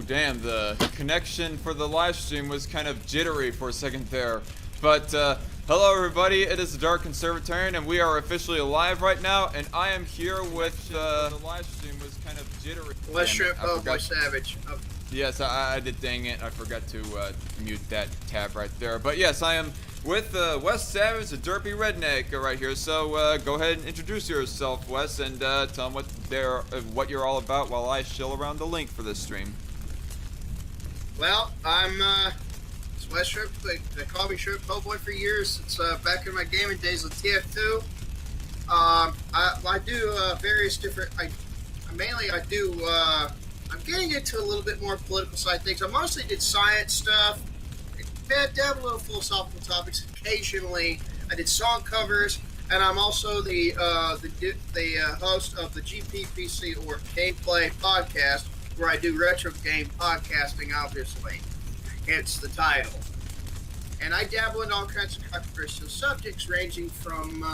damn, the connection for the live stream was kind of jittery for a second there. But, hello everybody, it is the Dark Conservatarian, and we are officially live right now, and I am here with, the live stream was kind of jittery. Wes Savage. Yes, I did, dang it, I forgot to, mute that tab right there. But yes, I am with, Wes Savage, the Derpy Redneck right here, so, go ahead and introduce yourself, Wes, and, tell them what you're all about while I shill around the link for this stream. Well, I'm, West Shrimp. They call me Shrimp Cowboy for years. Since back in my gaming days with TF2. I do various different. I'm getting into a little bit more political side things. I mostly did science stuff. I dabble a little philosophical topics occasionally. I did song covers, and I'm also the host of the GPPC or Gameplay podcast, where I do retro game podcasting. Obviously. Hence the title. And I dabble in all kinds of controversial subjects ranging from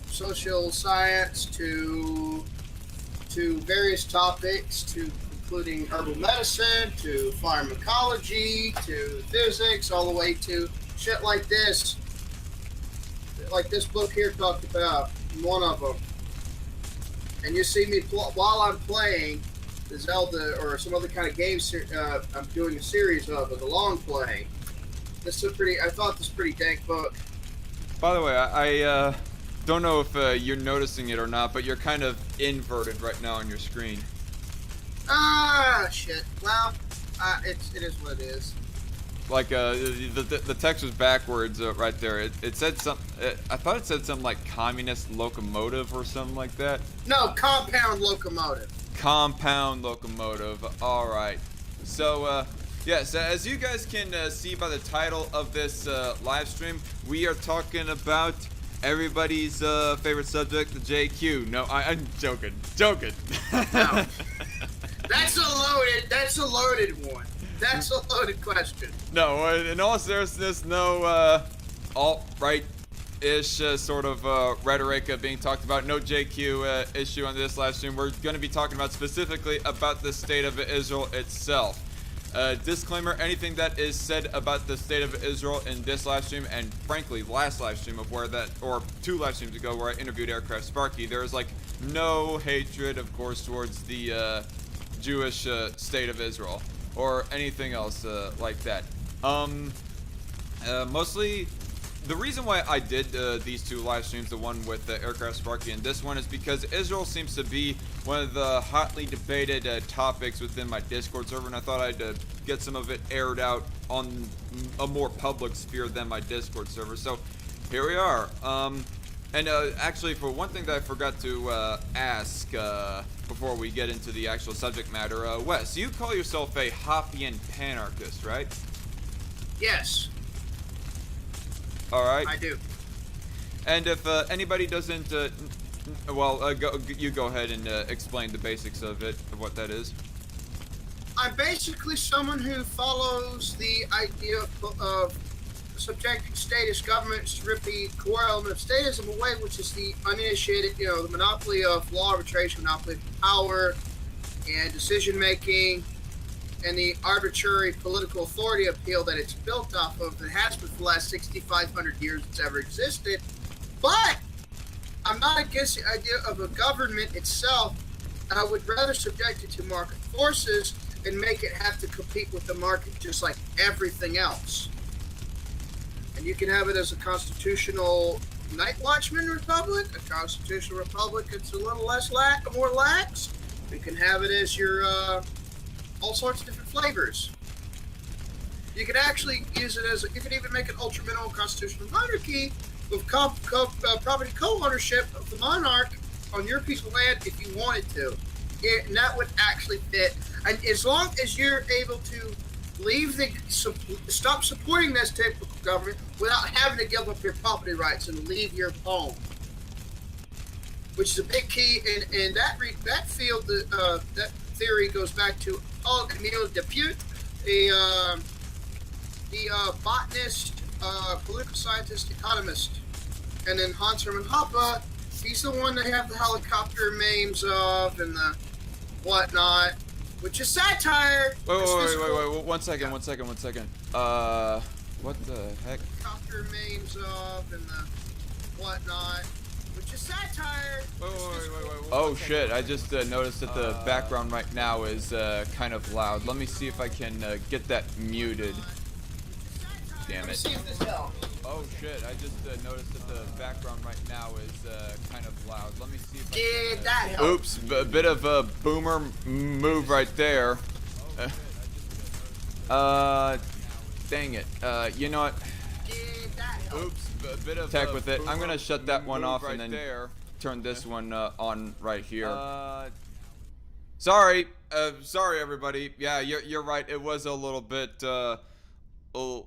social science to various topics, to including herbal medicine, to pharmacology, to physics, all the way to shit like this. Like this book here talked about, one of them. And you see me while I'm playing the Zelda or some other kind of game I'm doing a series of the long play. I thought this pretty dank book. By the way, I don't know if you're noticing it or not, but you're kind of inverted right now on your screen. Ah, shit. Well, it is what it is. Like, the text was backwards right there. It said something, I thought it said something like communist locomotive or something like that. No, compound locomotive. Compound locomotive. Alright. So, yes, as you guys can see by the title of this live stream, we are talking about everybody's favorite subject, the JQ. No, I'm joking. Joking. No. That's a loaded one. That's a loaded question. No, in all seriousness, no alt-right-ish sort of rhetoric being talked about. No JQ issue on this live stream. We're going to be talking about specifically about the state of Israel itself. Disclaimer, anything that is said about the state of Israel in this live stream, and frankly last live stream of where that, or 2 live streams ago where I interviewed Aircraft Sparky, there is like no hatred, of course, towards the Jewish state of Israel or anything else like that. Mostly, the reason why I did these 2 live streams, the one with Aircraft Sparky and this one, is because Israel seems to be one of the hotly debated topics within my Discord server, and I thought I'd get some of it aired out on a more public sphere than my Discord server. So here we are. And actually, for one thing that I forgot to ask before we get into the actual subject matter, Wes, you call yourself a Hoppean panarchist, right? Yes. Alright. I do. And if anybody doesn't, you go ahead and explain the basics of it, of what that is. I'm basically someone who follows the idea of subjecting statist governments to rip the core element of statism away, which is the uninitiated, the monopoly of law arbitration, monopoly of power and decision making, and the arbitrary political authority appeal that it's built off of, that has been for the last 6,500 years it's ever existed. But I'm not against the idea of a government itself. I would rather subject it to market forces and make it have to compete with the market just like everything else. And you can have it as a constitutional night watchman republic, a constitutional republic that's a little more lax. You can have it as your all sorts of different flavors. You could actually use it as you could even make an ultra minimal constitutional monarchy with property co-ownership of the monarch on your piece of land if you wanted to. And that would actually fit. And as long as you're able to stop supporting this typical government without having to give up your property rights and leave your home, which is a big key. And that field, that theory goes back to Emile Depute, the botanist, political scientist, economist, and then Hans Hermann Hoppe. He's the one they have the helicopter memes of and the whatnot. which is satire. Wait, 1 second. What the heck? Copter memes of and the whatnot, which is satire. Wait. Oh shit! I just noticed that the background right now is kind of loud. Let me see if I can get that muted. Damn it. See if this helps. Oh shit! I just noticed that the background right now is kind of loud. Let me see if Did that help? Oops! A bit of a boomer move right there. Dang it. You know what? Did that help? Oops! A bit of tech with it. I'm gonna shut that one off and then turn this one on right here. Sorry everybody. Yeah, you're right. It was a little bit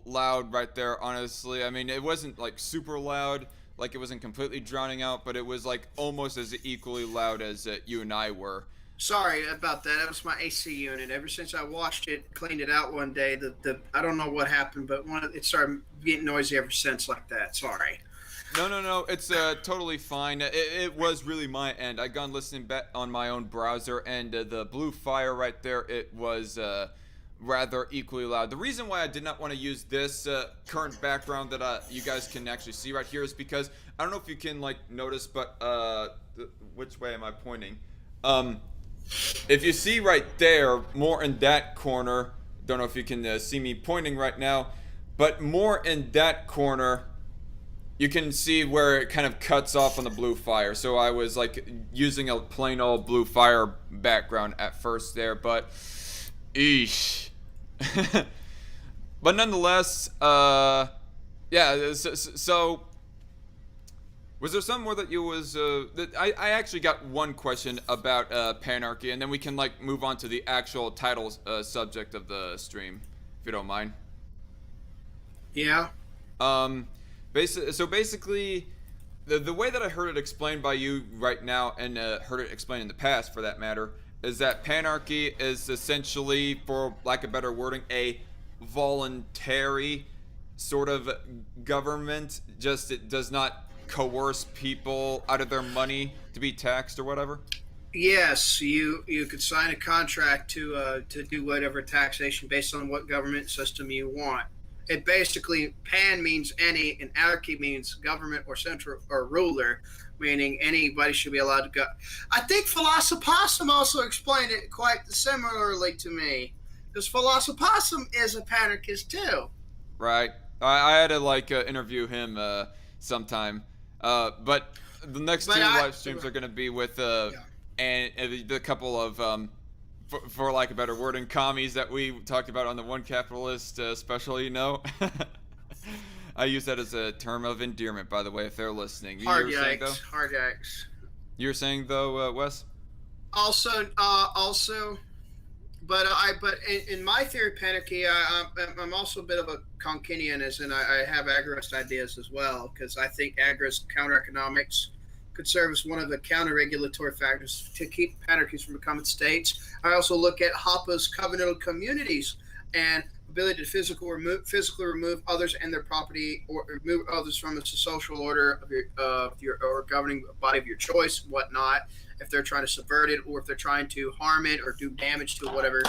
loud right there, honestly. I mean, it wasn't like super loud, like it wasn't completely drowning out, but it was like almost as equally loud as you and I were. Sorry about that. That was my AC unit. Ever since I watched it, cleaned it out one day, the I don't know what happened, but it started getting noisy ever since like that. Sorry. No. It's totally fine. It was really my end. I gone listening back on my own browser, and the blue fire right there, it was rather equally loud. The reason why I did not want to use this current background that you guys can actually see right here is because I don't know if you can like notice, but which way am I pointing? If you see right there, more in that corner, don't know if you can see me pointing right now, but more in that corner, you can see where it kind of cuts off on the blue fire. So I was like using a plain old blue fire background at first there, but eesh. But nonetheless, yeah, so was there something more that you was that I actually got one question about panarchy, and then we can like move on to the actual title subject of the stream, if you don't mind. Yeah. So basically, the way that I heard it explained by you right now, and heard it explained in the past for that matter, is that panarchy is essentially, for lack of better wording, a voluntary sort of government. Just it does not coerce people out of their money to be taxed or whatever. Yes, you could sign a contract to do whatever taxation based on what government system you want. It basically, pan means any, and anarchy means government or central or ruler, meaning anybody should be allowed to go. I think Philosophossum also explained it quite similarly to me, because Philosophossum is a panarchist too. Right. I had to like interview him sometime, but the next two live streams are going to be with and the couple of for lack of better wording, commies that we talked about on the One Capitalist special, you know. I use that as a term of endearment, by the way, if they're listening. Hard yikes. You were saying though, Wes? Also, but in my theory of panarchy, I'm also a bit of a Konkinian, as in I have agorist ideas as well, because I think agorist counter-economics could serve as one of the counter-regulatory factors to keep panarchies from becoming states. I also look at Hoppe's covenantal communities and ability to physically remove others and their property, or remove others from the social order of your or governing body of your choice, whatnot, if they're trying to subvert it or if they're trying to harm it or do damage to it, whatever.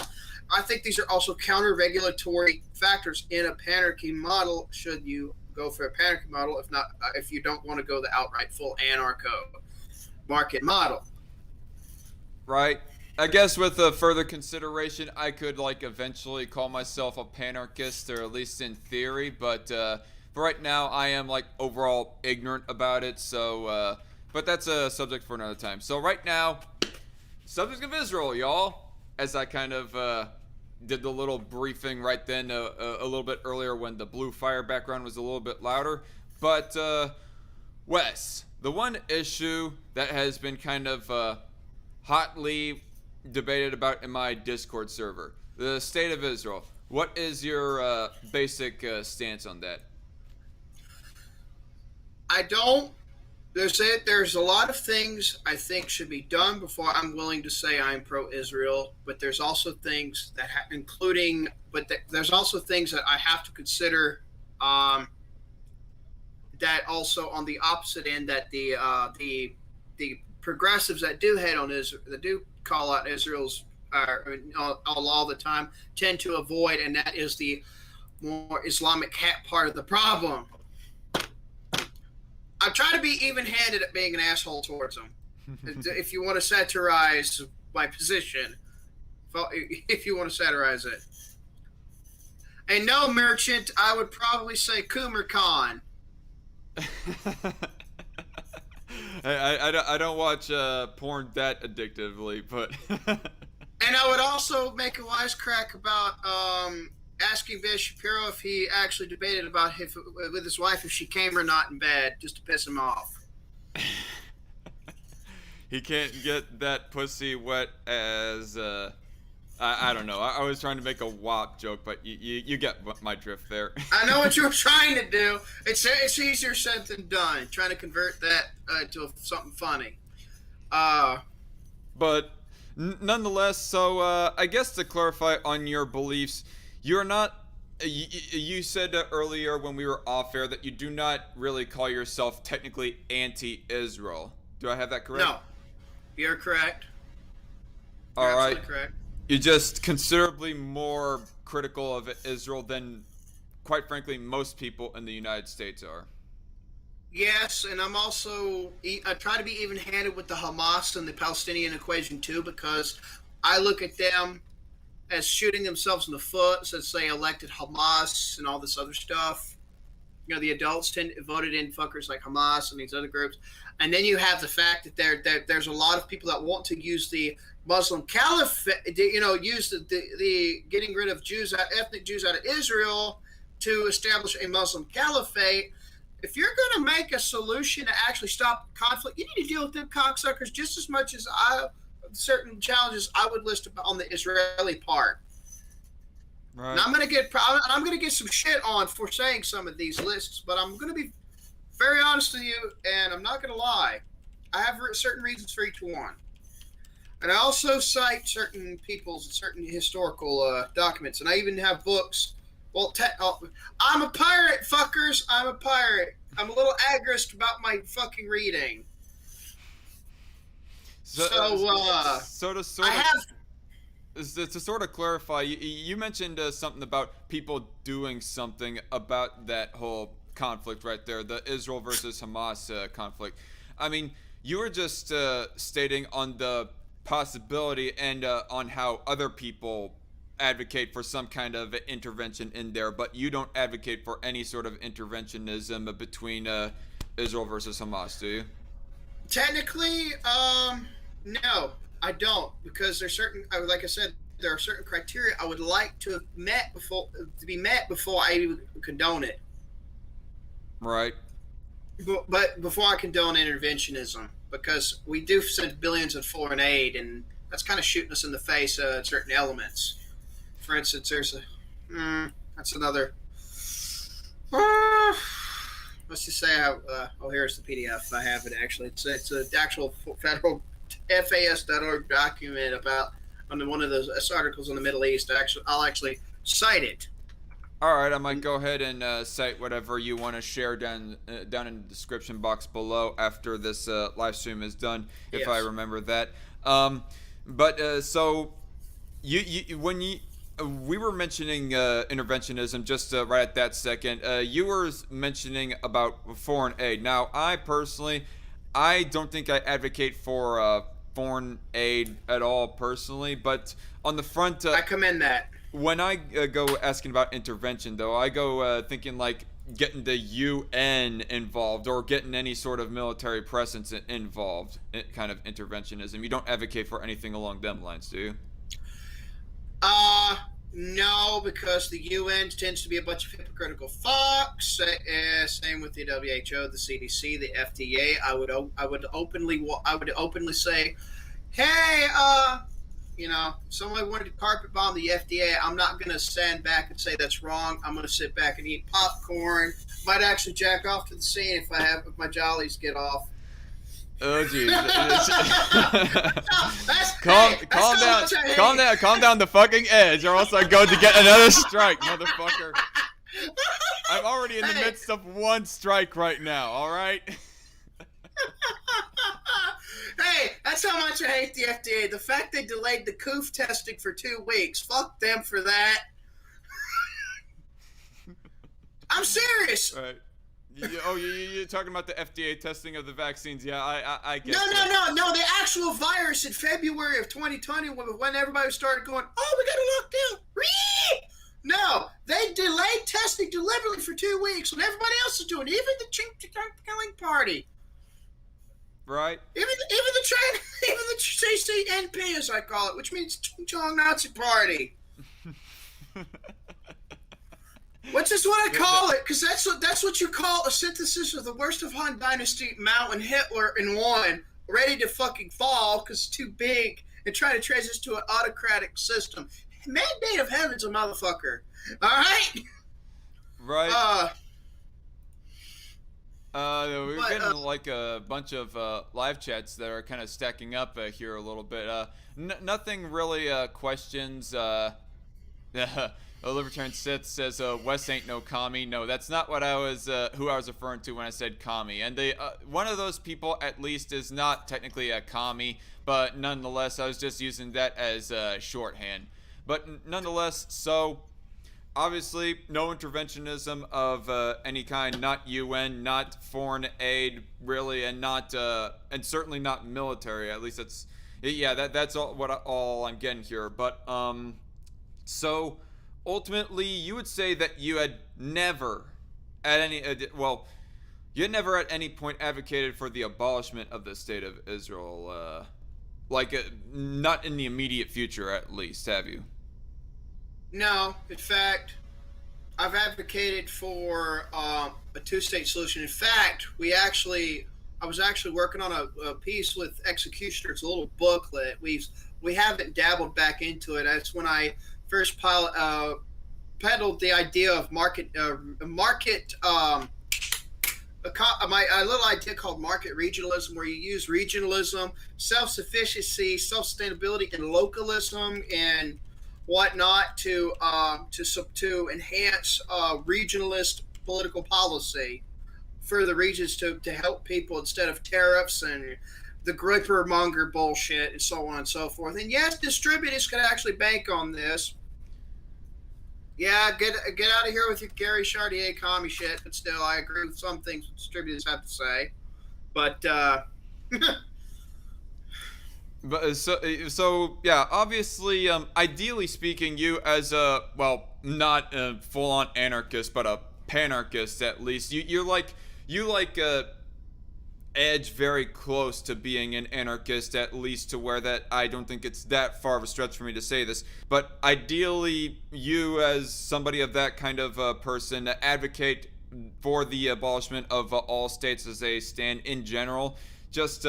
I think these are also counter-regulatory factors in a panarchy model, should you go for a panarchy model, if you don't want to go the outright full anarcho market model. Right. I guess with further consideration, I could like eventually call myself a panarchist, or at least in theory, but for right now I am like overall ignorant about it, so but that's a subject for another time. So right now, subject of Israel, y'all, as I kind of did the little briefing right then a little bit earlier when the blue fire background was a little bit louder. But Wes, the one issue that has been kind of hotly debated about in my Discord server, the state of Israel. What is your basic stance on that? There's a lot of things I think should be done before I'm willing to say I'm pro-Israel, but there's also things that there's also things that I have to consider, that also on the opposite end, that the progressives that do hate on Israel, that do call out Israel's all the time tend to avoid, and that is the more Islamic part of the problem. I'm trying to be even-handed at being an asshole towards them. If you want to satirize my position, if you want to satirize it. And no, merchant, I would probably say Coomer Khan. I don't watch porn that addictively, but. And I would also make a wisecrack about asking Ben Shapiro if he actually debated about with his wife if she came or not in bed, just to piss him off. He can't get that pussy wet as I don't know. I was trying to make a WAP joke, but you get my drift there. I know what you were trying to do. It's easier said than done. Trying to convert that to something funny. But nonetheless, so I guess to clarify on your beliefs, you're not. You said earlier when we were off air that you do not really call yourself technically anti-Israel. Do I have that correct? No, you're correct. All you're right. Absolutely correct. You're just considerably more critical of Israel than, quite frankly, most people in the United States are. Yes, and I'm also I try to be even-handed with the Hamas and the Palestinian equation too, because I look at them as shooting themselves in the foot since they elected Hamas and all this other stuff. You know, the adults voted in fuckers like Hamas and these other groups, and then you have the fact that there's a lot of people that want to use the Muslim caliphate, use the getting rid of Jews, ethnic Jews out of Israel to establish a Muslim caliphate. If you're going to make a solution to actually stop conflict, you need to deal with them cocksuckers just as much as certain challenges I would list on the Israeli part. Right. And I'm going to get some shit on for saying some of these lists, but I'm going to be very honest with you, and I'm not going to lie. I have certain reasons for each one. And I also cite certain people's and certain historical documents, and I even have books. Well, I'm a pirate, fuckers. I'm a pirate. I'm a little aggressed about my fucking reading. To sort of clarify, you mentioned something about people doing something about that whole conflict right there, the Israel versus Hamas conflict. I mean, you were just stating on the possibility and on how other people advocate for some kind of intervention in there, but you don't advocate for any sort of interventionism between Israel versus Hamas, do you? Technically, no, I don't, because there's certain, like I said, there are certain criteria I would like to be met before I even condone it. Right. But before I condone interventionism, because we do send billions of foreign aid, and that's kind of shooting us in the face at certain elements. For instance, there's that's another. Let's just say here's the PDF. I have it actually. It's an actual federal FAS.org document about one of those articles on the Middle East. I'll actually cite it. All right, I might go ahead and cite whatever you want to share down in the description box below after this live stream is done, if Yes. I remember that. So when we were mentioning interventionism just right at that second, you were mentioning about foreign aid. Now, I personally, I don't think I advocate for foreign aid at all personally, but on the front, I commend that. When I go asking about intervention, though, I go thinking like getting the UN involved or getting any sort of military presence involved, kind of interventionism. You don't advocate for anything along them lines, do you? No, because the UN tends to be a bunch of hypocritical fucks. Same with the WHO, the CDC, the FDA. I would openly say, hey, somebody wanted to carpet bomb the FDA. I'm not going to stand back and say that's wrong. I'm going to sit back and eat popcorn. Might actually jack off to the scene if my jollies get off. Oh, jeez. Calm down the fucking edge, or else I go to get another strike, motherfucker. I'm already in the midst of one strike right now, all right? Hey, that's That's how much I hate the FDA. The fact they delayed the coof testing for 2 weeks. Fuck them for that. I'm serious. Right. You're talking about the FDA testing of the vaccines. Yeah, I get No. The actual virus in February of 2020 when everybody started going, oh, we got to lock down. No, they delayed testing deliberately for 2 weeks when everybody else is doing it. Even the killing party. Right. Even the CCNP, as I call it, which means Chong Nazi Party. Which is what I call it, because that's what you call a synthesis of the worst of Han Dynasty, Mao and Hitler in one, ready to fucking fall because it's too big, and try to transition to an autocratic system. Mandate of Heaven's a motherfucker. All right. Right. We're getting like a bunch of live chats that are kind of stacking up here a little bit. Nothing really questions. A libertarian Sith says Wes ain't no commie. No, that's not what I was who I was referring to when I said commie. And they one of those people at least is not technically a commie, but nonetheless I was just using that as shorthand. But nonetheless, so obviously no interventionism of any kind, not UN, not foreign aid really, and not and certainly not military. At least that's all I'm getting here. But so ultimately, you would say that you had never at any point advocated for the abolishment of the state of Israel, not in the immediate future at least, have you? No, in fact, I've advocated for a 2-state solution. In fact, I was actually working on a piece with Executioners, a little booklet. We haven't dabbled back into it. That's when I first peddled the idea of my little idea called market regionalism, where you use regionalism, self-sufficiency, self-sustainability, and localism and whatnot to enhance regionalist political policy for the regions to help people instead of tariffs and the gripper monger bullshit and so on and so forth. And yes, distributors could actually bank on this. Yeah, get out of here with your Gary Chartier commie shit, but still, I agree with some things distributors have to say. But, But so yeah, obviously, ideally speaking, you as a, well, not a full-on anarchist, but a panarchist at least, you like edge very close to being an anarchist, at least to where that I don't think it's that far of a stretch for me to say this, but ideally you as somebody of that kind of person advocate for the abolishment of all states as they stand in general, just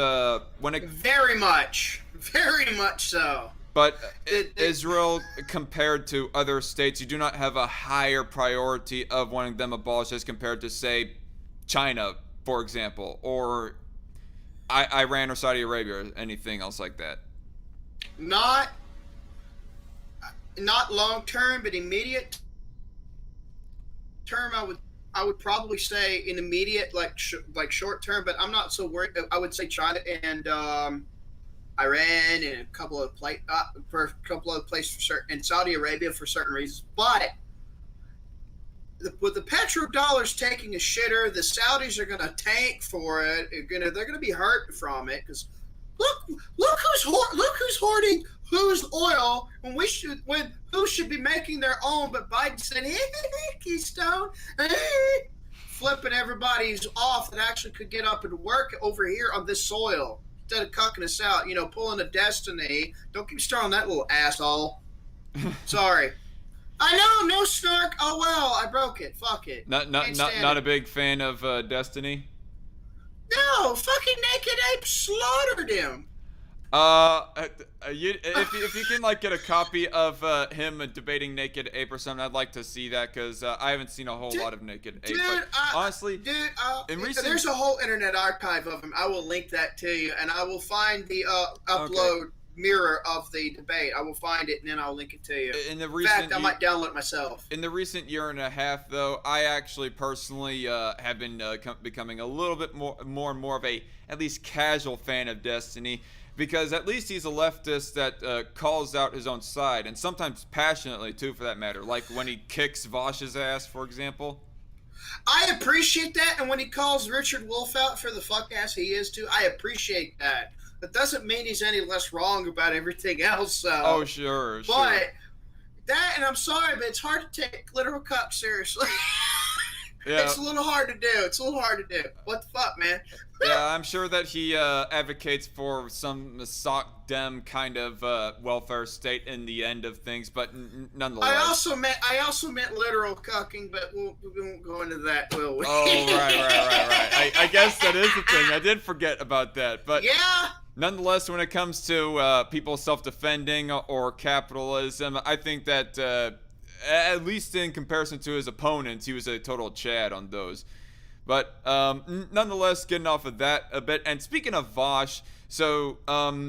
when it very much so. But Israel, compared to other states, you do not have a higher priority of wanting them abolished as compared to, say, China, for example, or Iran or Saudi Arabia or anything else like that. Not long term, but immediate term. I would probably say in immediate, like short term, but I'm not so worried. I would say China and Iran and a couple of places for certain, and Saudi Arabia for certain reasons, but. With the petrodollars taking a shitter, the Saudis are going to tank for it. They're going to be hurt from it because look who's hoarding whose oil when who should be making their own. But Biden said, "Hey, Keystone," flipping everybody's off that actually could get up and work over here on this soil instead of cucking us out. Pulling a Destiny. Don't get me started on that little asshole. Sorry. I know, no snark. Oh well, I broke it. Fuck it. Not a big fan of Destiny. No, fucking Naked Ape slaughtered him. If you can get a copy of him debating Naked Ape or something, I'd like to see that because I haven't seen a whole lot of Naked Ape. But honestly, there's a whole internet archive of him. I will link that to you, and I will find the upload. Okay. Mirror of the debate. I will find it and then I'll link it to you. In fact, I might download it myself. In the recent year and a half, though, I actually personally have been becoming a little bit more and more of a at least casual fan of Destiny. because at least he's a leftist that calls out his own side, and sometimes passionately too, for that matter. Like when he kicks Vosh's ass, for example. I appreciate that, and when he calls Richard Wolff out for the fuck ass he is too, I appreciate that. That doesn't mean he's any less wrong about everything else. Oh, sure. But that, and I'm sorry, but it's hard to take literal cuck seriously. Yeah. It's a little hard to do. What the fuck, man? Yeah, I'm sure that he advocates for some sock dem kind of welfare state in the end of things, but nonetheless. I also meant literal cucking, but we won't go into that, will we? Oh, right. I guess that is the thing. I did forget about that, but yeah. Nonetheless, when it comes to people self-defending or capitalism, I think that at least in comparison to his opponents, he was a total Chad on those. But nonetheless, getting off of that a bit, and speaking of Vosh, so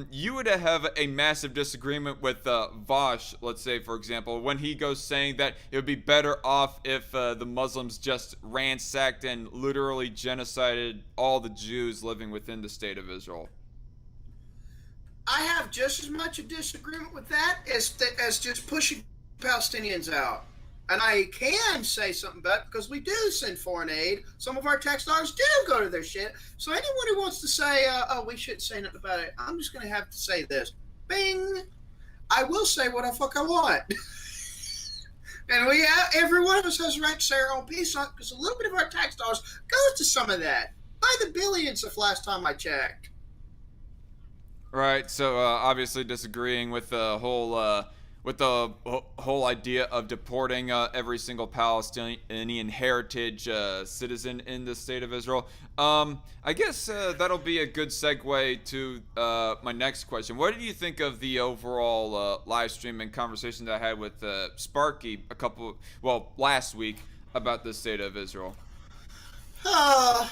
you would have a massive disagreement with Vosh, let's say, for example, when he goes saying that it would be better off if the Muslims just ransacked and literally genocided all the Jews living within the state of Israel. I have just as much a disagreement with that as just pushing Palestinians out. And I can say something about it because we do send foreign aid. Some of our tax dollars do go to their shit. So anyone who wants to say, we shouldn't say nothing about it, I'm just going to have to say this. Bing! I will say what the fuck I want. And every one of us has a right to say our own piece on it because a little bit of our tax dollars goes to some of that. By the billions of last time I checked. Right, so obviously disagreeing with the whole idea of deporting every single Palestinian heritage citizen in the state of Israel. I guess that'll be a good segue to my next question. What did you think of the overall live stream and conversation that I had with Sparky last week about the state of Israel? Do I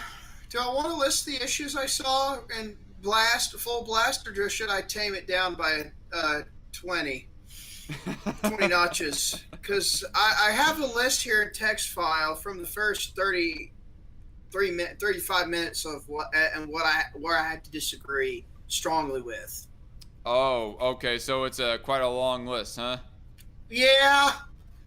want to list the issues I saw and full blast, or should I tame it down by 20 notches? Because I have a list here in text file from the first 35 minutes of where I had to disagree strongly with. Oh, okay, so it's quite a long list, huh? Yeah,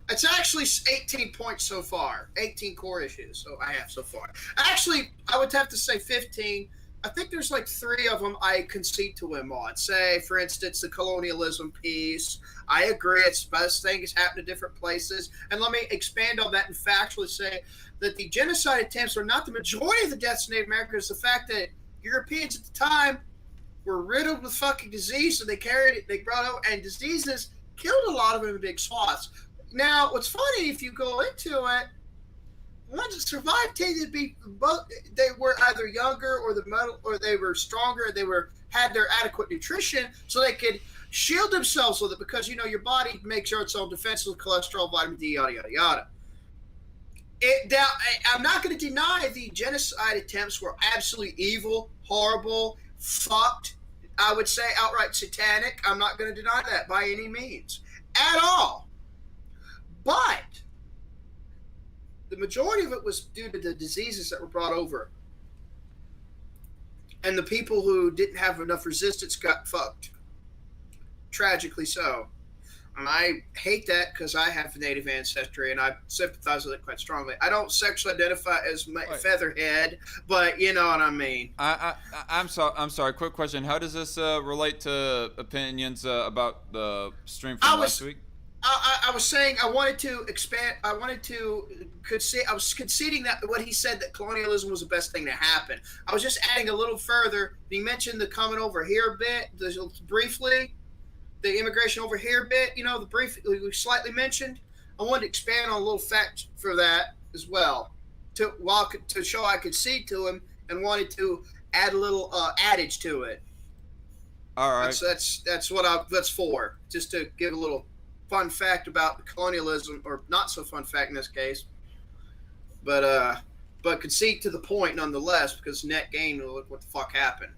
it's actually 18 points so far, 18 core issues. So I have so far. Actually, I would have to say 15. I think there's like 3 of them I concede to him on. Say, for instance, the colonialism piece. I agree, it's the best thing that's happened in different places. And let me expand on that and factually say that the genocide attempts are not the majority of the deaths in Native Americans. The fact that Europeans at the time were riddled with fucking disease, so they brought out, and diseases killed a lot of them in big swaths. Now, what's funny, if you go into it, the ones that survived tended to be both. They were either younger or they were stronger. They had their adequate nutrition, so they could shield themselves with it because your body makes its own defenses with cholesterol, vitamin D, yada yada yada. Now, I'm not going to deny the genocide attempts were absolutely evil, horrible, fucked. I would say outright satanic. I'm not going to deny that by any means at all. But the majority of it was due to the diseases that were brought over. And the people who didn't have enough resistance got fucked. Tragically so. And I hate that because I have Native ancestry and I sympathize with it quite strongly. I don't sexually identify as featherhead, but you know what I mean. I'm sorry. Quick question. How does this relate to opinions about the stream from last week? I was saying I wanted to expand. I was conceding that what he said, that colonialism was the best thing to happen. I was just adding a little further. He mentioned the coming over here bit, briefly, the immigration over here bit. The brief we slightly mentioned. I wanted to expand on a little fact for that as well, to show I concede to him, and wanted to add a little adage to it. All right. That's what that's for. Just to give a little fun fact about colonialism, or not so fun fact in this case, but concede to the point nonetheless, because net gain, look what the fuck happened.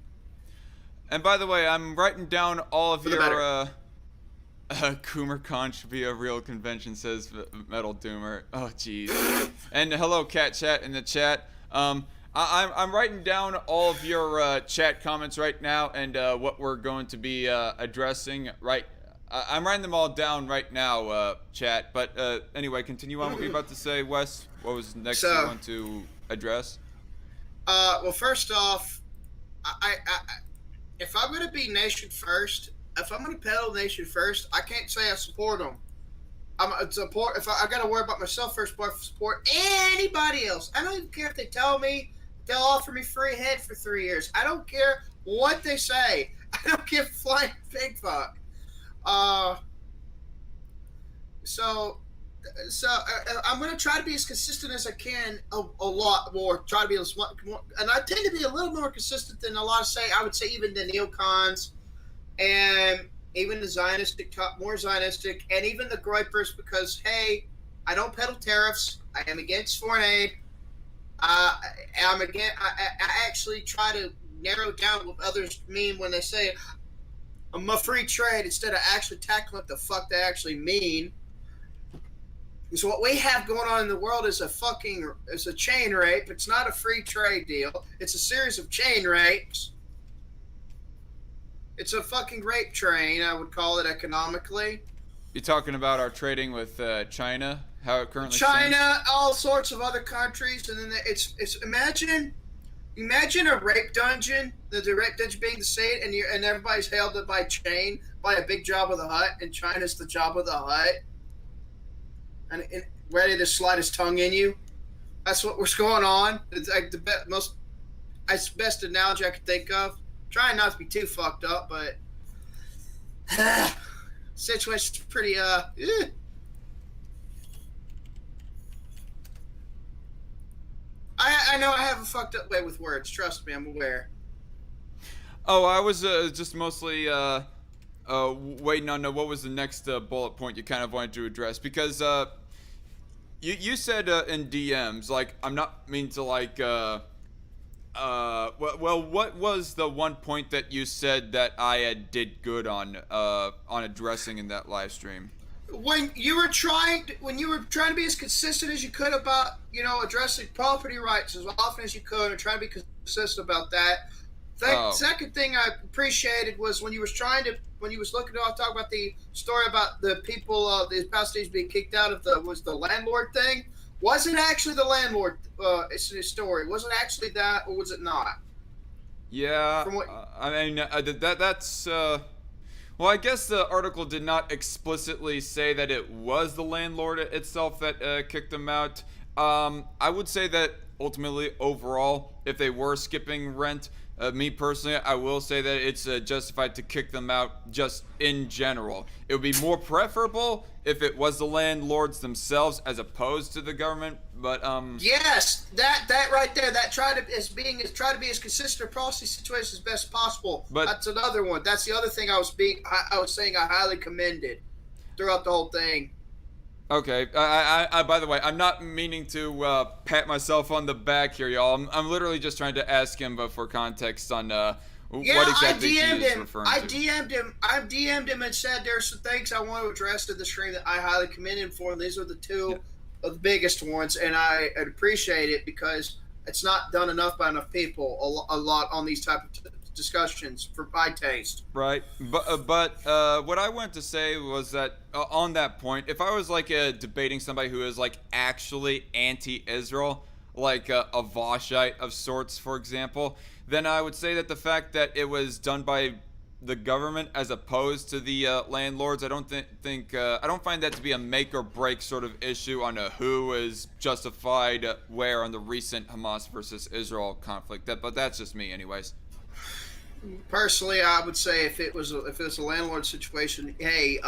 And by the way, I'm writing down all of your CoomerCon should be a real convention, says Metal Doomer. Oh jeez. And hello Cat Chat in the chat. I'm writing down all of your chat comments right now and what we're going to be addressing. Right, I'm writing them all down right now, chat. But anyway, continue on what you're about to say, Wes. What was next you So, want to address? well, first off, I if I'm gonna be nation first, if I'm gonna pedal nation first, I can't say I support them. I'm a support. If I gotta worry about myself first, before I support anybody else. I don't even care if they tell me they'll offer me free head for 3 years. I don't care what they say. I don't give flying pig fuck. Uh, so I'm going to try to be as consistent as I can a lot more. Try to be as much more, and I tend to be a little more consistent than a lot of I would say even the neocons and even the Zionistic, more Zionistic, and even the Groypers, because hey, I don't peddle tariffs. I am against foreign aid. I'm again. I actually try to narrow down what others mean when they say I'm a free trade instead of actually tackling what the fuck they actually mean. Because what we have going on in the world is a chain rape. It's not a free trade deal. It's a series of chain rapes. It's a fucking rape train, I would call it economically. You're talking about our trading with China, how it currently China, stands? all sorts of other countries, and then it's imagine a rape dungeon, the rape dungeon being the state, and everybody's held up by chain by a big Jabba the Hutt, and China's the Jabba the Hutt, and ready to slide his tongue in you. That's what's going on. It's like it's the best analogy I could think of. Trying not to be too fucked up, but situation's pretty I know I have a fucked up way with words. Trust me, I'm aware. Oh, I was just mostly waiting on what was the next bullet point you kind of wanted to address, because you said in DMs, like, I'm not mean to like well, what was the one point that you said that I did good on addressing in that live stream? When you were trying to be as consistent as you could about addressing property rights as often as you could, and trying to be consistent about that. Second thing I appreciated was when you was looking to talk about the story about the people, the Palestinians being kicked out of the landlord thing. Was it actually the landlord story? Was it actually that, or was it not? Yeah, I mean that's well, I guess the article did not explicitly say that it was the landlord itself that kicked them out. I would say that ultimately, overall, if they were skipping rent, me personally, I will say that it's justified to kick them out just in general. It would be more preferable if it was the landlords themselves as opposed to the government, but yes, that right there, that try to be as consistent across these situations as best possible. But that's another one. That's the other thing I was saying I highly commended throughout the whole thing. Okay, I by the way, I'm not meaning to pat myself on the back here, y'all. I'm literally just trying to ask him for context on what exactly he is referring to. I DM'd him and said there's some things I want to address in the stream that I highly commend him for. And these are the two of the biggest ones, and I appreciate it because it's not done enough by enough people a lot on these type of discussions for my taste. Right, but what I wanted to say was that on that point, if I was like debating somebody who is like actually anti-Israel, like a Voshite of sorts, for example, then I would say that the fact that it was done by the government as opposed to the landlords, I don't I don't find that to be a make or break sort of issue on who is justified where on the recent Hamas versus Israel conflict. But that's just me, anyways. Personally, I would say if it was a landlord situation, hey,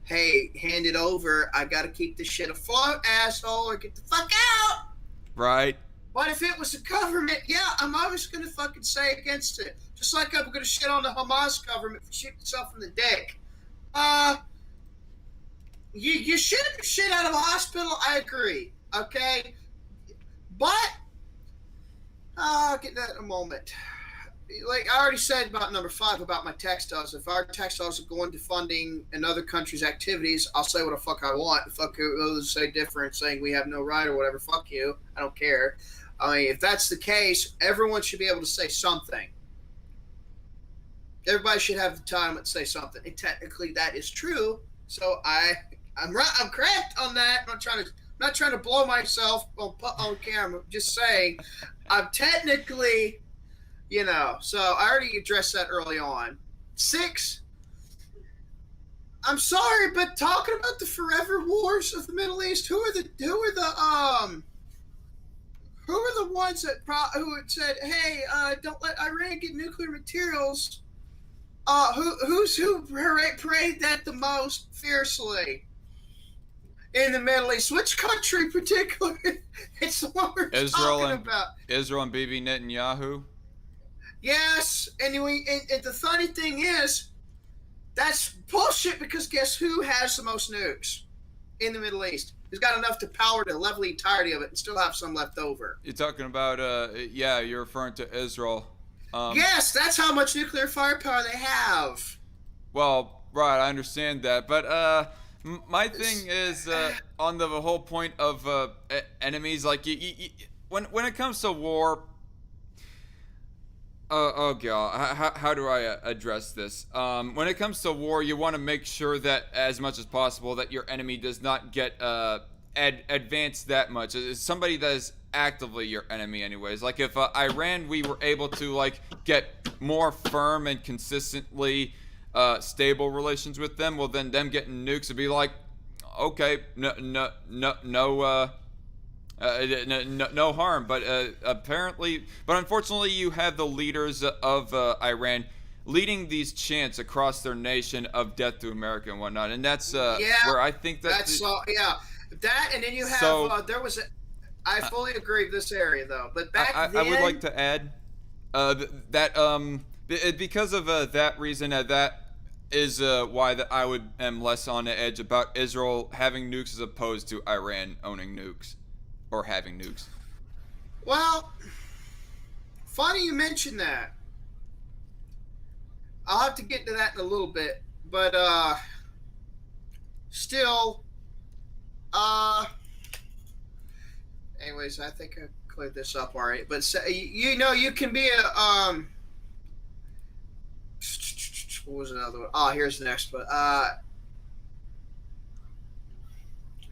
hand it over. I got to keep this shit afloat, asshole, or get the fuck out. Right. But if it was the government, yeah, I'm always going to fucking say against it. Just like I'm going to shit on the Hamas government for shooting itself in the dick. You shouldn't shit out of a hospital, I agree, okay? But, I'll get that in a moment. like I already said about number 5 about my textiles. If our textiles are going to funding another country's activities, I'll say what the fuck I want. Fuck those say different, saying we have no right or whatever. Fuck you. I don't care. I mean, if that's the case, everyone should be able to say something. Everybody should have the time to say something. And technically, that is true. So I'm right. I'm correct on that. I'm not trying to blow myself on camera. I'm just saying, I'm technically. So I already addressed that early on. 6, I'm sorry, but talking about the forever wars of the Middle East, who are the ones who had said, hey, don't let Iran get nuclear materials? Who paraded that the most fiercely in the Middle East? Which country particularly? It's the one we're talking about. Israel and Bibi Netanyahu. Yes, and the funny thing is, that's bullshit because guess who has the most nukes in the Middle East? Who's got enough to power to level the entirety of it and still have some left over? You're talking about, you're referring to Israel. Yes, that's how much nuclear firepower they have. Well, right, I understand that, but my thing is on the whole point of enemies. Like, when it comes to war. Oh god, how do I address this? When it comes to war, you want to make sure that as much as possible that your enemy does not get advanced that much. It's somebody that is actively your enemy anyways. Like if Iran, we were able to like get more firm and consistently stable relations with them, well then them getting nukes would be like, okay, no harm, but unfortunately, you have the leaders of Iran leading these chants across their nation of death to America and whatnot, and that's where I think that that, and then you have I fully agree with this area though, but back then I would like to add because of that reason that is why that I am less on the edge about Israel having nukes as opposed to Iran owning nukes. Or having nukes. Well, funny you mention that. I'll have to get to that in a little bit, but still, anyways, I think I cleared this up all right. But you can be a what was another one? Oh, here's the next one.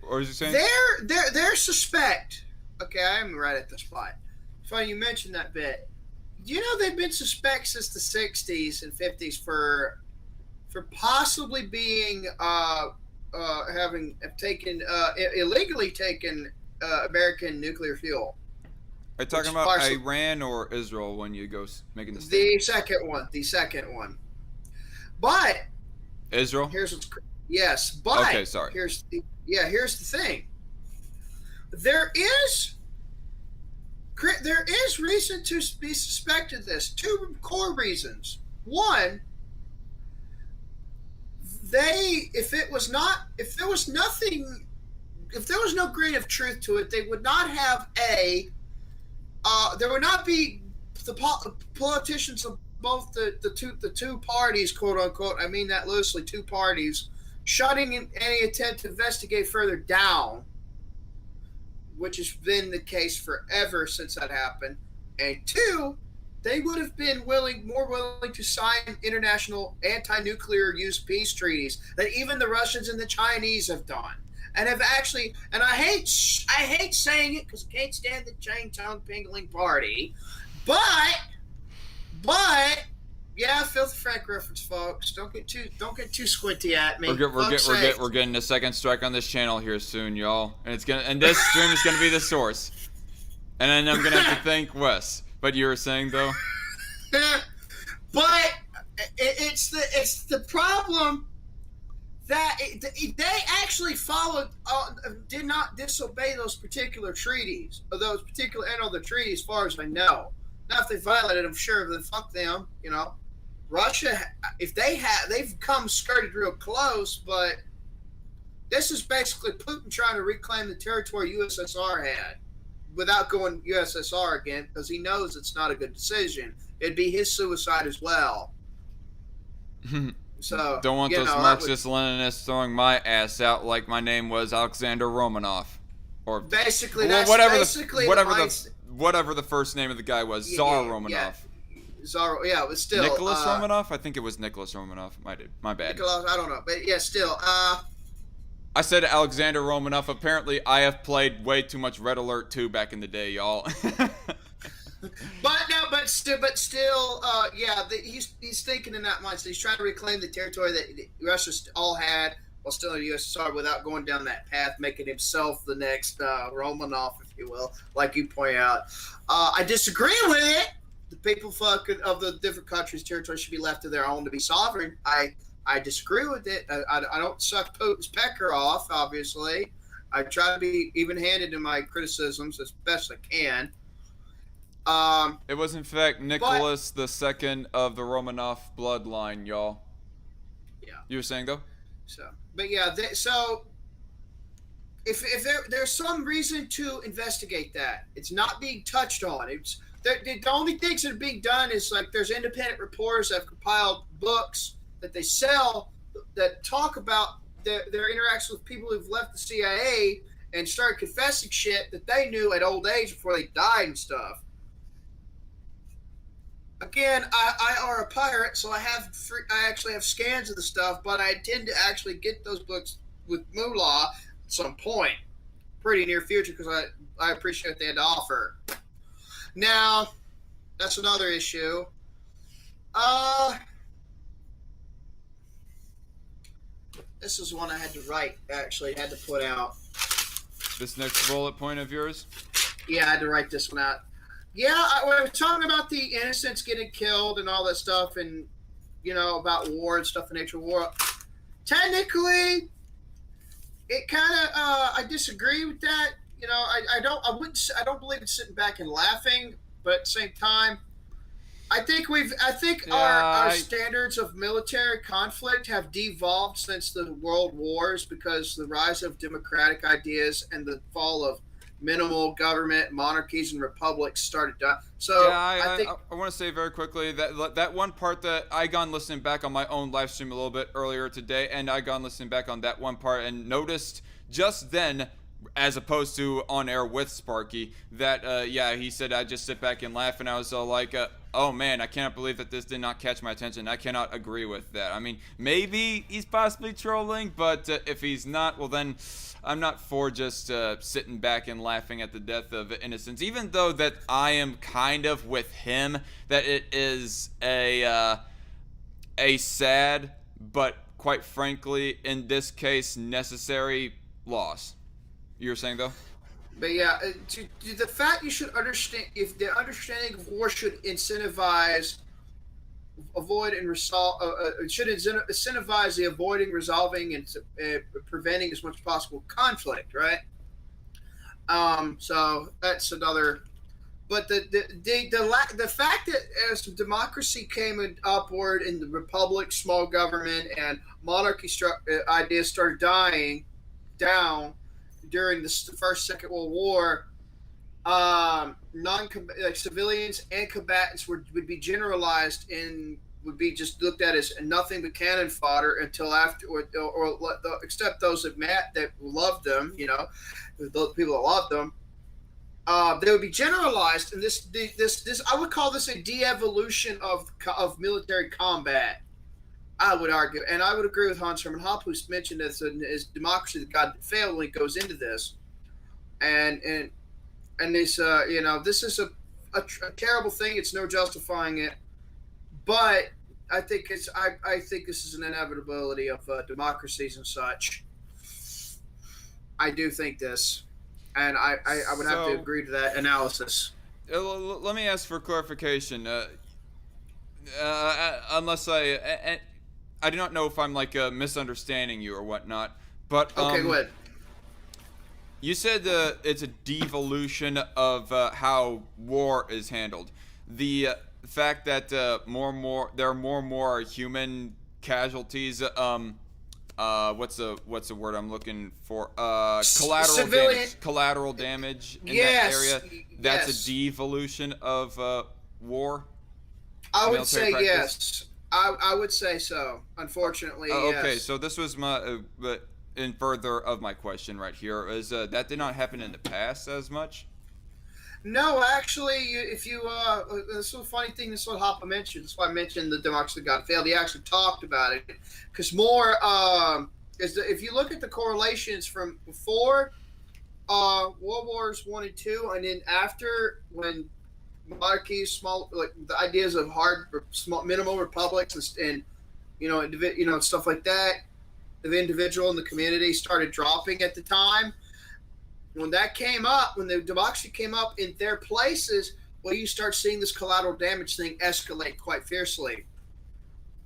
Or is he saying they're suspect? Okay, I'm right at the spot. Funny you mentioned that bit. They've been suspect since the '60s and '50s for possibly being illegally taken American nuclear fuel. Are you talking about Iran or Israel when you go making the statement? The second one. But Israel. Yes, but okay, sorry. Here's the thing. There is reason to be suspected of this. 2 core reasons. One, if there was no grain of truth to it, they would not have there would not be the politicians of both the two parties, quote unquote. I mean that loosely, 2 parties. Shutting any attempt to investigate further down, which has been the case forever since that happened. And 2, they would have been more willing to sign international anti-nuclear use peace treaties that even the Russians and the Chinese have done. And have actually, and I hate saying it because I can't stand the chain tongue pingling party, but yeah, Filthy Frank reference, folks. Don't get too squinty at me. We're getting a second strike on this channel here soon, y'all, and this stream is gonna be the source. And then I'm gonna have to thank Wes. But you were saying though. But it's the problem that they actually followed, did not disobey those particular treaties, or those particular other treaties, as far as I know. Now, if they violated them, sure, then fuck them, Russia, if they've come skirted real close, but this is basically Putin trying to reclaim the territory USSR had. without going USSR again, because he knows it's not a good decision. It'd be his suicide as well. So Don't want those Marxist Leninists throwing my ass out like my name was Alexander Romanov, or basically well, that's whatever basically whatever the first name of the guy was, Tsar Romanov. Yeah. Tsar, yeah, but still Nicholas Romanov. I think it was Nicholas Romanov. My bad. Nicholas, I don't know, but yeah, still. I said Alexander Romanov. Apparently, I have played way too much Red Alert 2 back in the day, y'all. But still, yeah, he's thinking in that mindset. He's trying to reclaim the territory that Russia all had while still in the USSR without going down that path, making himself the next Romanov, if you will, like you point out. I disagree with it. The people of the different countries' territories should be left to their own to be sovereign. I disagree with it. I don't suck Putin's pecker off, obviously. I try to be even-handed in my criticisms as best I can. It was in fact Nicholas II of the Romanov bloodline, y'all. Yeah. You were saying though? But yeah, so if there's some reason to investigate that, it's not being touched on. It's the only things that are being done is like there's independent reporters that have compiled books that they sell that talk about their interactions with people who've left the CIA and started confessing shit that they knew at old age before they died and stuff. Again, I are a pirate, so I actually have scans of the stuff, but I intend to actually get those books with Moolah at some point, pretty near future, because I appreciate what they had to offer. Now, that's another issue. This is one I had to write, actually, had to put out. This next bullet point of yours? Yeah, I had to write this one out. Yeah, when I was talking about the innocents getting killed and all that stuff, and about war and stuff, the nature of war. Technically, it kind of I disagree with that. I don't believe in sitting back and laughing, but at the same time, I think our standards of military conflict have devolved since the world wars, because the rise of democratic ideas and the fall of minimal government, monarchies, and republics started done. So yeah, I want to say very quickly that one part that I gone listening back on my own live stream a little bit earlier today, and I gone listening back on that one part and noticed just then, as opposed to on air with Sparky, that he said I just sit back and laugh, and I was all like, oh man, I cannot believe that this did not catch my attention. I cannot agree with that. I mean, maybe he's possibly trolling, but if he's not, well then I'm not for just sitting back and laughing at the death of innocents, even though that I am kind of with him that it is a sad, but quite frankly, in this case, necessary loss. You were saying though? But yeah, the fact you should understand, if the understanding of war should incentivize, avoid and resolve, should incentivize the avoiding, resolving, and preventing as much as possible conflict, right? So that's another. But the fact that as democracy came upward in the republic, small government, and monarchy ideas started dying down during the First, Second World War, civilians and combatants would be generalized and would be just looked at as nothing but cannon fodder until after, except those that loved them, those people that loved them. They would be generalized, and this I would call this a de-evolution of military combat. I would argue, and I would agree with Hans Hermann Hoppe, who's mentioned as democracy that God failed when he goes into this, and this this is a terrible thing. It's no justifying it, but I think I think this is an inevitability of democracies and such. I do think this, and I would have to agree to that analysis. Let me ask for clarification. Unless I do not know if I'm misunderstanding you or whatnot, but okay, go ahead. You said it's a devolution of how war is handled. The fact that there are more and more human casualties what's the word I'm looking for? Civilian. Collateral damage in that Yes. area. That's Yes. a devolution of war. I would Military say practice. yes. I would say so. Unfortunately, Okay, yes. so this was my, but in further of my question right here is that did not happen in the past as much. No, actually, if you this is a funny thing. This is what Hoppa mentioned. That's why I mentioned the democracy got failed. He actually talked about it because more if you look at the correlations from before World Wars One and Two, and then after when monarchies, small like the ideas of hard, small, minimal republics, and stuff like that, the individual and the community started dropping at the time. When that came up, when the democracy came up in their places, well, you start seeing this collateral damage thing escalate quite fiercely.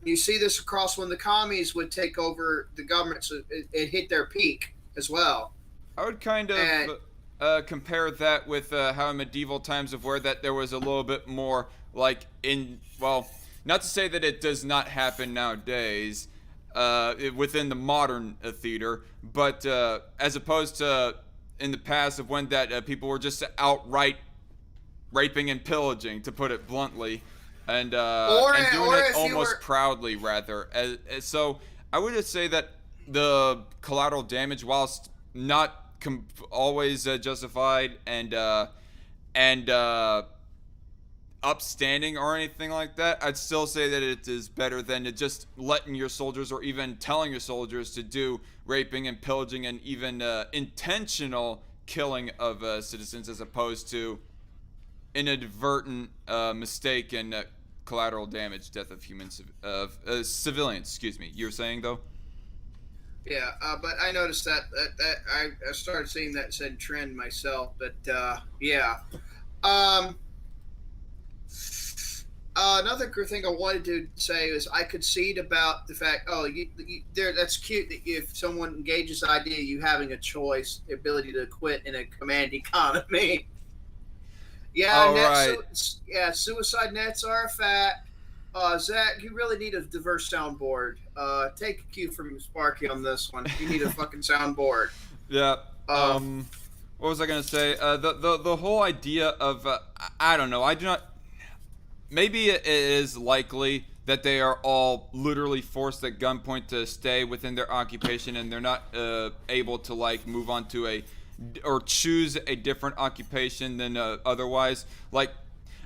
You see this across when the commies would take over the government, so it hit their peak as well. I would kind of And compare that with how in medieval times of where that there was a little bit more like in, well, not to say that it does not happen nowadays within the modern theater, but as opposed to in the past of when that people were just outright raping and pillaging, to put it bluntly, and doing or it if you almost were proudly rather. So I would just say that the collateral damage, whilst not always justified and upstanding or anything like that, I'd still say that it is better than just letting your soldiers or even telling your soldiers to do raping and pillaging and even intentional killing of citizens, as opposed to inadvertent mistake and collateral damage, death of humans, of civilians. Excuse me. You were saying though? yeah, but I noticed that I started seeing that said trend myself. But yeah, um, another thing I wanted to say is I concede about the fact. Oh, that's cute that if someone engages the idea of you having a choice, the ability to quit in a command economy. Yeah, All right. suicide nets are a fact. Zach, you really need a diverse soundboard. Take a cue from Sparky on this one. You need a fucking soundboard. Yeah. Uh, What was I gonna say? The whole idea of I don't know. I do not. Maybe it is likely that they are all literally forced at gunpoint to stay within their occupation, and they're not able to like move on to a or choose a different occupation than otherwise. Like,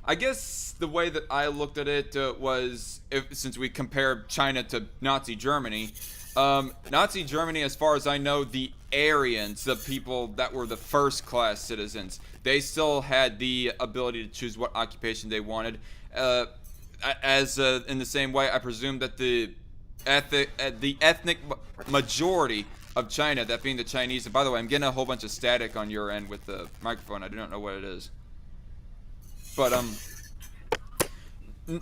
I guess the way that I looked at it was, since we compared China to Nazi Germany, Nazi Germany, as far as I know, the Aryans, the people that were the first class citizens, they still had the ability to choose what occupation they wanted. In the same way, I presume that the ethnic majority of China, that being the Chinese. And by the way, I'm getting a whole bunch of static on your end with the microphone. I do not know what it is, but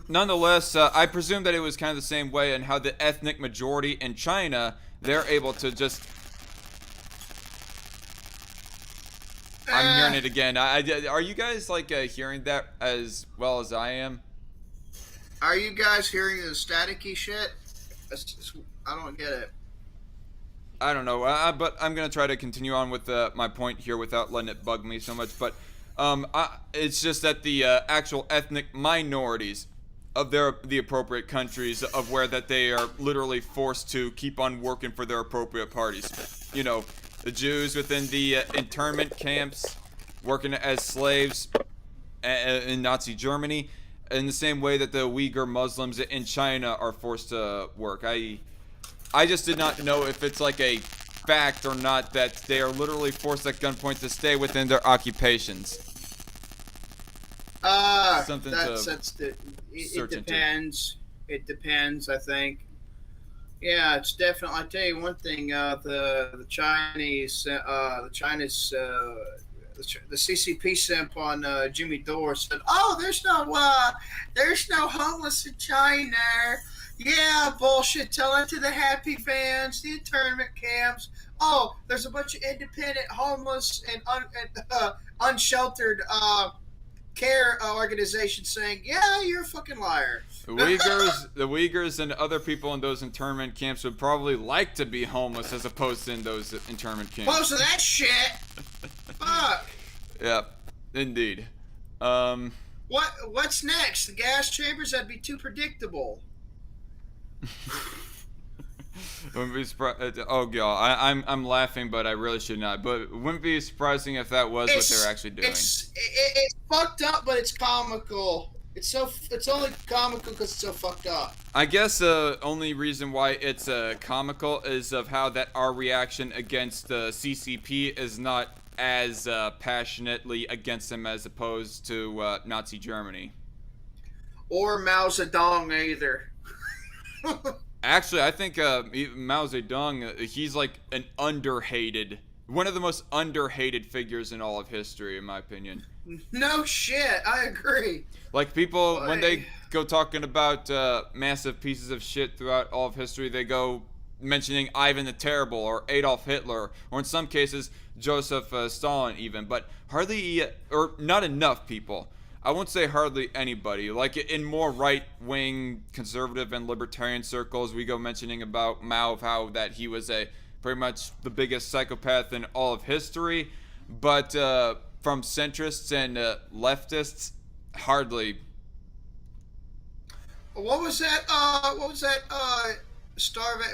nonetheless, I presume that it was kind of the same way, and how the ethnic majority in China, they're able to just. I'm hearing it again. Are you guys like hearing that as well as I am? are you guys hearing the staticky shit? I don't get it. I don't know, but I'm gonna try to continue on with my point here without letting it bug me so much. But it's just that the actual ethnic minorities of the appropriate countries, of where that they are literally forced to keep on working for their appropriate parties. You know, the Jews within the internment camps, working as slaves in Nazi Germany, in the same way that the Uyghur Muslims in China are forced to work. I just did not know if it's like a fact or not that they are literally forced at gunpoint to stay within their occupations. Something It depends. It depends, I think. Yeah, it's definitely. I tell you one thing. The Chinese, the CCP simp on Jimmy Dore said, "Oh, there's no homeless in China." Yeah, bullshit. Tell it to the happy fans, the internment camps. Oh, there's a bunch of independent, homeless, and unsheltered care organization saying, "Yeah, you're a fucking liar." The Uyghurs, and other people in those internment camps would probably like to be homeless as opposed to in those internment camps. Most of that shit. Fuck. Yeah, indeed. What's next? The gas chambers? That'd be too predictable. Wouldn't be surprised. Oh god, I'm laughing, but I really should not. But wouldn't be surprising if that was what they're actually doing. It's fucked up, but it's comical. It's only comical because it's so fucked up. I guess the only reason why it's comical is of how that our reaction against the CCP is not as passionately against them as opposed to Nazi Germany. Or Mao Zedong either. Actually, I think Mao Zedong, he's like one of the most underhated figures in all of history, in my opinion. No shit, I agree. Like people, when they go talking about massive pieces of shit throughout all of history, they go mentioning Ivan the Terrible or Adolf Hitler, or in some cases, Joseph Stalin even, but hardly, or not enough people. I won't say hardly anybody. Like in more right-wing conservative and libertarian circles, we go mentioning about Mao, of how that he was pretty much the biggest psychopath in all of history, but from centrists and leftists, hardly. What was that?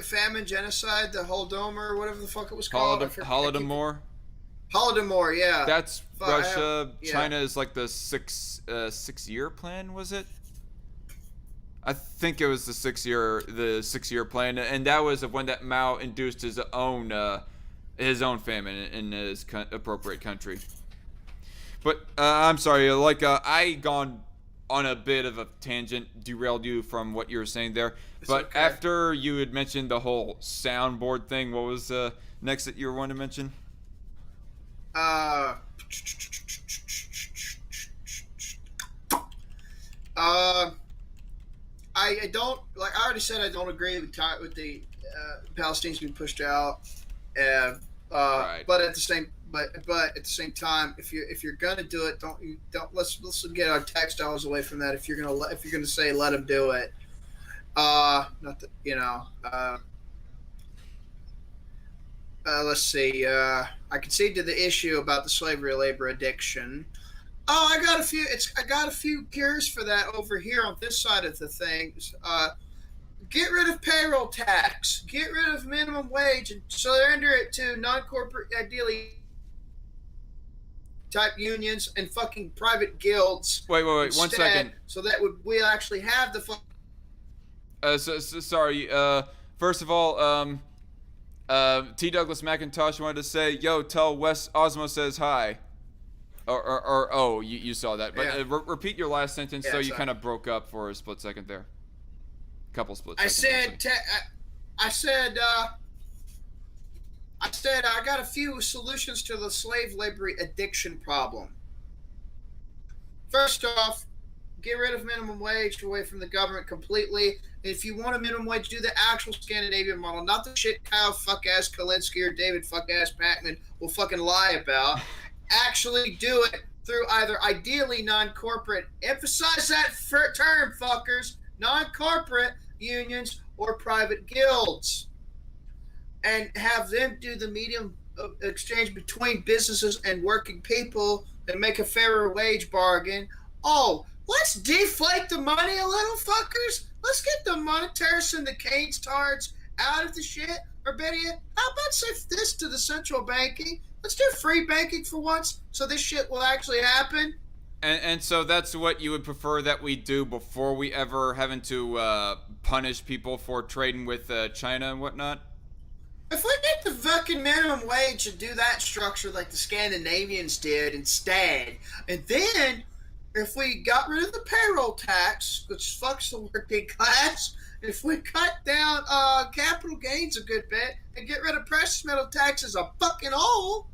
Famine, genocide, the Holodomor, or whatever the fuck it was called. Holodomor. Holodomor, yeah. That's Russia. China is like the six-year plan, was it? I think it was the six-year plan, and that was when that Mao induced his own famine in his appropriate country. But I'm sorry, I gone on a bit of a tangent, derailed you from what you were saying there. But okay. After you had mentioned the whole soundboard thing, what was next that you were wanting to mention? I don't, like I already said, I don't agree with the Palestinians being pushed out. Right. But at the same time, if you're gonna do it, let's get our textiles away from that. If you're gonna say let them do it, let's see. I concede to the issue about the slavery labor addiction. Oh, I got a few cures for that over here on this side of the things. Get rid of payroll tax. Get rid of minimum wage and surrender it to non-corporate, ideally type unions and fucking private guilds. Wait, 1 second. So that we'll actually have the. Sorry. First of all, T. Douglas McIntosh wanted to say, "Yo, tell Wes Osmo says hi." Or you saw that. But yeah. Repeat your last sentence. So you kind of broke up for a split second there. Couple split seconds. I said I got a few solutions to the slave labor addiction problem. First off, get rid of minimum wage away from the government completely. If you want a minimum wage, do the actual Scandinavian model, not the shit Kyle fuck-ass Kalinske or David fuck-ass Pacman will fucking lie about. Actually do it through either ideally non-corporate, emphasize that term, fuckers, non-corporate unions or private guilds, and have them do the medium exchange between businesses and working people and make a fairer wage bargain. Oh, let's deflate the money a little, fuckers. Let's get the monetarists and the Keynes tards out of the shit. Or better yet, how about say this to the central banking? Let's do free banking for once so this shit will actually happen. And so that's what you would prefer that we do before we ever having to punish people for trading with China and whatnot? If we get the fucking minimum wage and do that structure like the Scandinavians did instead, and then if we got rid of the payroll tax, which fucks the working class, if we cut down capital gains a good bit and get rid of precious metal taxes a fucking whole,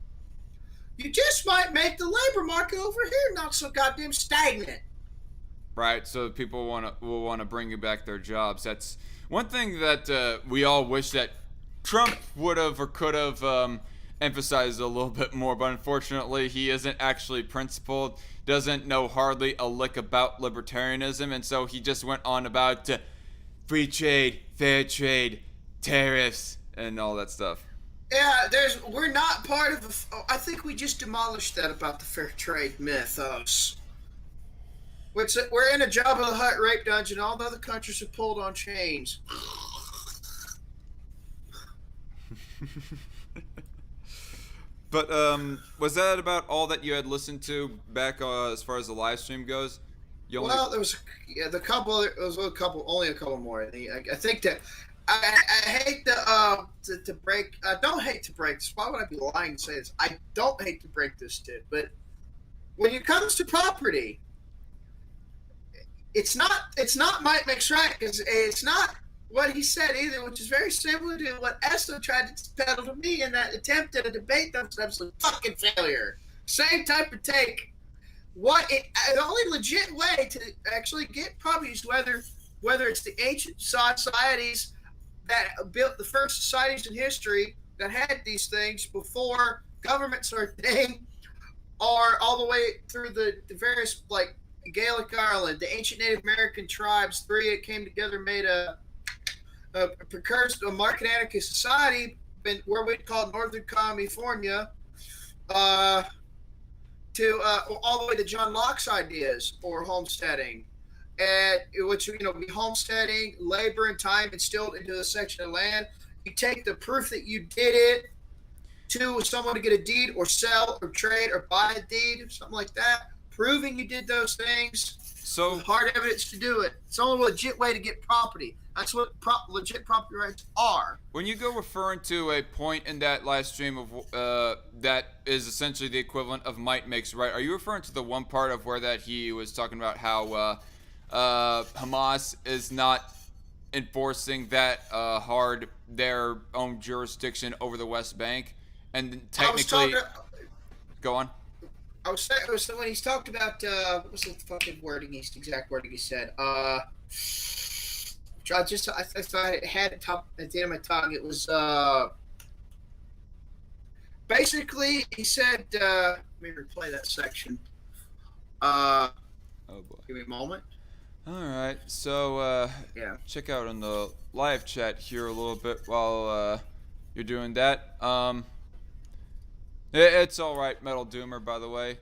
you just might make the labor market over here not so goddamn stagnant. Right, so people will want to bring you back their jobs. That's one thing that we all wish that Trump would have or could have emphasize it a little bit more, but unfortunately he isn't actually principled, doesn't know hardly a lick about libertarianism, and so he just went on about free trade, fair trade, tariffs, and all that stuff. Yeah, we're not part of. I think we just demolished that about the fair trade mythos. We're in a Jabba the Hutt rape dungeon. All the other countries are pulled on chains. But was that about all that you had listened to back as far as the live stream goes? Well, there was only a couple more. I think that I hate to break. I don't hate to break this. Why would I be lying to say this? I don't hate to break this to, but when it comes to property, it's not might makes right, because it's not what he said either, which is very similar to what Esso tried to peddle to me in that attempt at a debate that was an absolute fucking failure. Same type of take. The only legit way to actually get property is whether it's the ancient societies that built the first societies in history that had these things before governments are a thing, or all the way through the various, like Gaelic Ireland, the ancient Native American tribes, three that came together, made a precursor, a market anarchist society, where we call Northern California, to all the way to John Locke's ideas or homesteading, which be homesteading, labor and time instilled into a section of land. You take the proof that you did it to someone to get a deed or sell or trade or buy a deed or something like that, proving you did those things. So with hard evidence to do it. It's the only legit way to get property. That's what legit property rights are. When you go referring to a point in that live stream of that is essentially the equivalent of might makes right, are you referring to the one part of where that he was talking about how Hamas is not enforcing that hard their own jurisdiction over the West Bank, and technically, go on. I was saying when he's talked about what was the fucking exact wording he said. I thought I had it top at the end of my tongue. It was basically he said. Let me replay that section. Oh boy. Give me a moment. All right, so yeah. Check out on the live chat here a little bit while you're doing that. It's all right, Metal Doomer, by the way.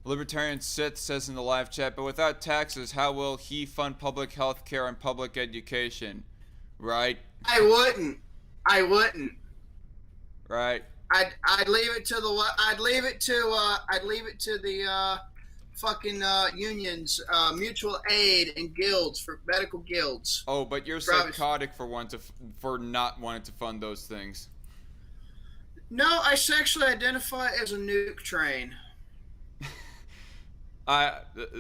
Libertarian Sith says in the live chat, but without taxes, how will he fund public health care and public education? Right? I wouldn't. Right. I'd leave it to the fucking unions, mutual aid and guilds for medical guilds. Oh, but you're psychotic for not wanting to fund those things. No, I sexually identify as a nuke train.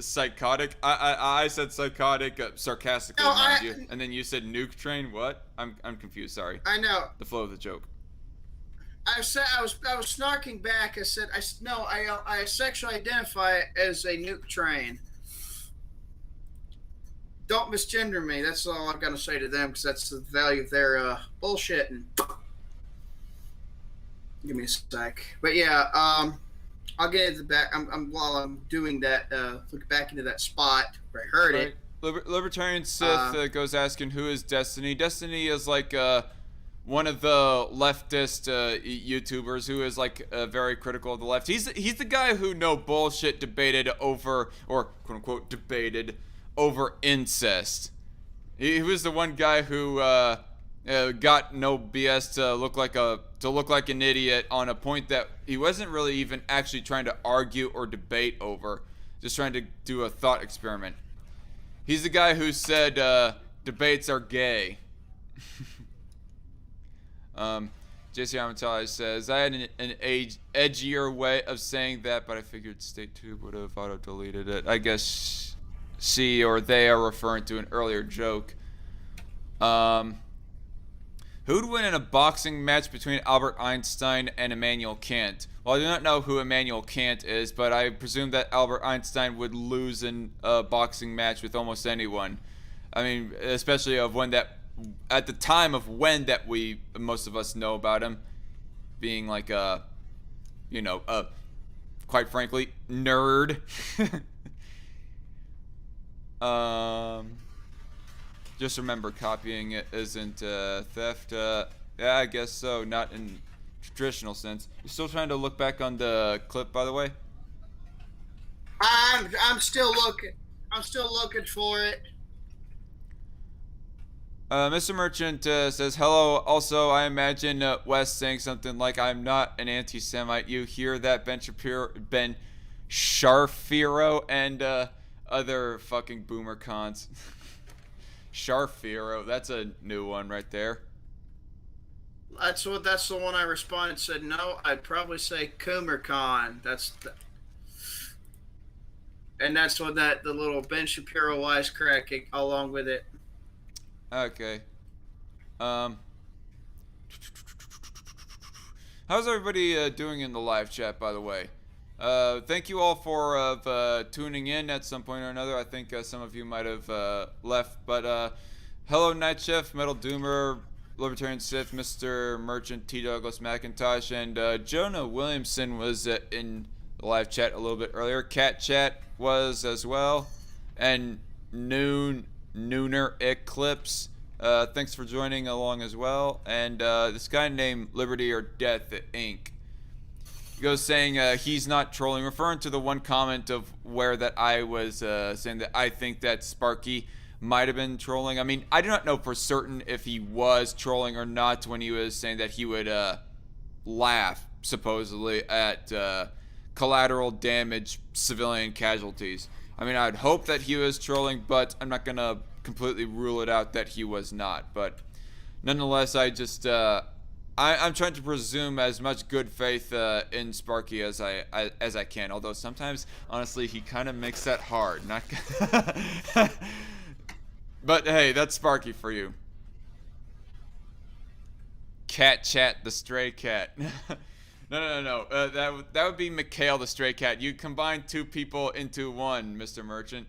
Psychotic? I said psychotic sarcastically, mind you, and then you said nuke train. What? I'm confused. Sorry. I know the flow of the joke. I was snarking back. I said I sexually identify as a nuke train. Don't misgender me. That's all I'm gonna say to them, because that's the value of their bullshitting. Give me a sec. But yeah, I'll get into the back. While I'm doing that, look back into that spot where I heard it. Libertarian Sith goes asking, who is Destiny? Destiny is like one of the leftist YouTubers who is like very critical of the left. He's the guy who debated over, or quote unquote debated over incest. He was the one guy who got no BS to look like an idiot on a point that he wasn't really even actually trying to argue or debate over, just trying to do a thought experiment. He's the guy who said debates are gay. JC Amatai says, I had an edgier way of saying that, but I figured StateTube would have auto-deleted it. I guess she or they are referring to an earlier joke. Who'd win in a boxing match between Albert Einstein and Immanuel Kant? Well, I do not know who Immanuel Kant is, but I presume that Albert Einstein would lose in a boxing match with almost anyone. I mean, especially at the time of when that most of us know about him, being like a, quite frankly, nerd. Just remember, copying it isn't theft. Yeah, I guess so. Not in traditional sense. You're still trying to look back on the clip, by the way? I'm still looking. I'm still looking for it. Mr. Merchant says, hello. Also, I imagine Wes saying something like, I'm not an anti-Semite. You hear that, Ben Sharfiro and other fucking boomer cons. Sharfiro, that's a new one right there. That's the one I responded. Said no. I'd probably say CoomerCon. And that's what the little Ben Shapiro wisecracking along with it. Okay. How's everybody doing in the live chat, by the way? Thank you all for tuning in at some point or another. I think some of you might have left, but hello, Night Chef, Metal Doomer, Libertarian Sith, Mr. Merchant, T. Douglas McIntosh, and Jonah Williamson was in the live chat a little bit earlier. Cat Chat was as well, and Nooner Eclipse. Thanks for joining along as well. And this guy named Liberty or Death Inc. goes saying he's not trolling, referring to the one comment of where that I was saying that I think that Sparky might have been trolling. I mean, I do not know for certain if he was trolling or not when he was saying that he would laugh, supposedly, at collateral damage civilian casualties. I mean, I'd hope that he was trolling, but I'm not going to completely rule it out that he was not. But nonetheless, I just... I'm trying to presume as much good faith in Sparky as I can. Although sometimes, honestly, he kind of makes that hard. Not, but hey, that's Sparky for you. Cat Chat, the stray cat. No. That would be Mikhail, the stray cat. You combine two people into one, Mr. Merchant.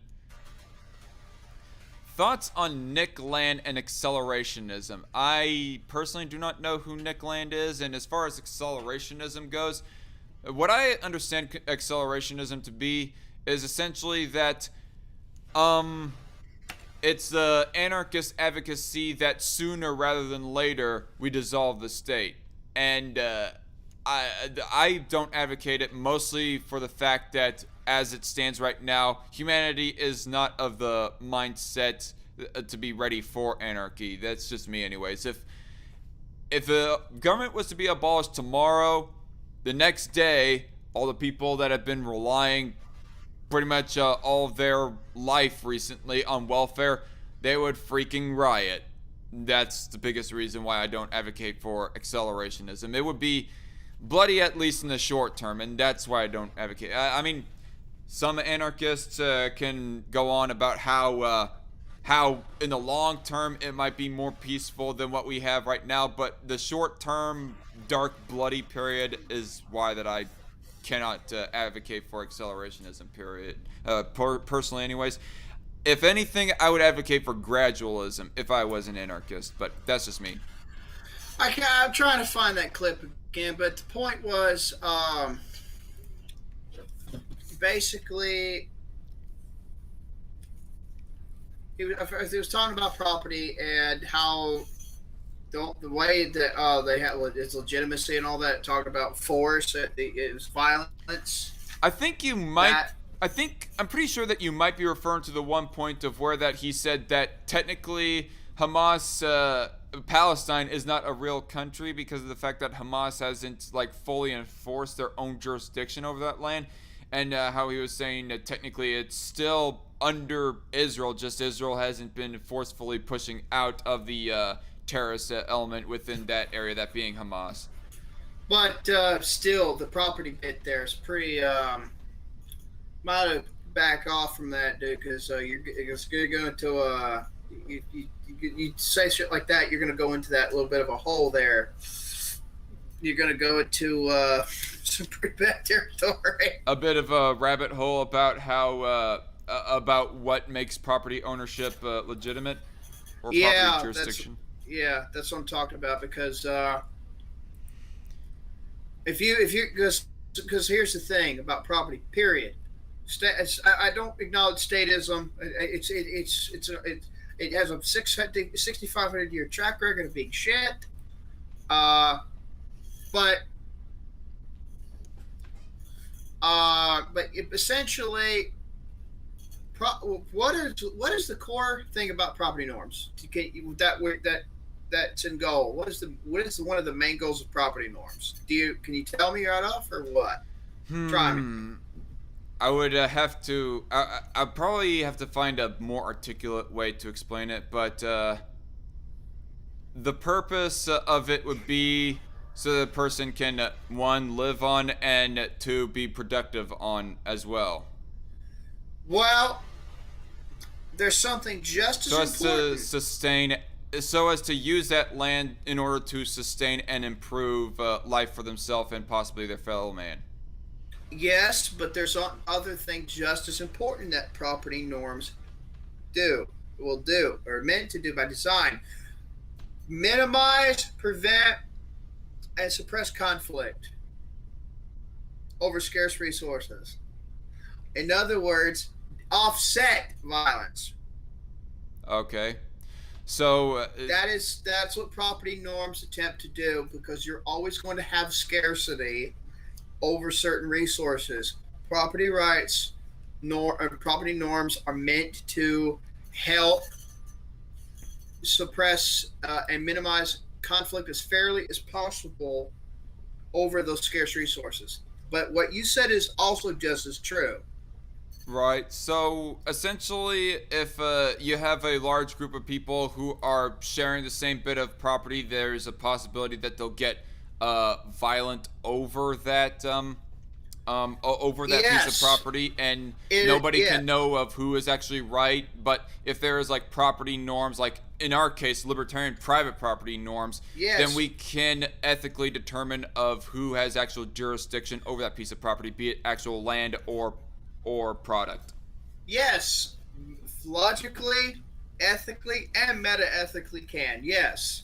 Thoughts on Nick Land and accelerationism? I personally do not know who Nick Land is, and as far as accelerationism goes, what I understand accelerationism to be is essentially that it's the anarchist advocacy that sooner rather than later we dissolve the state. And I don't advocate it, mostly for the fact that as it stands right now, humanity is not of the mindset to be ready for anarchy. That's just me anyways. If the government was to be abolished tomorrow, the next day, all the people that have been relying pretty much all of their life recently on welfare, they would freaking riot. That's the biggest reason why I don't advocate for accelerationism. It would be bloody, at least in the short term, and that's why I don't advocate. I mean, some anarchists can go on about how in the long term it might be more peaceful than what we have right now, but the short term dark bloody period is why that I cannot advocate for accelerationism, period. Personally anyways. If anything, I would advocate for gradualism if I was an anarchist, but that's just me. I'm trying to find that clip again, but the point was basically he was talking about property and how the way that they have its legitimacy and all that, talking about force, it was violence. I think you might. I'm pretty sure that you might be referring to the one point of where that he said that technically Hamas, Palestine is not a real country because of the fact that Hamas hasn't like fully enforced their own jurisdiction over that land, and how he was saying that technically it's still under Israel, just Israel hasn't been forcefully pushing out of the terrorist element within that area, that being Hamas. But still, the property bit there is pretty. Might have back off from that, dude, because it's going to go into you say shit like that, you're going to go into that little bit of a hole there. You're going to go into some pretty bad territory. A bit of a rabbit hole about how about what makes property ownership legitimate or property jurisdiction. That's what I'm talking about, because if you because here's the thing about property. Period. I don't acknowledge statism. It has a 6,500 year track record of being shit. But essentially, what is the core thing about property norms? That's in goal. What is one of the main goals of property norms? Can you tell me right off or what? Try me. I would have to. I probably have to find a more articulate way to explain it, but the purpose of it would be so the person can one, live on, and two, be productive on as well. Well, there's something just as important. So as to use that land in order to sustain and improve life for themselves and possibly their fellow man. Yes, but there's other things just as important that property norms will do, or meant to do by design. Minimize, prevent, and suppress conflict over scarce resources. In other words, offset violence. Okay. So that's what property norms attempt to do, because you're always going to have scarcity over certain resources. Property rights, property norms are meant to help suppress and minimize conflict as fairly as possible over those scarce resources. But what you said is also just as true. Right. So essentially, if you have a large group of people who are sharing the same bit of property, there's a possibility that they'll get violent over that Yes. piece of property, and nobody can know of who is actually right. But if there is like property norms, like in our case, libertarian private property norms, then we can ethically determine of who has actual jurisdiction over that piece of property, be it actual land or product. Yes, logically, ethically, and meta-ethically can. Yes,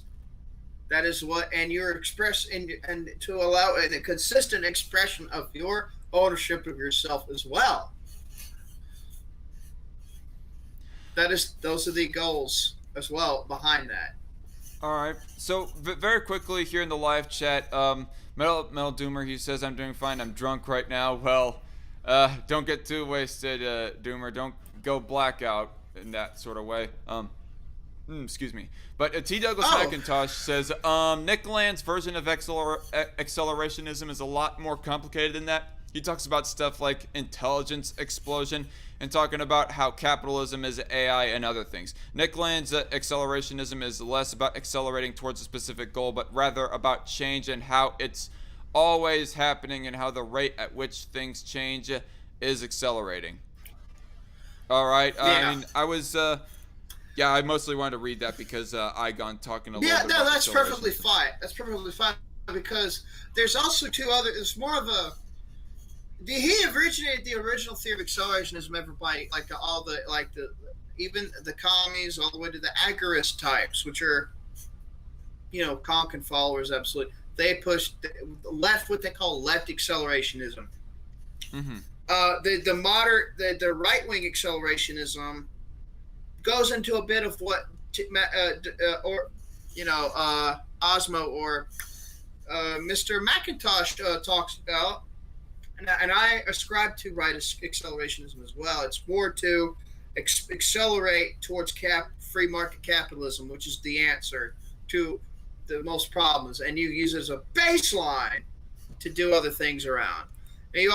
that is what, and you're expressing, and to allow a consistent expression of your ownership of yourself as well. Those are the goals as well behind that. All right. So very quickly here in the live chat, Metal Doomer, he says, "I'm doing fine. I'm drunk right now." Well. Don't get too wasted, Doomer. Don't go blackout in that sort of way. Excuse me. But T. Douglas McIntosh says, Nick Land's version of accelerationism is a lot more complicated than that. He talks about stuff like intelligence explosion and talking about how capitalism is AI and other things. Nick Land's accelerationism is less about accelerating towards a specific goal, but rather about change and how it's always happening and how the rate at which things change is accelerating. All right. Yeah. I mean, I mostly wanted to read that because Igon talking a little bit. Yeah, no, about that's perfectly fine. That's perfectly fine, because there's also it's more of a. He originated the original theory of accelerationism. Everybody even the commies all the way to the agorist types, which are, Konkin followers, absolutely. They pushed left, what they call left accelerationism. Mm-hmm. The right wing accelerationism goes into a bit of what Osmo or Mr. McIntosh talks about, and I ascribe to right accelerationism as well. It's more to accelerate towards free market capitalism, which is the answer to the most problems, and you use it as a baseline to do other things around. And you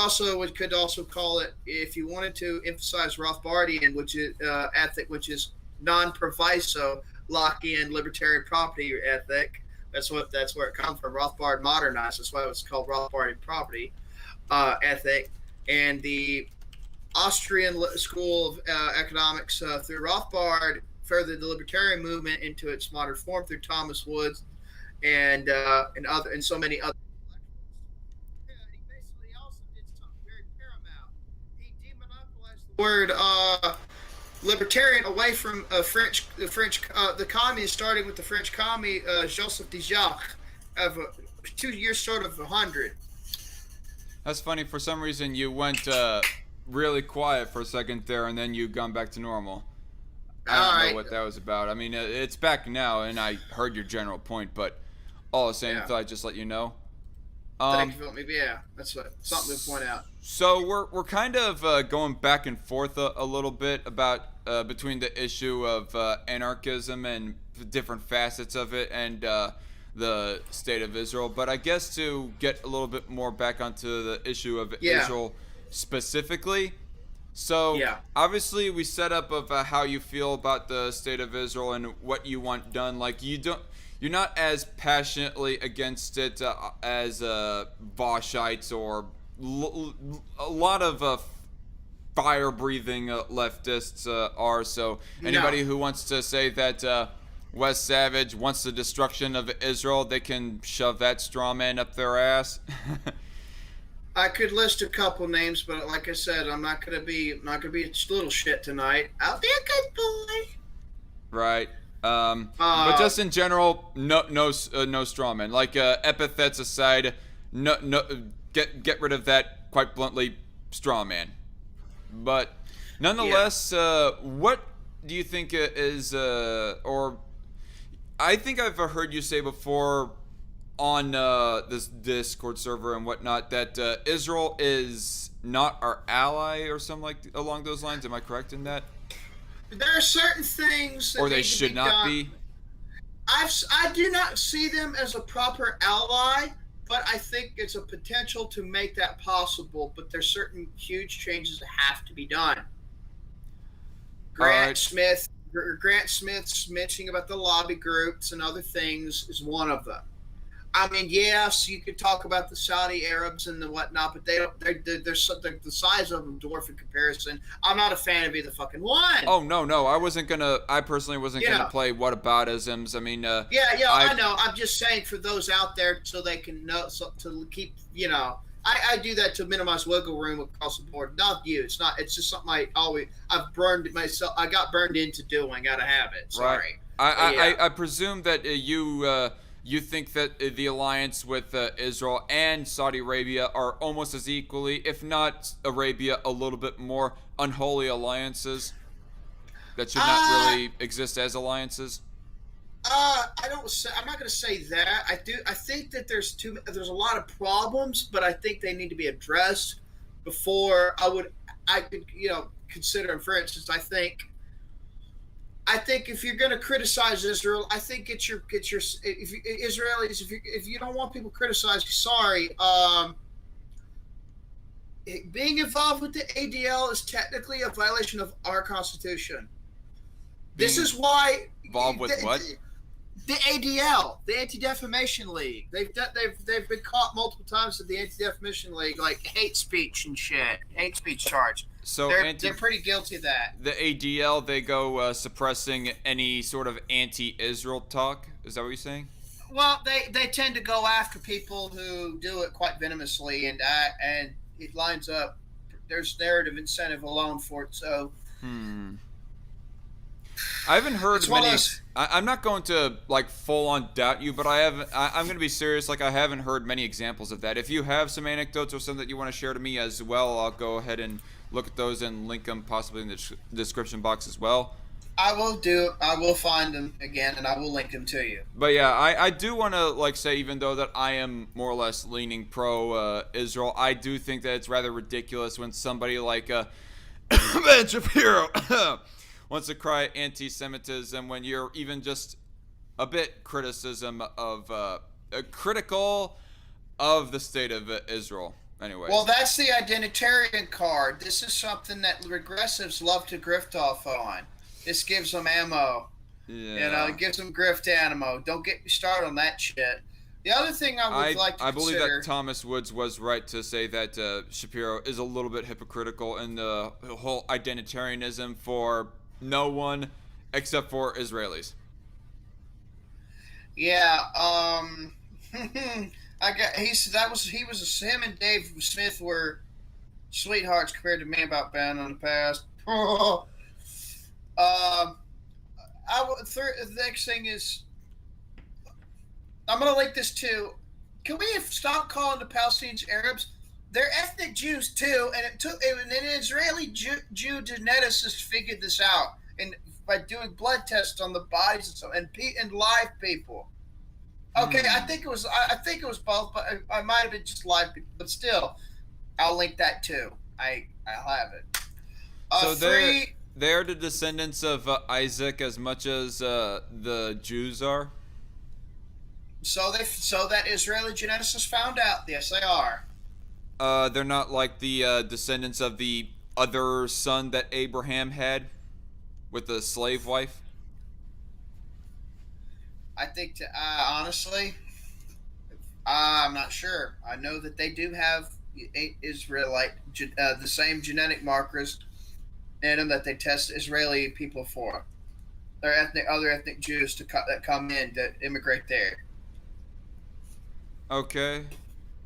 could also call it, if you wanted to emphasize Rothbardian, which is ethic, which is non-proviso Lockean libertarian property ethic. That's where it comes from. Rothbard modernized. That's why it was called Rothbardian property ethic. And the Austrian school of economics through Rothbard furthered the libertarian movement into its modern form through Thomas Woods and so many other intellectuals. Yeah, he basically also did something very paramount. He demonopolized the word libertarian away from the communists, starting with the French commie Joseph de Jacques of 2 years short of 100. That's funny. For some reason, you went really quiet for a second there, and then you gone back to normal. I All don't know right. what that was about. I mean, it's back now, and I heard your general point, but all the same, Yeah. thought I'd just let you know. Thank Um, you for letting me. Yeah, that's something to point out. so we're kind of going back and forth a little bit about between the issue of anarchism and the different facets of it, and the state of Israel. But I guess to get a little bit more back onto the issue of Yeah. Israel specifically. So Yeah. obviously we set up of how you feel about the state of Israel and what you want done. Like you're not as passionately against it as Voshites or a lot of fire-breathing leftists are. So anybody who wants to say that Wes Savage wants the destruction of Israel, they can shove that straw man up their ass. I could list a couple names, but like I said, I'm not gonna be a little shit tonight. I'll be a good boy. Right. But just in general, no strawman. Like epithets aside, no, get rid of that. Quite bluntly, strawman. But nonetheless, what do you think is or I think I've heard you say before on this Discord server and whatnot that Israel is not our ally or something like along those lines. Am I correct in that? There are certain things that Or they need to should be not done. be? I do not see them as a proper ally, but I think it's a potential to make that possible. But there's certain huge changes that have to be done. Grant Smith's mentioning about the lobby groups and other things is one of them. I mean, yes, you could talk about the Saudi Arabs and the whatnot, but they're the size of them dwarf in comparison. I'm not a fan of either fucking one. Oh no, I personally wasn't gonna play whataboutisms. I mean, I know. I'm just saying for those out there so they can know, so to keep, I do that to minimize wiggle room across the board. Not you. It's not. It's just something I've burned myself. I got burned into doing out of habit. Sorry. Right. I presume that you think that the alliance with Israel and Saudi Arabia are almost as equally, if not Arabia, a little bit more unholy alliances that should not really exist as alliances. I'm not going to say that. I think that there's a lot of problems, but I think they need to be addressed before I could consider them. For instance, I think if you're going to criticize Israel, I think get your Israelis. If you don't want people criticized, sorry. Being involved with the ADL is technically a violation of our Constitution. This is why involved with what? The ADL, the Anti-Defamation League. They've been caught multiple times at the Anti-Defamation League, like hate speech and shit, hate speech charge. So they're pretty guilty of that. The ADL, they go suppressing any sort of anti-Israel talk. Is that what you're saying? Well, they tend to go after people who do it quite venomously, and it lines up. There's narrative incentive alone for it. So. I haven't heard many. I'm not going to like full on doubt you, but I'm going to be serious. Like I haven't heard many examples of that. If you have some anecdotes or something that you want to share to me as well, I'll go ahead and look at those and link them possibly in the description box as well. I will find them again and I will link them to you. But yeah, I do want to say, even though that I am more or less leaning pro Israel, I do think that it's rather ridiculous when somebody like Ben Shapiro wants to cry anti-Semitism when you're even just a bit critical of the state of Israel. Anyway. Well, that's the identitarian card. This is something that regressives love to grift off on. This gives them ammo. Yeah. It gives them grift ammo. Don't get me started on that shit. The other thing I would like to consider... I believe that Thomas Woods was right to say that Shapiro is a little bit hypocritical in the whole identitarianism for no one except for Israelis. Yeah, him and Dave Smith were sweethearts compared to me about Ben on the past. The next thing is, I'm gonna link this too. Can we stop calling the Palestinians Arabs? they're ethnic Jews too, and an Israeli Jew geneticist figured this out, and by doing blood tests on the bodies and so and live people. Okay, I Hmm. think it was both, but I might have been just live people, but still, I'll link that too. I'll have it. So Three. they're the descendants of Isaac as much as the Jews are. So that Israeli geneticist found out. Yes, they are. They're not like the descendants of the other son that Abraham had with the slave wife. I think honestly, I'm not sure. I know that they do have Israelite the same genetic markers in them that they test Israeli people for. They're other ethnic Jews that come in that immigrate there. Okay.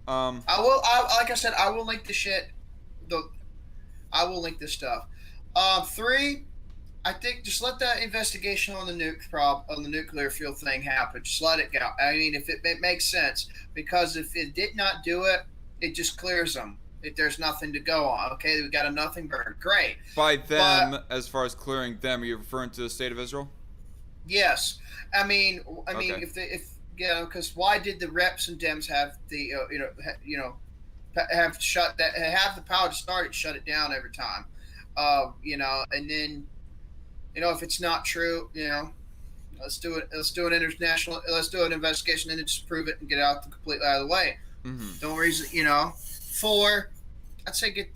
Um. Like I said, I will link the shit. The I will link this stuff. Three. I think just let that investigation on the on the nuclear fuel thing happen. Just let it go. I mean, if it makes sense, because if it did not do it, it just clears them. If there's nothing to go on, okay, we got a nothing burger. Great. By them, But as far as clearing them, are you referring to the state of Israel? yes, I mean, Okay. if because why did the reps and Dems have the have shut that have the power to start it, shut it down every time, and then if it's not true, let's do it. Let's do an international. Let's do an investigation and then just prove it and get it out completely out of the way. Mm-hmm. Don't reason, Four, I'd say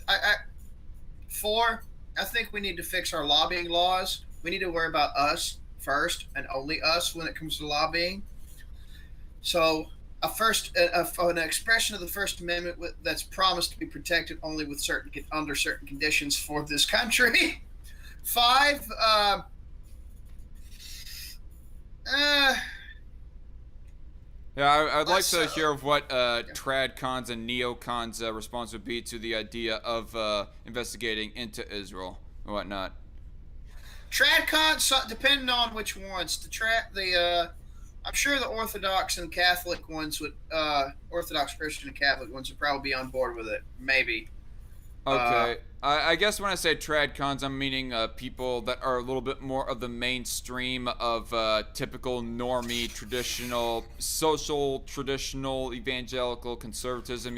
four. I think we need to fix our lobbying laws. We need to worry about us first and only us when it comes to lobbying. So an expression of the First Amendment that's promised to be protected only with under certain conditions for this country. Five. Uh, Yeah, I'd like let's to hear of what trad cons and neocons' response would be to the idea of investigating into Israel and whatnot. TradCon, so, depending on which ones. I'm sure the Orthodox and Catholic ones Orthodox Christian and Catholic ones would probably be on board with it. Maybe. Uh, Okay. I guess when I say trad cons, I'm meaning people that are a little bit more of the mainstream of typical normie, traditional, social, traditional, evangelical conservatism,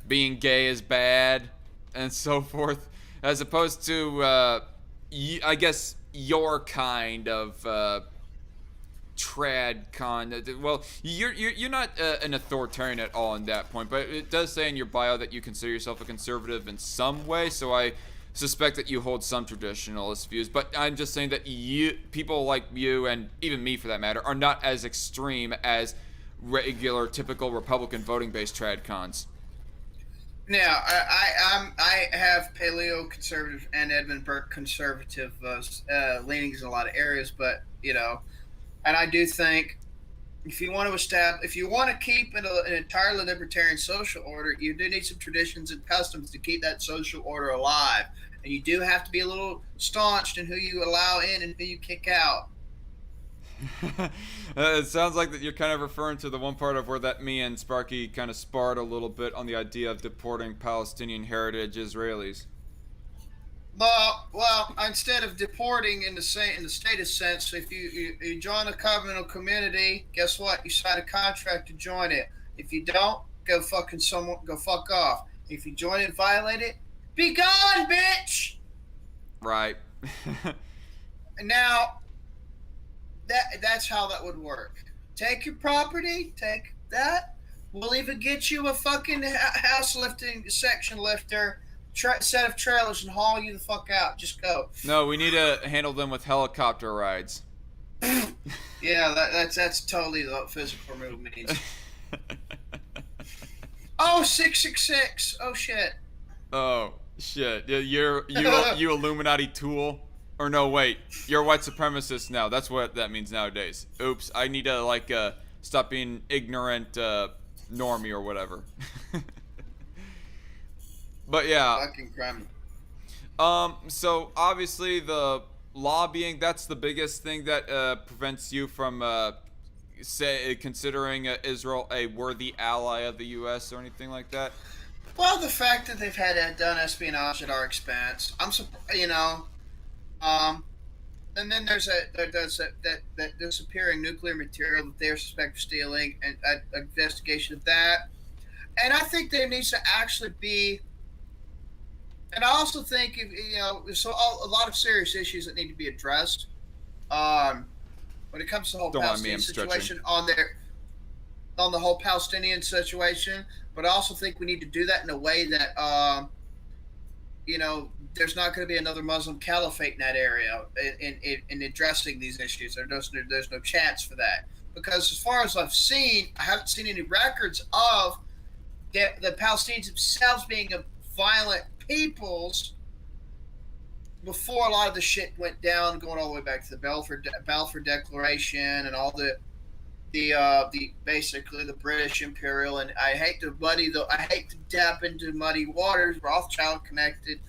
being gay is bad and so forth, as opposed to, I guess, your kind of trad con. Well, you're not an authoritarian at all in that point, but it does say in your bio that you consider yourself a conservative in some way. So I suspect that you hold some traditionalist views. But I'm just saying that people like you, and even me for that matter, are not as extreme as regular, typical Republican voting-based trad cons. Now, I have paleo conservative and Edmund Burke conservative leanings in a lot of areas, but and I do think if you want to keep an entirely libertarian social order, you do need some traditions and customs to keep that social order alive, and you do have to be a little staunched in who you allow in and who you kick out. It sounds like that you're kind of referring to the one part of where that me and Sparky kind of sparred a little bit on the idea of deporting Palestinian heritage Israelis. Well, instead of deporting in the status sense, if you join a covenantal community, guess what? You sign a contract to join it. If you don't, go fuck off. If you join and violate it, be gone, bitch. Right. And now that's how that would work. Take your property, take that. We'll even get you a fucking house lifting section lifter. Set of trailers and haul you the fuck out. Just go. No, we need to handle them with helicopter rides. Yeah, that's totally the physical movement. Oh, 666. Oh shit. Oh shit! You Illuminati tool, or no? Wait, you're a white supremacist now. That's what that means nowadays. Oops, I need to stop being ignorant normie or whatever. But yeah. Fucking crime. So obviously the lobbying, that's the biggest thing that prevents you from considering Israel a worthy ally of the U.S. or anything like that. Well, the fact that they've had done espionage at our expense, you know, um, and then there's that disappearing nuclear material that they're suspected of stealing, and an investigation of that. And I think there needs to actually be, and I also think a lot of serious issues that need to be addressed. Um, when it comes to the whole Don't mind me, Palestinian I'm stretching. situation on the whole Palestinian situation, but I also think we need to do that in a way that there's not going to be another Muslim caliphate in that area in addressing these issues. There's no chance for that, because as far as I've seen, I haven't seen any records of the Palestinians themselves being a violent peoples before a lot of the shit went down, going all the way back to the Balfour Declaration and all the basically the British Imperial. And I hate to dab into muddy waters. Rothschild connected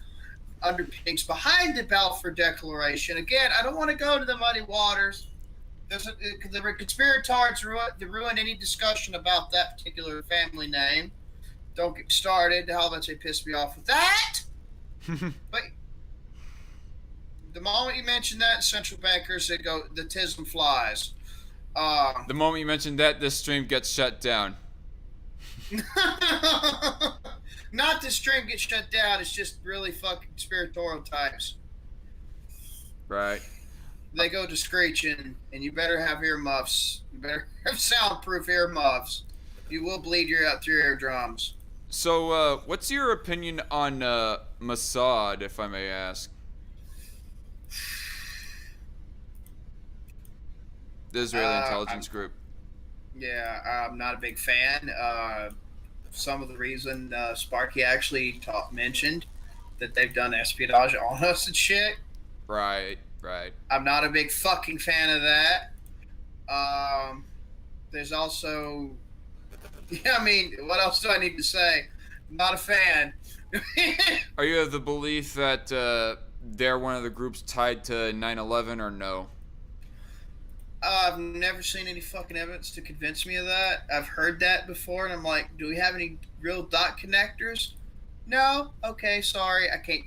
underpinnings behind the Balfour Declaration. Again, I don't want to go to the muddy waters. The conspirators ruin any discussion about that particular family name. Don't get started. How about they piss me off with that? But the moment you mention that, central bankers, the tism flies. The moment you mentioned that, this stream gets shut down. Not the stream gets shut down. It's just really fucking conspiratorial types. Right. They go to screeching, and you better have earmuffs. You better have soundproof earmuffs. You will bleed out through your eardrums. So, what's your opinion on Mossad, if I may ask? The Israeli intelligence group. Yeah, I'm not a big fan. Some of the reason Sparky actually mentioned that they've done espionage on us and shit. Right. I'm not a big fucking fan of that. There's also, I mean, what else do I need to say? I'm not a fan. Are you of the belief that they're one of the groups tied to 9/11 or no? I've never seen any fucking evidence to convince me of that. I've heard that before, and I'm like, do we have any real dot connectors? No. Okay, sorry, I can't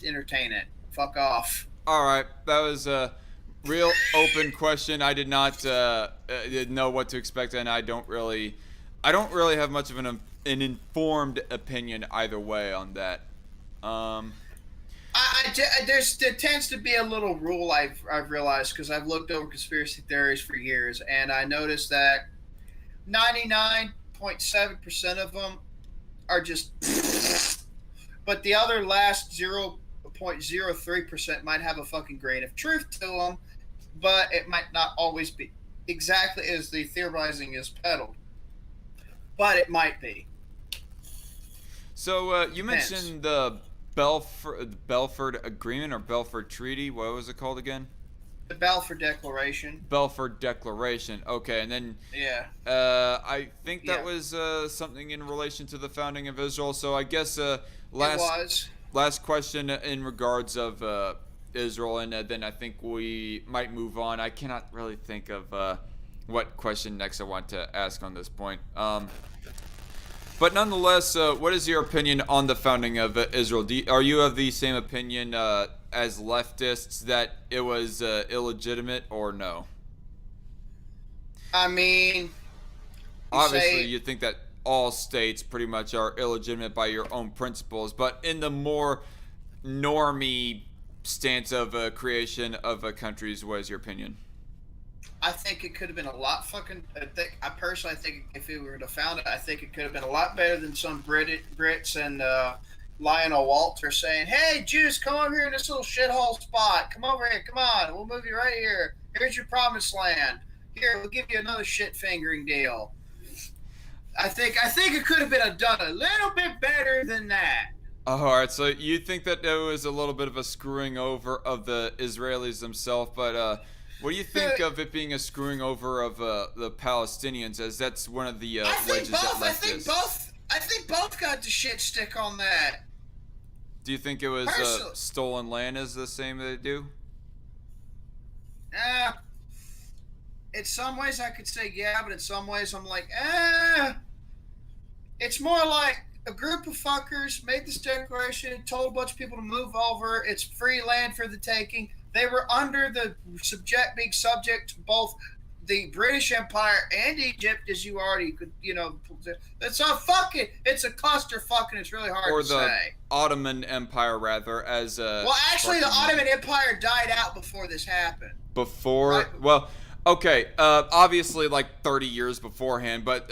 entertain it. Fuck off. All right, that was a real open question. I did not know what to expect, and I don't really have much of an informed opinion either way on that. There tends to be a little rule I've realized, because I've looked over conspiracy theories for years, and I noticed that 99.7% of them are just, but the other last 0.03% might have a fucking grain of truth to them, but it might not always be exactly as the theorizing is peddled, but it might be. So you mentioned the Belford Agreement or Belford Treaty. What was it called again? The Balfour Declaration. Belford Declaration. Okay, and then Yeah. I think that was something in relation to the founding of Israel. So I guess last question in regards of Israel, and then I think we might move on. I cannot really think of what question next I want to ask on this point. But nonetheless, what is your opinion on the founding of Israel? Are you of the same opinion as leftists that it was illegitimate, or no? I mean, obviously you think that all states pretty much are illegitimate by your own principles, but in the more normie stance of creation of countries, what is your opinion? I think it could have been a lot I personally think if we were to found it, I think it could have been a lot better than some Brits and Lionel Walter saying, "Hey, Jews, come over here in this little shithole spot. Come over here. Come on. We'll move you right here. Here's your promised land. Here, we'll give you another shit fingering deal." I think it could have been done a little bit better than that. All right, so you think that there was a little bit of a screwing over of the Israelis themselves, but what do you think of it being a screwing over of the Palestinians, as that's one of the wedges that leftists? I think both got the shit stick on that. Do you think it was stolen land is the same they do? In some ways I could say yeah, but in some ways I'm like, it's more like a group of fuckers made this declaration, told a bunch of people to move over. It's free land for the taking. They were under the being subject to both the British Empire and Egypt, as you already could, It's a fucking, it's a clusterfuck, and it's really hard to say. Or the Ottoman Empire, rather, as well, actually, the Ottoman Empire died out before this happened. Before, right. Well, okay, obviously like 30 years beforehand, but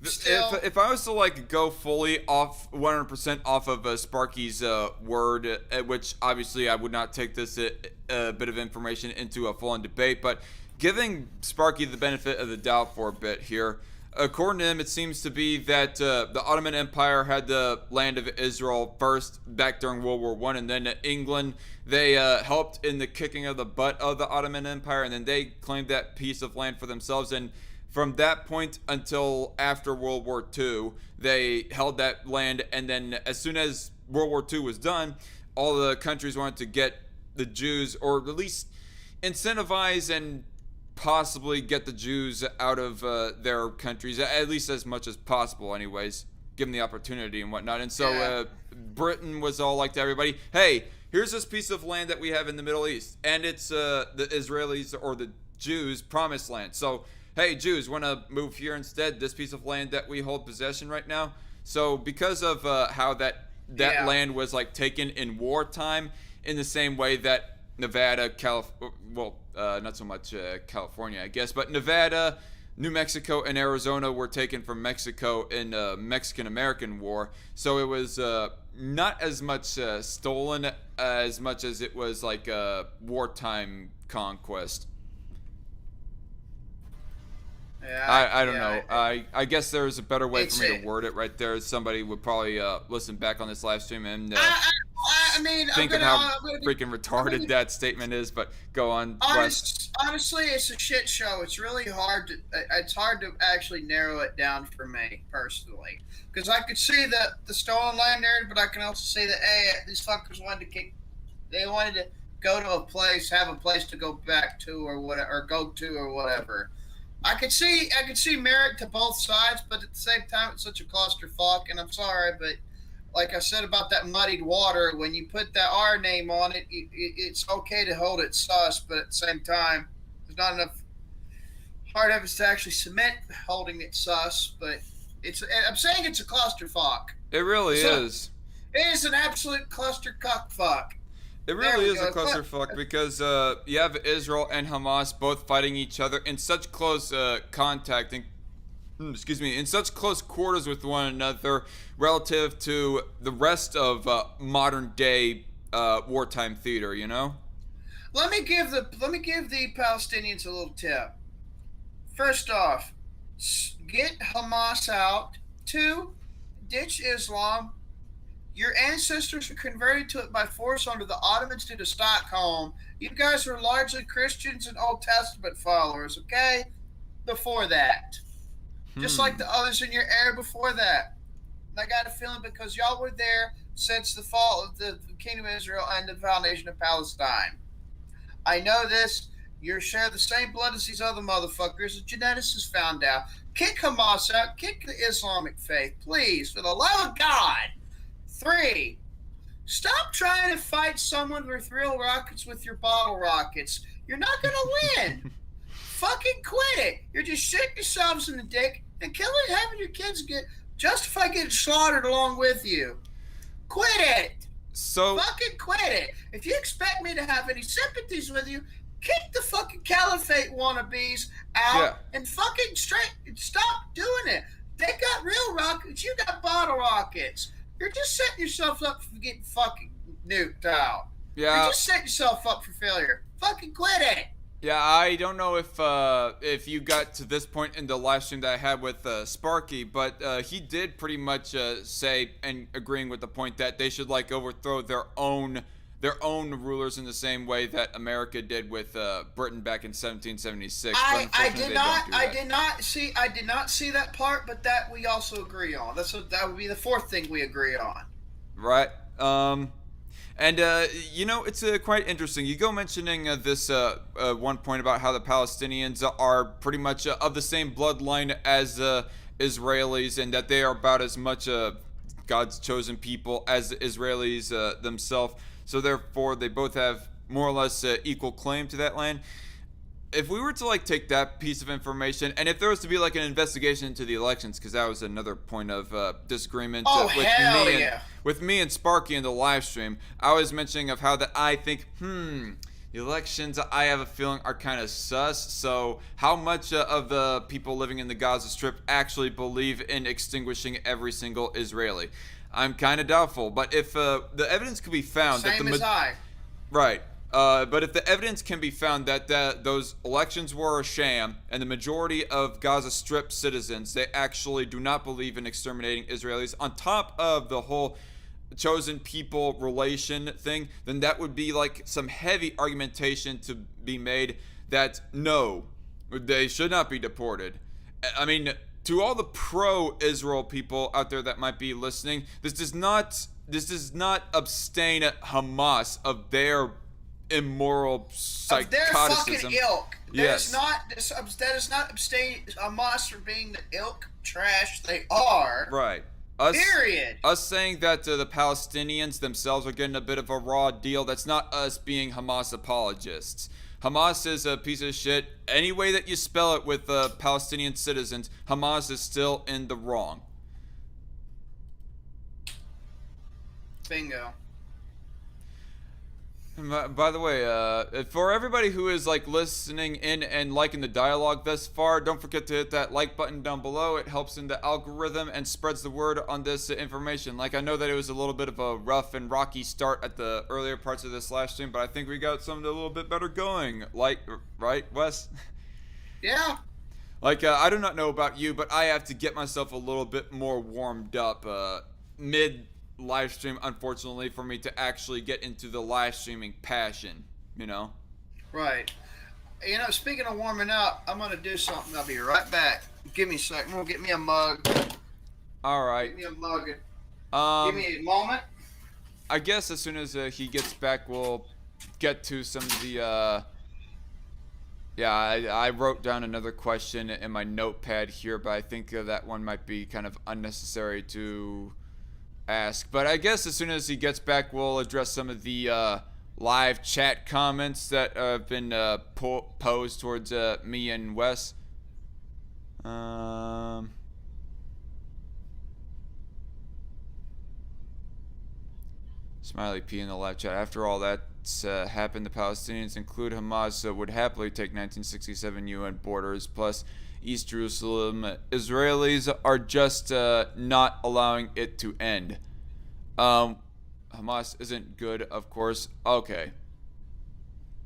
if I was to like go fully off 100% off of Sparky's word, which obviously I would not take this bit of information into a full-on debate, but giving Sparky the benefit of the doubt for a bit here, according to him, it seems to be that the Ottoman Empire had the land of Israel first back during World War I, and then England, they helped in the kicking of the butt of the Ottoman Empire, and then they claimed that piece of land for themselves. And from that point until after World War II, they held that land, and then as soon as World War II was done, all the countries wanted to get the Jews, or at least incentivize and possibly get the Jews out of their countries, at least as much as possible anyways, given the opportunity and whatnot. And so Britain was all like to everybody, hey, here's this piece of land that we have in the Middle East, and it's the Israelis or the Jews' promised land. So hey, Jews, want to move here instead, this piece of land that we hold possession right now? So because of how that land was like taken in wartime, in the same way that Nevada, not so much California, I guess, but Nevada, New Mexico, and Arizona were taken from Mexico in Mexican-American War. So it was not as much stolen as much as it was like a wartime conquest. Yeah, I don't know. I guess there's a better way for me to word it right there. Somebody would probably listen back on this live stream and think of how freaking retarded that statement is. But go on. Honestly, it's a shit show. It's really hard to actually narrow it down for me personally, because I could see the stolen land narrative, but I can also see that these fuckers wanted to go to a place, have a place to go back to or whatever. I could see merit to both sides, but at the same time, it's such a clusterfuck. And I'm sorry, but like I said about that muddied water, when you put that R name on it, it's okay to hold it sus, but at the same time, there's not enough hard evidence to actually cement holding it sus. But I'm saying it's a clusterfuck. It really is. It is an absolute clusterfuck. It really is a clusterfuck because you have Israel and Hamas both fighting each other in such close contact and in such close quarters with one another relative to the rest of modern day wartime theater. You know. Let me give the Palestinians a little tip. First off, get Hamas out. 2, ditch Islam. Your ancestors were converted to it by force under the Ottomans did to Stockholm. You guys were largely Christians and Old Testament followers, okay? Before that. Just like the others in your era before that. And I got a feeling because y'all were there since the fall of the Kingdom of Israel and the foundation of Palestine. I know this. You share the same blood as these other motherfuckers. The geneticists found out. Kick Hamas out. Kick the Islamic faith. Please, for the love of God. 3, stop trying to fight someone with real rockets with your bottle rockets. You're not going to win. Fucking quit it. You're just shooting yourselves in the dick and having your kids justify getting slaughtered along with you. Quit it. Fucking quit it. If you expect me to have any sympathies with you, kick the fucking caliphate wannabes out and fucking stop doing it. They got real rockets. You got bottle rockets. You're just setting yourself up for getting fucking nuked out. Yeah. You're just setting yourself up for failure. Fucking quit it. Yeah, I don't know if you got to this point in the live stream that I had with Sparky, but he did pretty much say, and agreeing with the point, that they should like overthrow their own rulers in the same way that America did with Britain back in 1776. I did not see that part, but that we also agree on. That would be the 4th thing we agree on. Right. And it's quite interesting. You go mentioning this one point about how the Palestinians are pretty much of the same bloodline as Israelis, and that they are about as much God's chosen people as the Israelis themselves. So therefore, they both have more or less equal claim to that land. If we were to like take that piece of information, and if there was to be like an investigation into the elections, because that was another point of disagreement with me and Sparky in the live stream, I was mentioning of how that I think, the elections I have a feeling are kind of sus. So how much of the people living in the Gaza Strip actually believe in extinguishing every single Israeli? I'm kind of doubtful. But if the evidence could be found right. But if the evidence can be found that those elections were a sham, and the majority of Gaza Strip citizens, they actually do not believe in exterminating Israelis, on top of the whole chosen people relation thing, then that would be like some heavy argumentation to be made that no, they should not be deported. I mean, to all the pro-Israel people out there that might be listening, this does not abstain Hamas of their immoral psychoticism. Of their fucking ilk. Yes. That does not abstain Hamas from being the ilk trash they are. Right. Period. Us saying that the Palestinians themselves are getting a bit of a raw deal, that's not us being Hamas apologists. Hamas is a piece of shit. Any way that you spell it with Palestinian citizens, Hamas is still in the wrong. Bingo. By the way, for everybody who is like listening in and liking the dialogue thus far, don't forget to hit that like button down below. It helps in the algorithm and spreads the word on this information. Like, I know that it was a little bit of a rough and rocky start at the earlier parts of this live stream, but I think we got something a little bit better going. Like, right, Wes? Yeah. Like, I do not know about you, but I have to get myself a little bit more warmed up mid live stream, unfortunately, for me to actually get into the live streaming passion, you know? Right. You know, speaking of warming up, I'm going to do something. I'll be right back. Give me a second. We'll get me a mug. Alright. Give me a mug. Give me a moment. I guess as soon as he gets back, we'll get to some of the, yeah, I wrote down another question in my notepad here, but I think that one might be kind of unnecessary to ask. But I guess as soon as he gets back, we'll address some of the live chat comments that have been posed towards me and Wes. Smiley P in the live chat. After all that's happened, the Palestinians, include Hamas, would happily take 1967 UN borders plus East Jerusalem. Israelis are just not allowing it to end. Hamas isn't good, of course. Okay.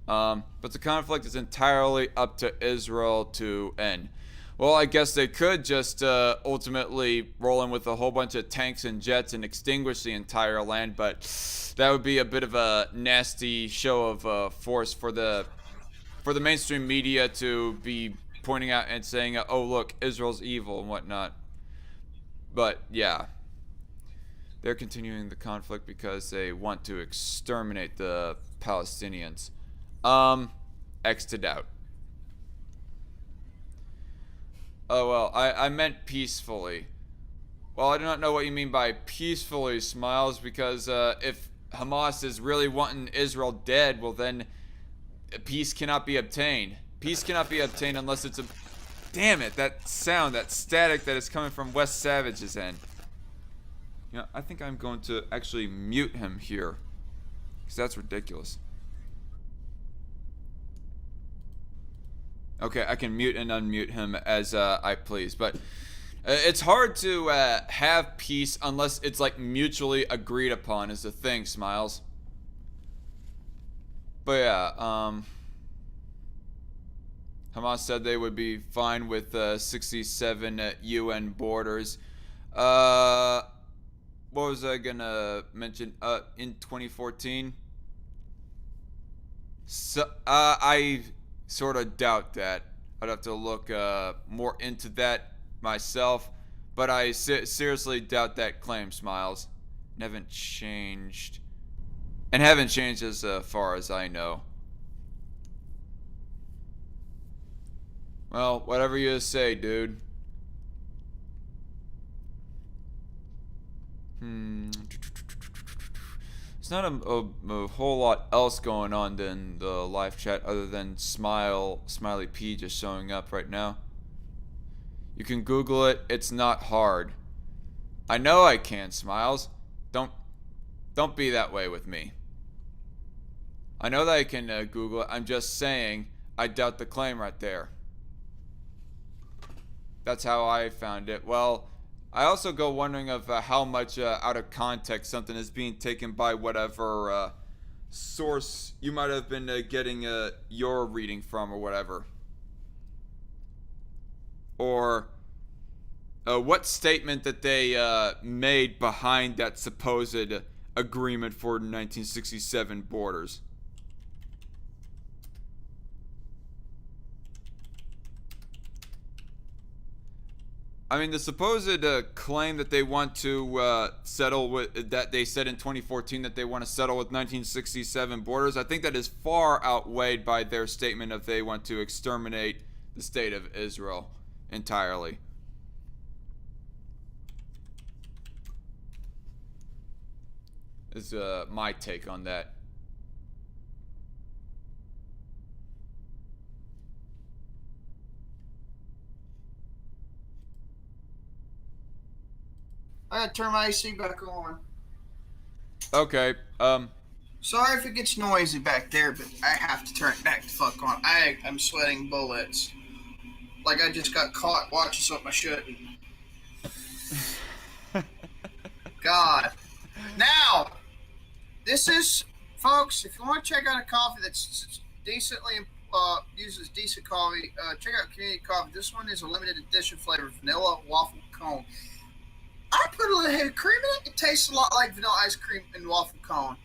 But the conflict is entirely up to Israel to end. Well, I guess they could just ultimately roll in with a whole bunch of tanks and jets and extinguish the entire land, but that would be a bit of a nasty show of force for the mainstream media to be pointing out and saying, oh, look, Israel's evil and whatnot. But, yeah. They're continuing the conflict because they want to exterminate the Palestinians. X to doubt. Oh, well, I meant peacefully. Well, I do not know what you mean by peacefully, Smiles, because if Hamas is really wanting Israel dead, well then peace cannot be obtained. Peace cannot be obtained unless it's a... Damn it, that sound, that static that is coming from Wes Savage's end. You know, I think I'm going to actually mute him here, because that's ridiculous. Okay, I can mute and unmute him as I please, but it's hard to have peace unless it's like mutually agreed upon is the thing, Smiles. But yeah, Hamas said they would be fine with 67 UN borders. What was I gonna mention? In 2014? So, I sort of doubt that. I'd have to look more into that myself, but I seriously doubt that claim, Smiles. And haven't changed as far as I know. Well, whatever you say, dude. Hmm. There's not a whole lot else going on in the live chat other than Smiley P just showing up right now. You can Google it. It's not hard. I know I can, Smiles. Don't be that way with me. I know that I can Google it. I'm just saying I doubt the claim right there. That's how I found it. Well, I also go wondering of how much out of context something is being taken by whatever source you might have been getting your reading from or whatever. Or what statement that they made behind that supposed agreement for 1967 borders. I mean, the supposed claim that they want to settle with, that they said in 2014 that they want to settle with 1967 borders, I think that is far outweighed by their statement of they want to exterminate the state of Israel entirely. Is my take on that. I gotta turn my AC back on. Okay. Sorry if it gets noisy back there, but I have to turn it back the fuck on. I'm sweating bullets. Like I just got caught watching something I shouldn't. God. Now, this is, folks, if you want to check out a coffee that's decently, uses decent coffee, check out Community Coffee. This one is a limited edition flavor, vanilla waffle cone. I put a little heavy cream in it. It tastes a lot like vanilla ice cream and waffle cone.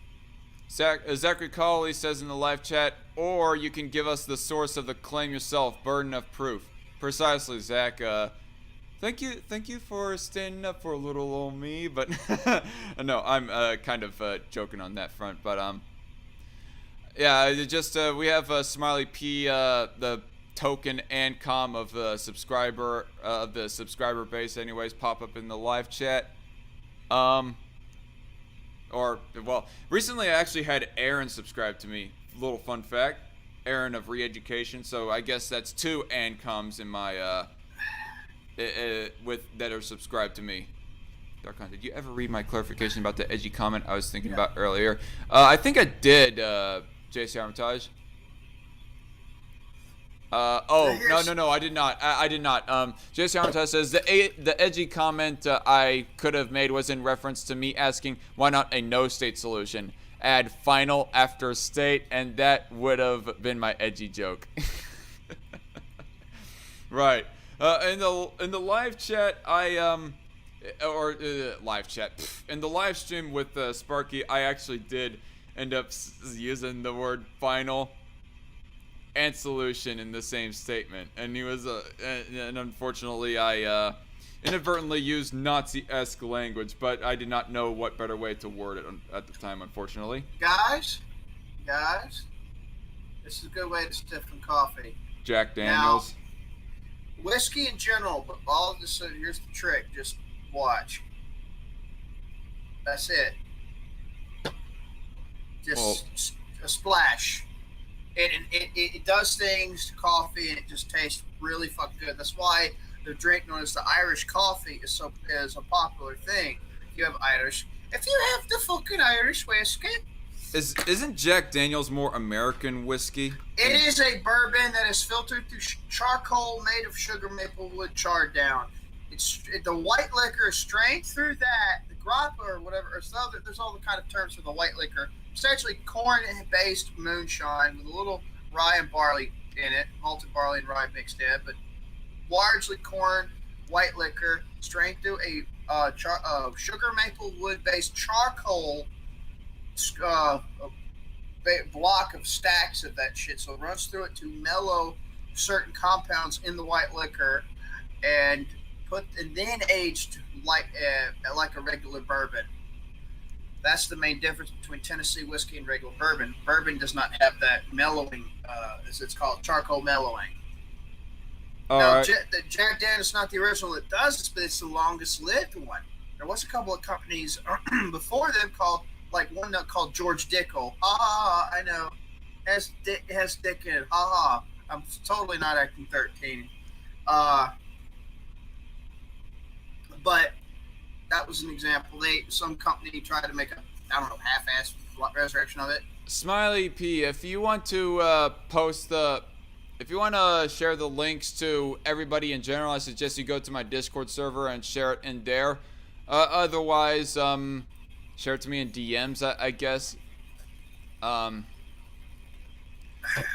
Zachary Colley says in the live chat, or you can give us the source of the claim yourself, burden of proof. Precisely, Zach. Thank you for standing up for a little old me, but no, I'm kind of joking on that front. But yeah, just we have Smiley P, the token and com of the subscriber base, anyways, pop up in the live chat. Or well, recently I actually had Aaron subscribe to me. Little fun fact, Aaron of Re-Education. So I guess that's two ANCOMs in my with that are subscribed to me. DarkCon, did you ever read my clarification about the edgy comment I was thinking about earlier? I think I did, JC Armitage. No, I did not. I did not. JC Armitage says the edgy comment I could have made was in reference to me asking why not a no-state solution. Add final after state, and that would have been my edgy joke. Right. In the live chat, live chat, in the live stream with Sparky, I actually did end up using the word final and solution in the same statement, and he was and unfortunately I inadvertently used Nazi-esque language, but I did not know what better way to word it at the time, unfortunately. Guys, this is a good way to stiffen coffee. Jack Daniels. Now, whiskey in general, but all of this, here's the trick, just watch. That's it. Just a splash. It does things to coffee, and it just tastes really fucking good. That's why the drink known as the Irish coffee is a popular thing. If you have the fucking Irish whiskey. Isn't Jack Daniels more American whiskey? It is a bourbon that is filtered through charcoal made of sugar maple wood charred down. The white liquor is strained through that. The grappa or whatever, there's all the kind of terms for the white liquor. It's actually corn-based moonshine with a little rye and barley in it, malted barley and rye mixed in, but largely corn, white liquor, strained through a sugar maple wood-based charcoal block of stacks of that shit. So it runs through it to mellow certain compounds in the white liquor, and then aged like a regular bourbon. That's the main difference between Tennessee whiskey and regular bourbon. Bourbon does not have that mellowing, as it's called, charcoal mellowing. Now, right. The Jack Daniels is not the original that does this, but it's the longest lived one. There was a couple of companies before them called, like one called George Dickel. I know. Has dick in it. I'm totally not acting 13. Uh, but that was an example. Some company tried to make a, I don't know, half-assed resurrection of it. Smiley P, if you want to if you want to share the links to everybody in general, I suggest you go to my Discord server and share it in there. Otherwise, share it to me in DMs, I guess.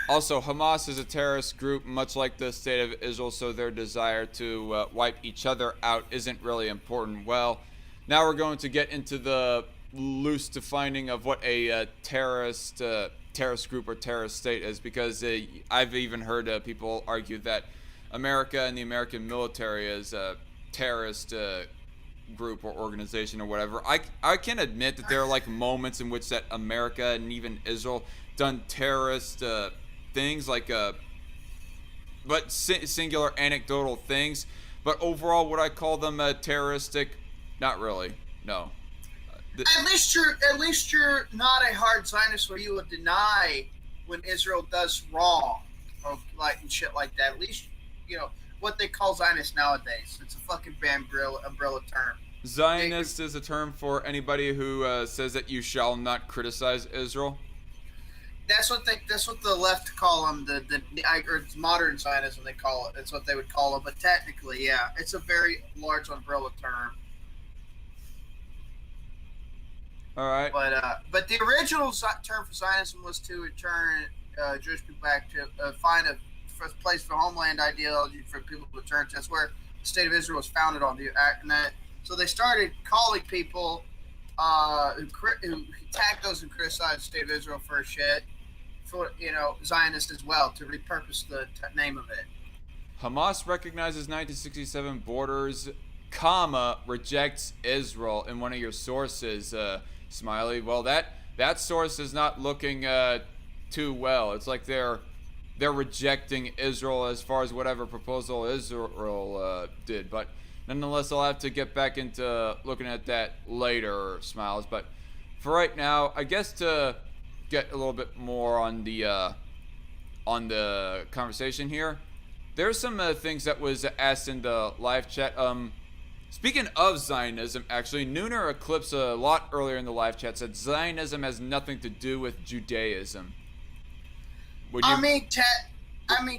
Also, Hamas is a terrorist group, much like the State of Israel, so their desire to wipe each other out isn't really important. Well, now we're going to get into the loose defining of what a terrorist group or terrorist state is, because I've even heard people argue that America and the American military is a terrorist group or organization or whatever. I can admit that there are like moments in which that America and even Israel done terrorist things, like but singular anecdotal things. But overall, would I call them terroristic? Not really. No. At least you're not a hard Zionist where you would deny when Israel does wrong, or like and shit like that. At least you know what they call Zionist nowadays. It's a fucking umbrella term. Zionist is a term for anybody who says that you shall not criticize Israel. That's what the left call them. Or modern Zionism they call it. That's what they would call it. But technically, yeah, it's a very large umbrella term. All right. But the original term for Zionism was to return Jewish people back to find a place for homeland ideology for people to return to. That's where the state of Israel was founded on. So they started calling people who attacked those who criticized the state of Israel for shit, for Zionist as well, to repurpose the name of it. Hamas recognizes 1967 borders, rejects Israel in one of your sources, Smiley. Well, that source is not looking too well. It's like they're rejecting Israel as far as whatever proposal Israel did. But nonetheless, I'll have to get back into looking at that later, Smiles. But for right now, I guess to get a little bit more on the conversation here, there's some things that was asked in the live chat. Speaking of Zionism, actually, Nooner Eclipse a lot earlier in the live chat said Zionism has nothing to do with Judaism. I mean,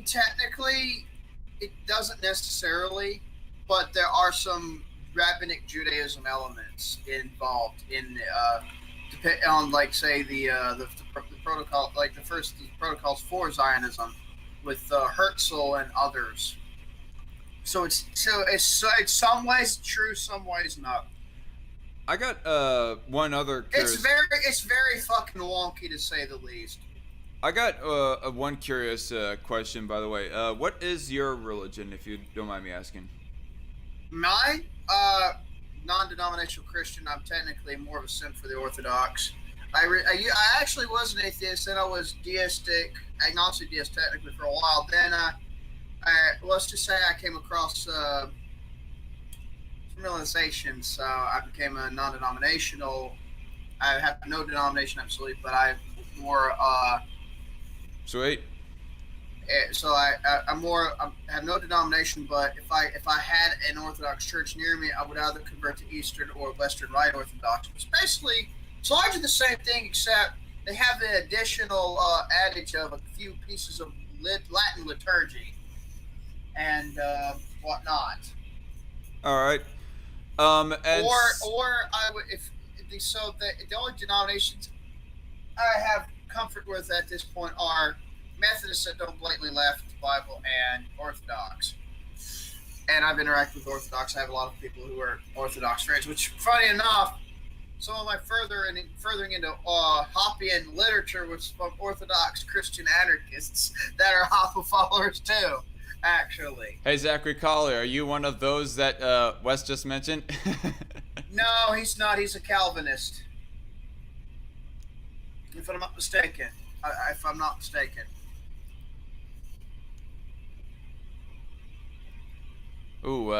technically, it doesn't necessarily, but there are some rabbinic Judaism elements involved in depend on, like, say the protocol, like the protocols for Zionism with Herzl and others. So it's some ways true, some ways not. I got one other curious... It's very fucking wonky, to say the least. I got one curious question, by the way. What is your religion, if you don't mind me asking? Mine? Non-denominational Christian. I'm technically more of a simp for the Orthodox. I actually was an atheist, then I was deistic, agnostic deist technically for a while. Then let's just say I came across some realizations. So I became a non-denominational. I have no denomination absolutely, but I'm more. Sweet. So I have no denomination, but if I had an Orthodox church near me, I would either convert to Eastern or Western Rite Orthodox. It's basically it's largely the same thing, except they have the additional adage of a few pieces of Latin liturgy and whatnot. All right. Or I would the only denominations I have comfort with at this point are Methodists that don't blatantly left the Bible and Orthodox. And I've interacted with Orthodox. I have a lot of people who are Orthodox friends, which, funny enough, some of my furthering into Hoppean literature was from Orthodox Christian anarchists that are Hoppa followers too, actually. Hey, Zachary Colley, are you one of those that Wes just mentioned? No, he's not. He's a Calvinist. If I'm not mistaken. Ooh,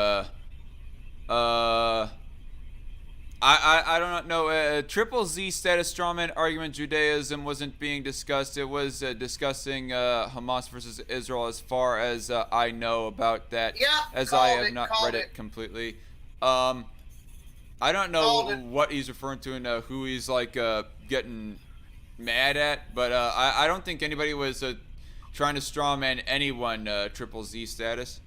I don't know. Triple Z status strawman argument Judaism wasn't being discussed. It was discussing Hamas versus Israel as far as I know about that. Yeah, as I have not read it completely. I don't know what he's referring to and who he's like getting mad at, but I don't think anybody was trying to strawman anyone. Triple Z status.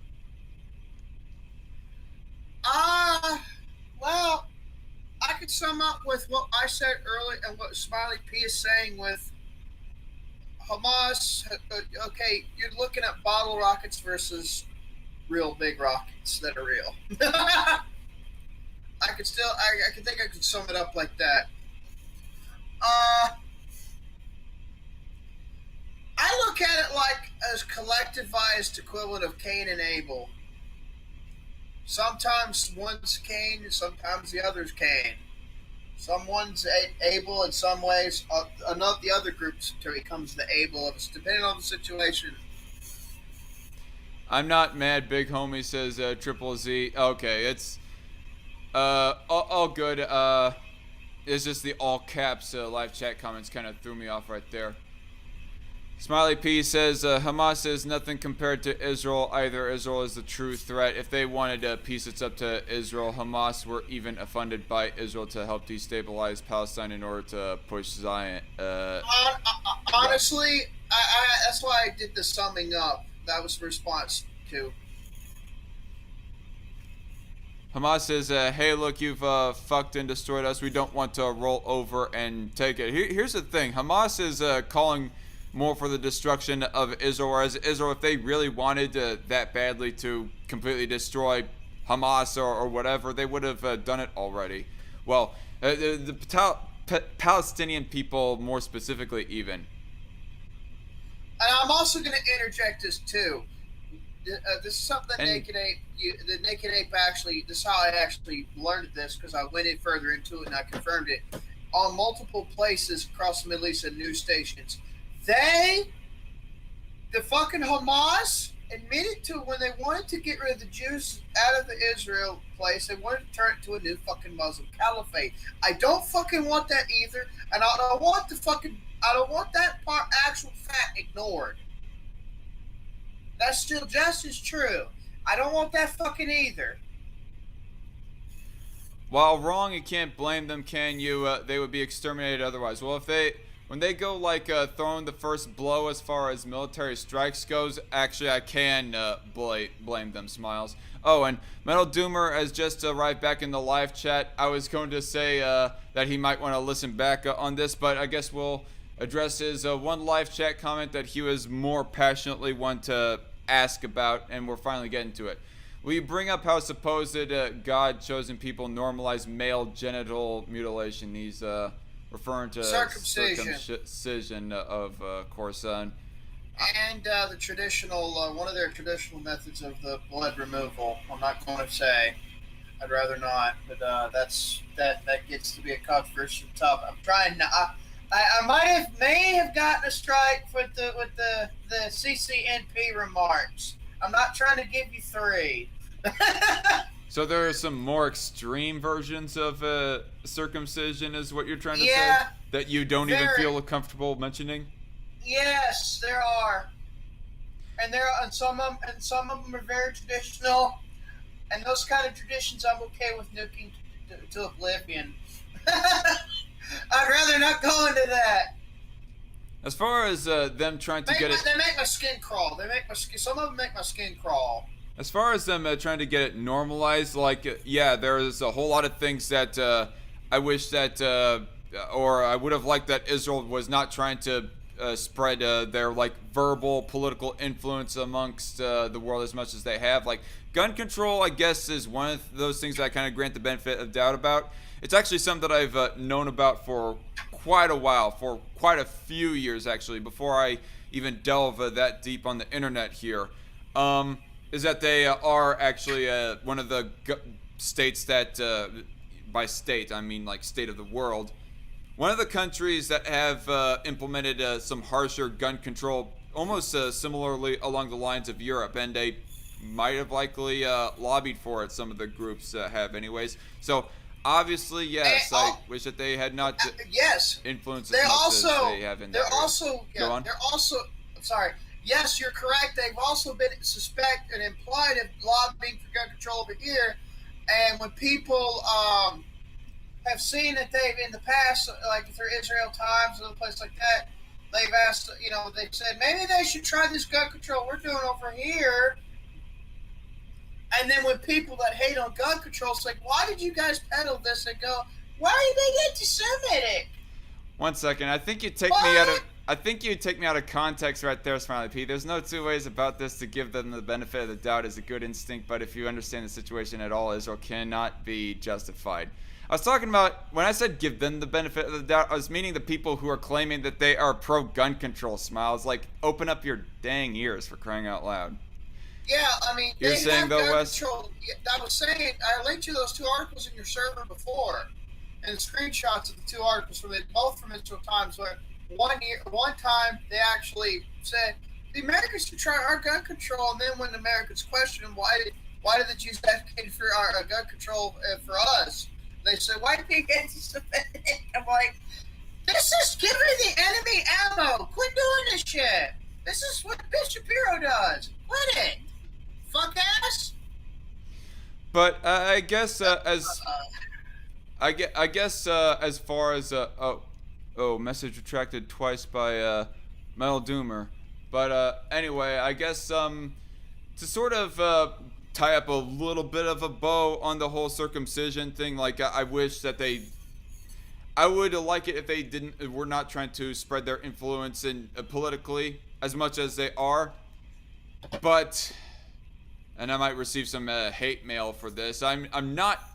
Well, I could sum up with what I said earlier and what Smiley P is saying with Hamas. Okay, you're looking at bottle rockets versus real big rockets that are real. I could sum it up like that. I look at it like as collectivized equivalent of Cain and Abel. Sometimes one's Cain, sometimes the other's Cain. Someone's Abel in some ways, the other group becomes the Abel, depending on the situation. I'm not mad, big homie, says Triple Z. Okay, it's all good. It's just the all caps live chat comments kind of threw me off right there. Smiley P says Hamas is nothing compared to Israel either. Israel is the true threat. If they wanted peace, it's up to Israel. Hamas were even funded by Israel to help destabilize Palestine in order to push Zion. Honestly, that's why I did the summing up. That was the response to. Hamas says, hey, look, you've fucked and destroyed us. We don't want to roll over and take it. Here's the thing. Hamas is calling more for the destruction of Israel, whereas Israel, if they really wanted that badly to completely destroy Hamas or whatever, they would have done it already. Well, the Palestinian people more specifically even. And I'm also going to interject this too. This is something that Naked Ape actually, this is how I actually learned this, because I went in further into it and I confirmed it. On multiple places across the Middle East and news stations, the fucking Hamas admitted to when they wanted to get rid of the Jews out of the Israel place, they wanted to turn it to a new fucking Muslim caliphate. I don't fucking want that either, and I don't want that part, actual fact, ignored. That's still just as true. I don't want that fucking either. While wrong, you can't blame them, can you? They would be exterminated otherwise. Well, when they go like throwing the first blow as far as military strikes goes, actually I can blame them, Smiles. Oh, and Metal Doomer has just arrived back in the live chat. I was going to say that he might want to listen back on this, but I guess we'll address his one live chat comment that he was more passionately want to ask about, and we're finally getting to it. Will you bring up how supposed God-chosen people normalize male genital mutilation? He's referring to circumcision of Corson. And the traditional, one of their traditional methods of the blood removal. I'm not going to say. I'd rather not, but that gets to be a controversial topic. I'm trying to. I may have gotten a strike with the CCNP remarks. I'm not trying to give you 3. So there are some more extreme versions of circumcision, is what you're trying to say? That you don't even feel comfortable mentioning? Yes, there are, and some of them are very traditional, and those kind of traditions I'm okay with nuking to oblivion. I'd rather not go into that. As far as them trying to get it, they make my skin crawl. Some of them make my skin crawl. As far as them trying to get it normalized, like there's a whole lot of things that I wish that, or I would have liked that Israel was not trying to spread their like verbal political influence amongst the world as much as they have. Like gun control, I guess, is one of those things that I kind of grant the benefit of doubt about. It's actually something that I've known about for quite a while, for quite a few years actually, before I even delve that deep on the internet here. Is that they are actually one of the states that, by state, I mean like state of the world, one of the countries that have implemented some harsher gun control, almost similarly along the lines of Europe, and they might have likely lobbied for it. Some of the groups have anyways. So Obviously, yes. And, I wish that they had not yes. influenced They as much also, as they have in that they're area. also, Go yeah, on. they're also, I'm sorry. Yes, you're correct. They've also been suspect and implied of lobbying for gun control over here. And when people have seen that they've in the past, like through Israel Times or a place like that, they've asked, they've said maybe they should try this gun control we're doing over here. And then when people that hate on gun control, it's like, why did you guys peddle this? And go, why are you being anti-Semitic? 1 second. I think you take me out of context right there, Smiley P. There's no two ways about this to give them the benefit of the doubt is a good instinct, but if you understand the situation at all, Israel cannot be justified. I was talking about, when I said give them the benefit of the doubt, I was meaning the people who are claiming that they are pro-gun control, Smiles. Like, open up your dang ears, for crying out loud. Yeah, I mean, You're they saying have though, gun Wes? control. I was saying, I linked you those two articles in your server before, and screenshots of the two articles from it, both from Israel Times, where one time they actually said the Americans should try our gun control, and then when the Americans questioned them, why did the Jews advocate for our gun control for us? They said, why did they get anti-Semitic? I'm like, this is giving the enemy ammo. Quit doing this shit. This is what Ben Shapiro does. Quit it. Fuck ass. But I guess as far as message retracted twice by Metal Doomer. But anyway, I guess to sort of tie up a little bit of a bow on the whole circumcision thing, like I wish that I would like it if they were not trying to spread their influence in politically as much as they are. But, and I might receive some hate mail for this. I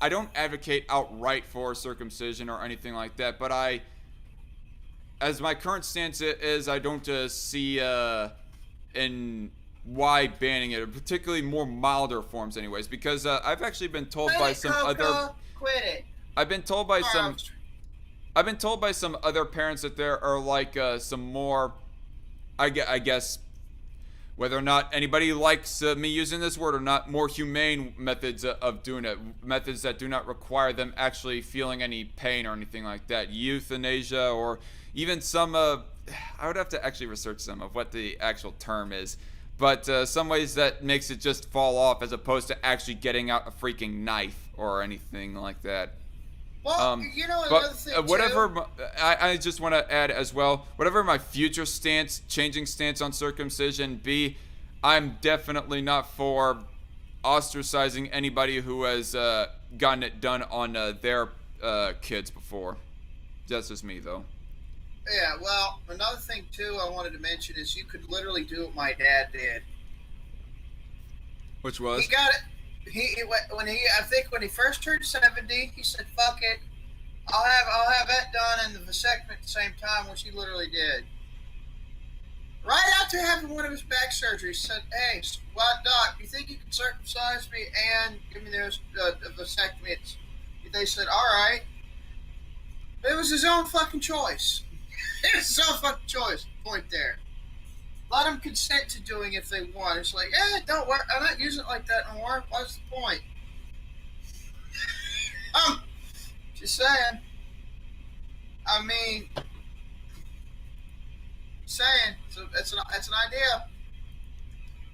don't advocate outright for circumcision or anything like that, but as my current stance is, I don't see in why banning it, particularly more milder forms anyways, because I've actually been told by some other... Quit it. I've been told by some other parents that there are like some more, I guess, whether or not anybody likes me using this word or not, more humane methods of doing it. Methods that do not require them actually feeling any pain or anything like that. Euthanasia, or even some, I would have to actually research some of what the actual term is. But some ways that makes it just fall off as opposed to actually getting out a freaking knife or anything like that. Well, another thing whatever, I just want to add as well, whatever my future changing stance on circumcision be, I'm definitely not for ostracizing anybody who has gotten it done on their kids before. That's just me, though. Yeah, well, another thing, too, I wanted to mention is you could literally do what my dad did. Which was? He got it. I think when he first turned 70, he said, "Fuck it, I'll have that done and the vasectomy at the same time," which he literally did. Right after having one of his back surgeries, he said, "Hey, what, doc? You think you can circumcise me and give me the vasectomy?" They said, "All right." It was his own fucking choice. It was his own fucking choice. Point there. Let them consent to doing it if they want. It's like, don't worry. I'm not using it like that anymore. What's the point? Just saying. I mean, saying. So that's an idea.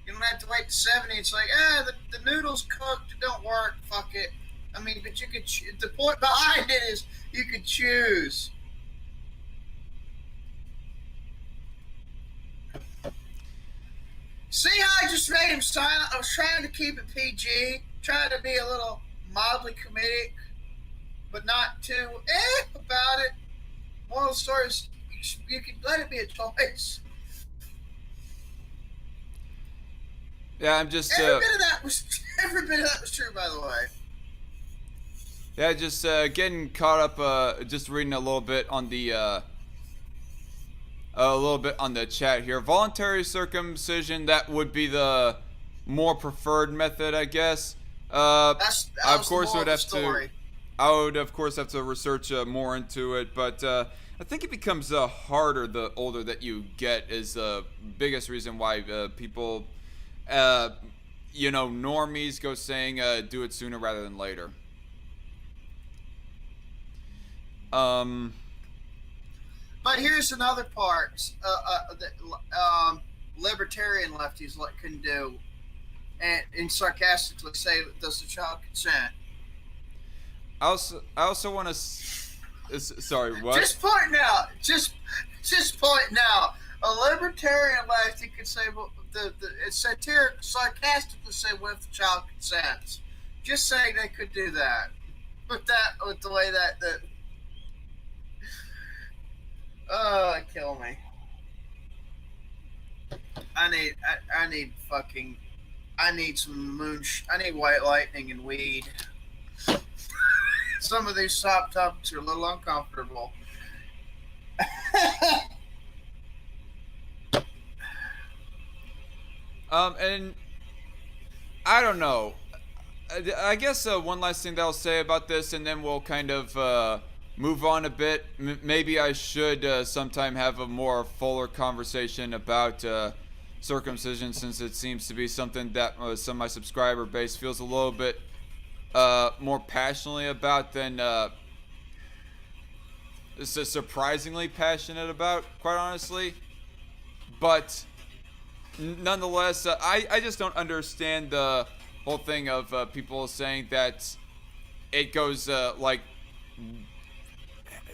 You don't have to wait to 70. It's like, the noodles cooked. It don't work. Fuck it. I mean, but you could. The point behind it is you could choose. See how I just made him silent? I was trying to keep it PG, trying to be a little mildly comedic, but not too about it. Moral story is you can let it be a choice. Yeah, I'm just... every bit of that was true, by the way. Yeah, just getting caught up, just reading a little bit on the... chat here. Voluntary circumcision, that would be the more preferred method, I guess. I would of course have to research more into it, but I think it becomes harder the older that you get, is the biggest reason why people, normies go saying do it sooner rather than later. Um, But here's another part that libertarian lefties can do, and sarcastically say, "Does the child consent?" I also want to. Sorry, what? Just pointing out. A libertarian lefty could say, "Well, it's sarcastically say, what if the child consents?" Just saying they could do that. With the way that kill me. I need some I need white lightning and weed. Some of these top topics are a little uncomfortable. And I don't know. I guess one last thing that I'll say about this, and then we'll kind of move on a bit. Maybe I should sometime have a more fuller conversation about circumcision, since it seems to be something that some of my subscriber base feels a little bit more passionately about than surprisingly passionate about, quite honestly. But nonetheless, I just don't understand the whole thing of people saying that it goes like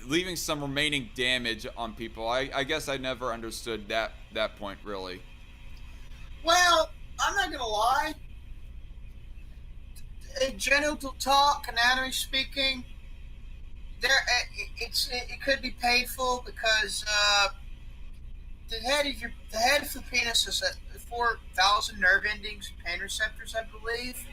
leaving some remaining damage on people. I guess I never understood that point, really. Well, I'm not gonna lie. In genital talk, anatomy speaking, it could be painful because the head of the penis has 4,000 nerve endings, pain receptors, I believe.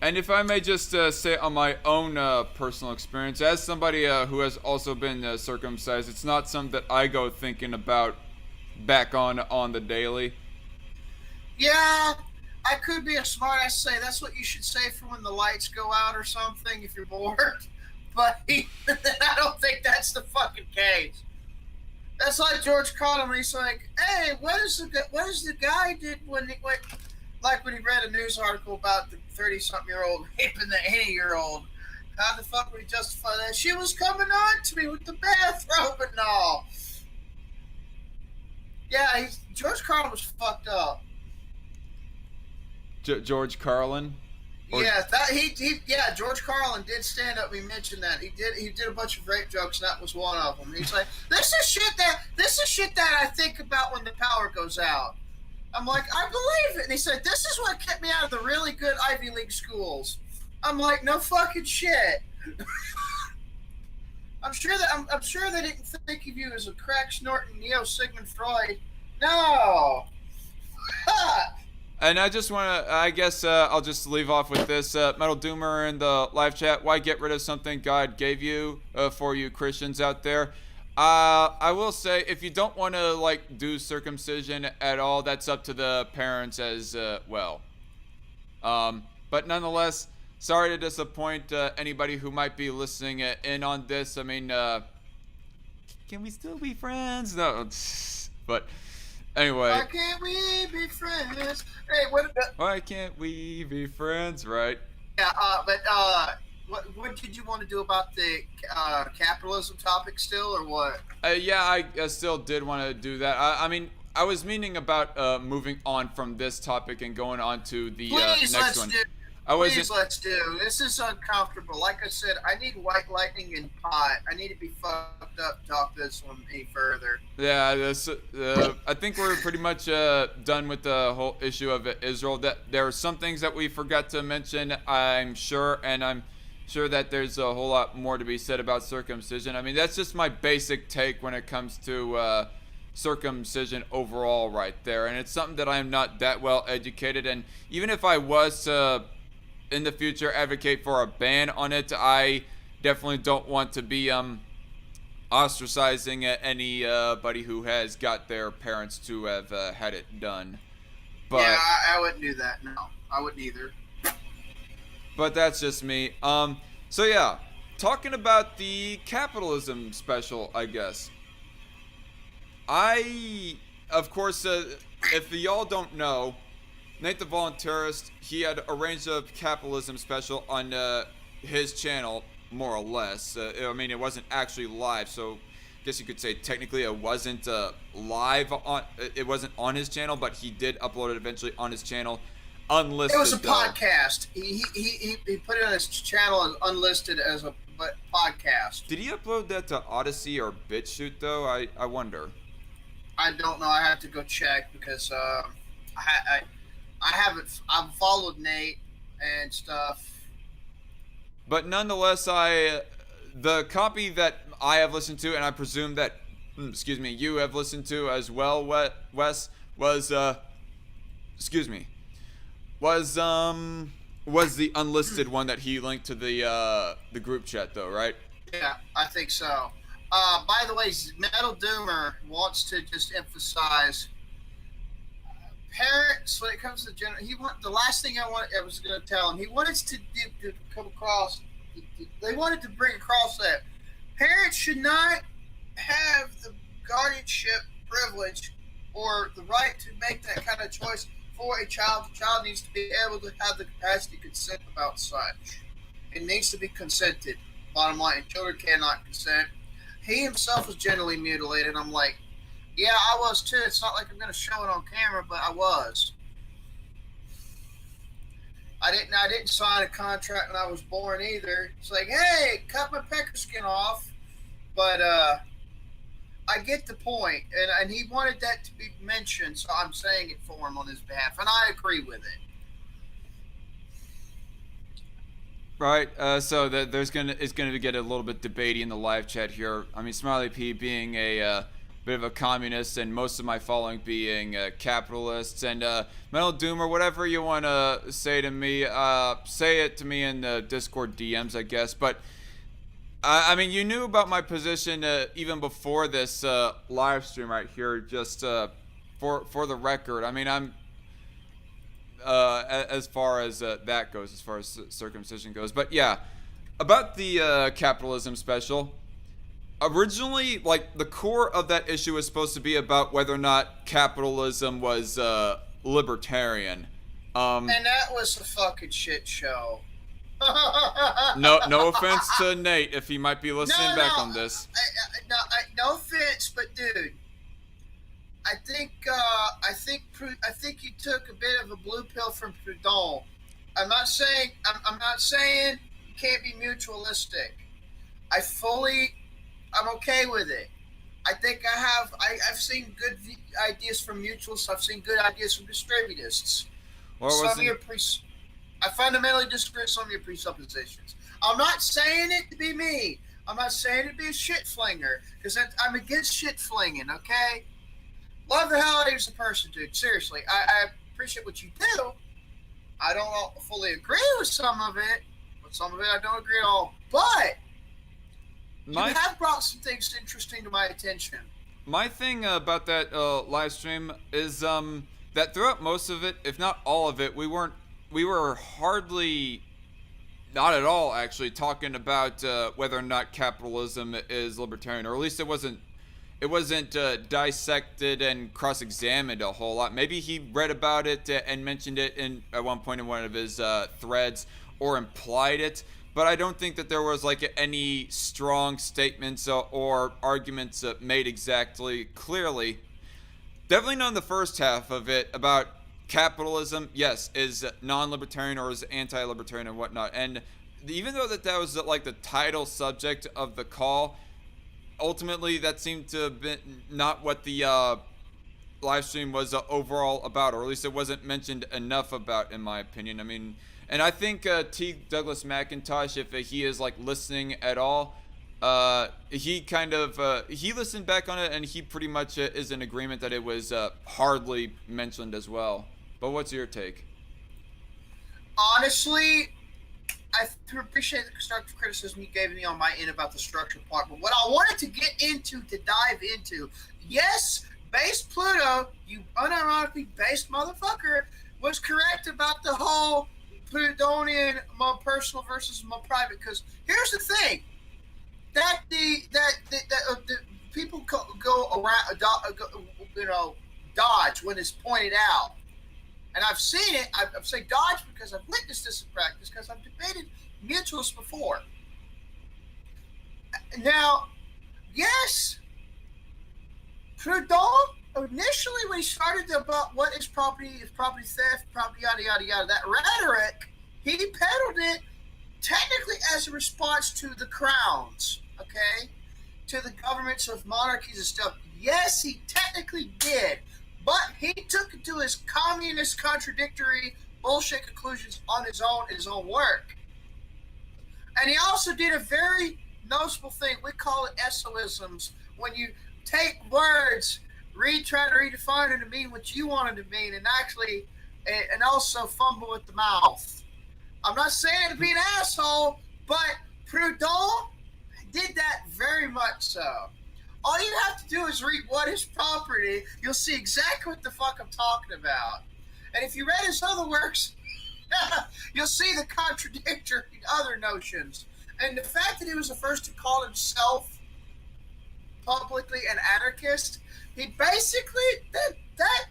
And if I may just say on my own personal experience, as somebody who has also been circumcised, it's not something that I go thinking about back on the daily. Yeah, I could be a smart ass say that's what you should say for when the lights go out or something if you're bored. But I don't think that's the fucking case. That's like George Carlin when he's like, "Hey, what is the guy did when he went?" Like when he read a news article about the 30-something-year-old raping the 80-year-old. How the fuck would he justify that? She was coming on to me with the bathrobe and all. Yeah, George Carlin was fucked up. George Carlin? Yeah, George Carlin did stand up. He mentioned that he did a bunch of rape jokes, and that was one of them. He's like, "This is shit that I think about when the power goes out." I'm like, "I believe it." And he said, "This is what kept me out of the really good Ivy League schools." I'm like, "No fucking shit." I'm sure they didn't think of you as a crack snorting neo Sigmund Freud. No. And I just want to, I guess I'll just leave off with this. Metal Doomer in the live chat, why get rid of something God gave you for you Christians out there? I will say, if you don't want to, like, do circumcision at all, that's up to the parents as well. But nonetheless, sorry to disappoint anybody who might be listening in on this. I mean, can we still be friends? No. But anyway. Why can't we be friends? Hey, why can't we be friends, right? Yeah, what did you want to do about the capitalism topic still, or what? Yeah, I still did want to do that. I mean, I was meaning about moving on from this topic and going on to the next one. Please, let's do. This is uncomfortable. Like I said, I need white lightning and pot. I need to be fucked up to talk this one any further. Yeah, I think we're pretty much done with the whole issue of Israel. That there are some things that we forgot to mention, I'm sure, and I'm sure that there's a whole lot more to be said about circumcision. I mean, that's just my basic take when it comes to circumcision overall right there. And it's something that I'm not that well educated. And even if I was to, in the future, advocate for a ban on it, I definitely don't want to be ostracizing anybody who has got their parents to have had it done. But yeah, I wouldn't do that. No, I wouldn't either. But that's just me. So yeah, talking about the Capitalism special, I guess. Of course, if y'all don't know, Nate the Voluntarist, he had arranged a Capitalism special on his channel, more or less. I mean, it wasn't actually live, so I guess you could say technically it wasn't live on. It wasn't on his channel, but he did upload it eventually on his channel, unlisted. It was a though. podcast. He put it on his channel as unlisted as a podcast. Did he upload that to Odyssey or BitChute though? I wonder. I don't know. I have to go check because I haven't. I've followed Nate and stuff. But nonetheless, the copy that I have listened to, and I presume that, you have listened to as well, Wes, was the unlisted one that he linked to the group chat, though, right? Yeah, I think so. By the way, Metal Doomer wants to just emphasize parents when it comes to the last thing I was going to tell him. He wanted to come across. They wanted to bring across that parents should not have the guardianship privilege or the right to make that kind of choice for a child. The child needs to be able to have the capacity to consent about such. It needs to be consented. Bottom line, children cannot consent. He himself was generally mutilated. I'm like, yeah, I was too. It's not like I'm going to show it on camera, but I was. I didn't sign a contract when I was born either. It's like, hey, cut my pecker skin off. But I get the point, and he wanted that to be mentioned, so I'm saying it for him on his behalf, and I agree with it. Right. So it's gonna get a little bit debatey in the live chat here. I mean, Smiley P being a bit of a communist, and most of my following being capitalists, and Metal Doom or whatever you want to say to me, say it to me in the Discord DMs, I guess. But I mean, you knew about my position even before this live stream right here. Just for the record, I mean, I'm as far as that goes, as far as circumcision goes. But yeah, about the capitalism special. Originally, like, the core of that issue was supposed to be about whether or not capitalism was libertarian. And that was a fucking shit show. No offense to Nate if he might be listening back on this. No offense, but dude, I think you took a bit of a blue pill from Proudhon. I'm not saying you can't be mutualistic. I'm okay with it. I think I've seen good ideas from mutualists. I've seen good ideas from distributists. I fundamentally disagree with some of your presuppositions. I'm not saying it to be mean. I'm not saying it to be a shit flinger, because I'm against shit flinging, okay? Love the hell out of you as a person, dude. Seriously, I appreciate what you do. I don't fully agree with some of it, but some of it I don't agree at all. But you have brought some things interesting to my attention. My thing about that live stream is that throughout most of it, if not all of it, we were hardly, not at all actually, talking about whether or not capitalism is libertarian, or at least it wasn't dissected and cross-examined a whole lot. Maybe he read about it and mentioned it at one point in one of his threads, or implied it. But I don't think that there was like any strong statements or arguments made exactly clearly. Definitely not in the first half of it about capitalism, yes, is non-libertarian or is anti-libertarian and whatnot. And even though that was like the title subject of the call, ultimately that seemed to have been not what the live stream was overall about, or at least it wasn't mentioned enough about, in my opinion. I mean, and I think T. Douglas McIntosh, if he is like listening at all, he kind of he listened back on it, and he pretty much is in agreement that it was hardly mentioned as well. But what's your take? Honestly, I appreciate the constructive criticism you gave me on my end about the structure part. But what I wanted to get into, to dive into, yes, base Pluto, you unironically based motherfucker, was correct about the whole Plutonian, my personal versus my private. Because here's the thing, that the people go around, dodge when it's pointed out. And I've seen it. I've said dodge because I've witnessed this in practice, because I've debated mutualists before. Now, yes, Trudeau initially when he started about what is property theft, property yada yada yada, that rhetoric, he peddled it technically as a response to the crowns, okay, to the governments of monarchies and stuff. Yes, he technically did, but he took it to his communist contradictory bullshit conclusions on his own in his own work. And he also did a very noticeable thing. We call it SOisms, when you take words, try to redefine it to mean what you want it to mean, and actually, and also fumble with the mouth. I'm not saying to be an asshole, but Trudeau did that very much so. All you have to do is read What is Property. You'll see exactly what the fuck I'm talking about. And if you read his other works, you'll see the contradictory other notions. And the fact that he was the first to call himself publicly an anarchist, he basically that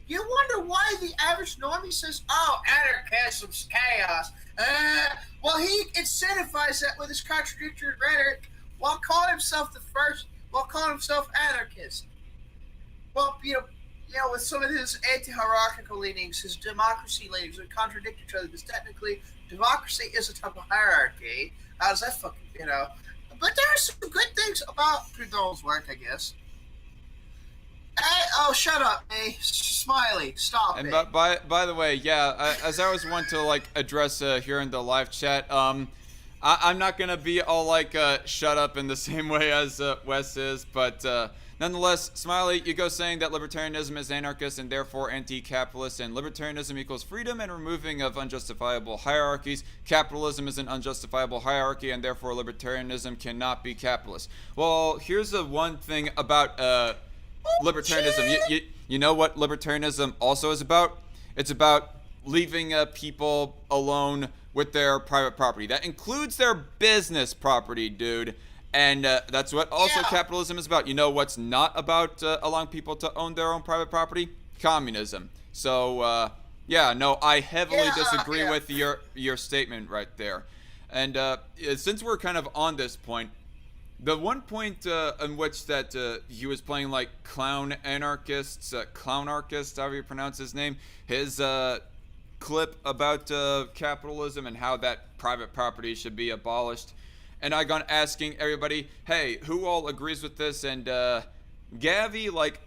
you wonder why the average normie says, "Oh, anarchism's chaos." Well, he incentivized that with his contradictory rhetoric while calling himself anarchist. Well, you know, with some of his anti-hierarchical leanings, his democracy leanings would contradict each other because technically democracy is a type of hierarchy. How does that fucking, you know? But there are some good things about Trudeau's work, I guess. Hey, oh, shut up, me. Smiley, stop and it. By the way, yeah, as I was one to like address here in the live chat, I'm not gonna be all like shut up in the same way as Wes is, but nonetheless, Smiley, you go saying that libertarianism is anarchist and therefore anti-capitalist, and libertarianism equals freedom and removing of unjustifiable hierarchies. Capitalism is an unjustifiable hierarchy, and therefore libertarianism cannot be capitalist. Well, here's the one thing about libertarianism. You know what libertarianism also is about? It's about leaving people alone with their private property. That includes their business property, dude. And that's what also capitalism is about. You know what's not about allowing people to own their own private property? Communism. So, yeah, no, I heavily disagree with your statement right there. And since we're kind of on this point, the one point in which that he was playing like clown anarchists, however you pronounce his name, his clip about capitalism and how that private property should be abolished. And I got asking everybody, hey, who all agrees with this? And Gavi, like,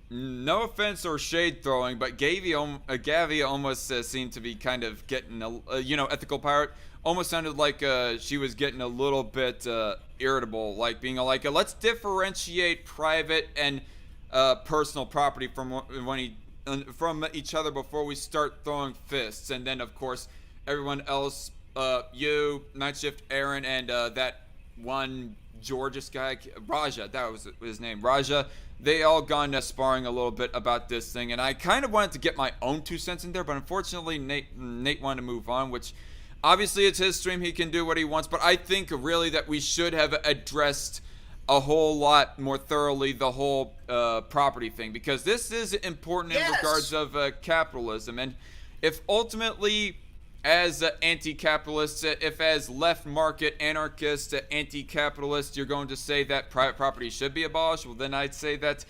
no offense or shade throwing, but Gavi almost seemed to be kind of getting ethical pirate. Almost sounded like she was getting a little bit irritable, like being like, let's differentiate private and personal property from each other before we start throwing fists. And then, of course, everyone else, you, Night Shift Aaron, and that one Georges guy, Raja, that was his name, Raja, they all gone sparring a little bit about this thing. And I kind of wanted to get my own 2 cents in there, but unfortunately Nate wanted to move on, which obviously it's his stream, he can do what he wants, but I think really that we should have addressed a whole lot more thoroughly the whole property thing, because this is important in regards of capitalism. And if ultimately, as anti-capitalists, if as left market anarchists, anti-capitalists, you're going to say that private property should be abolished, well then I'd say that,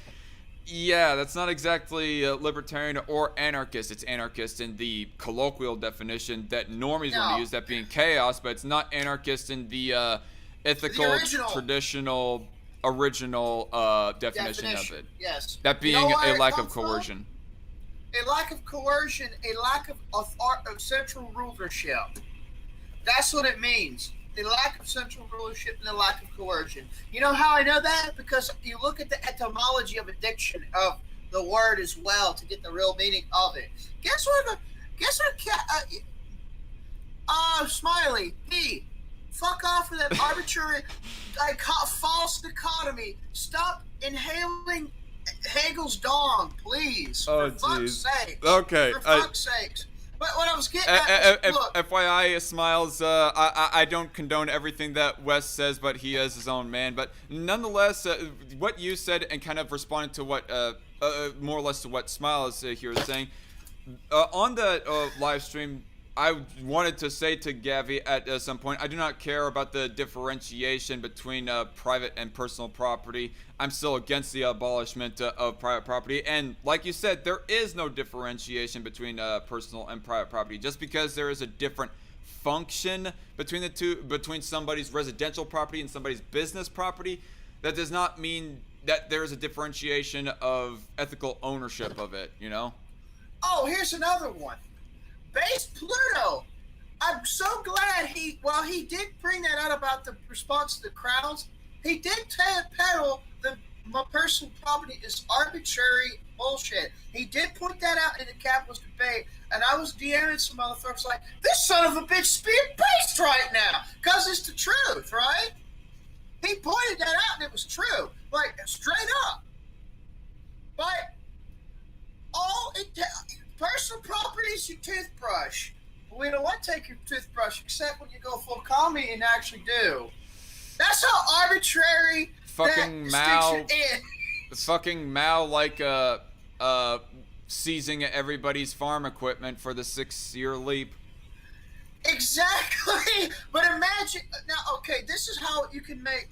yeah, that's not exactly libertarian or anarchist. It's anarchist in the colloquial definition that normies want to use, that being chaos, but it's not anarchist in the ethical, traditional, original definition of it. Yes. That being a lack of coercion. A lack of coercion, a lack of central rulership. That's what it means. The lack of central rulership and the lack of coercion. You know how I know that? Because you look at the etymology of addiction of the word as well to get the real meaning of it. Guess what? Smiley, fuck off with that arbitrary, false dichotomy. Stop inhaling Hegel's dong, please. For fuck's sake. Okay. For fuck's sakes. But what I was getting at was, look. FYI, Smiles, I don't condone everything that Wes says, but he is his own man. But nonetheless, what you said, and kind of responding to what, more or less to what Smiles here is saying, on the live stream, I wanted to say to Gavi at some point, I do not care about the differentiation between private and personal property. I'm still against the abolishment of private property. And like you said, there is no differentiation between personal and private property. Just because there is a different function between the two, between somebody's residential property and somebody's business property, that does not mean that there is a differentiation of ethical ownership of it, you know? Oh, here's another one. Base Pluto. I'm so glad he did bring that out about the response to the crowds. He did peddle my personal property is arbitrary bullshit. He did point that out in the capitalist debate, and I was DMing some motherfuckers like, this son of a bitch is being based right now, because it's the truth, right? He pointed that out, and it was true, like straight up. But personal property is your toothbrush. We don't want to take your toothbrush except when you go full commie and actually do. That's how arbitrary fucking that is. Fucking Mao like seizing everybody's farm equipment for the 6-year leap. Exactly. But imagine now. Okay, this is how you can make.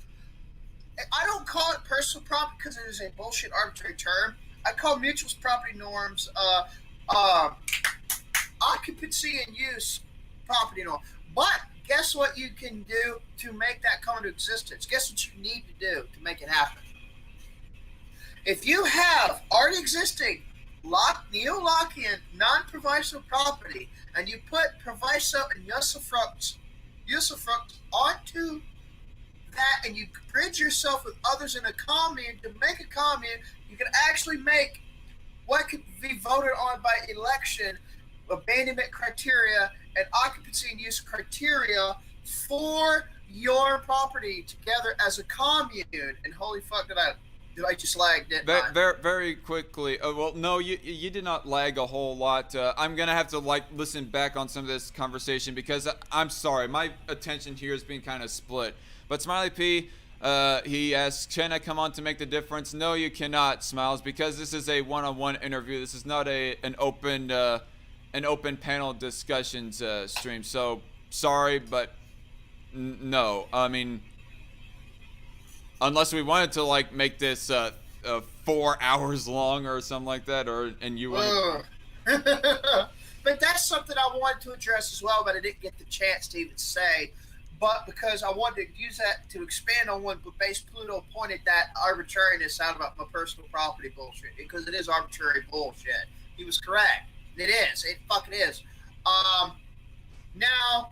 I don't call it personal property because it is a bullshit arbitrary term. I call mutual property norms occupancy and use property norm. But guess what you can do to make that come into existence? Guess what you need to do to make it happen? If you have already existing neo-Lockean non-proviso property and you put proviso and usufruct onto that and you bridge yourself with others in a commune, to make a commune, you can actually make what could be voted on by election abandonment criteria and occupancy and use criteria for your property together as a commune. And holy fuck, did I just lag, didn't I? Very, very quickly. Well, no, you did not lag a whole lot. I'm gonna have to listen back on some of this conversation because I'm sorry, my attention here is being kind of split. But Smiley P, he asks, can I come on to make the difference? No, you cannot, Smiles, because this is a one-on-one interview. This is not an open panel discussions stream. So sorry, but no. I mean, unless we wanted to make this 4 hours long or something like that, and you want. But that's something I wanted to address as well, but I didn't get the chance to even say. But because I wanted to use that to expand on what Base Pluto pointed that arbitrariness out about my personal property bullshit, because it is arbitrary bullshit. He was correct. It is. It fucking is. Now,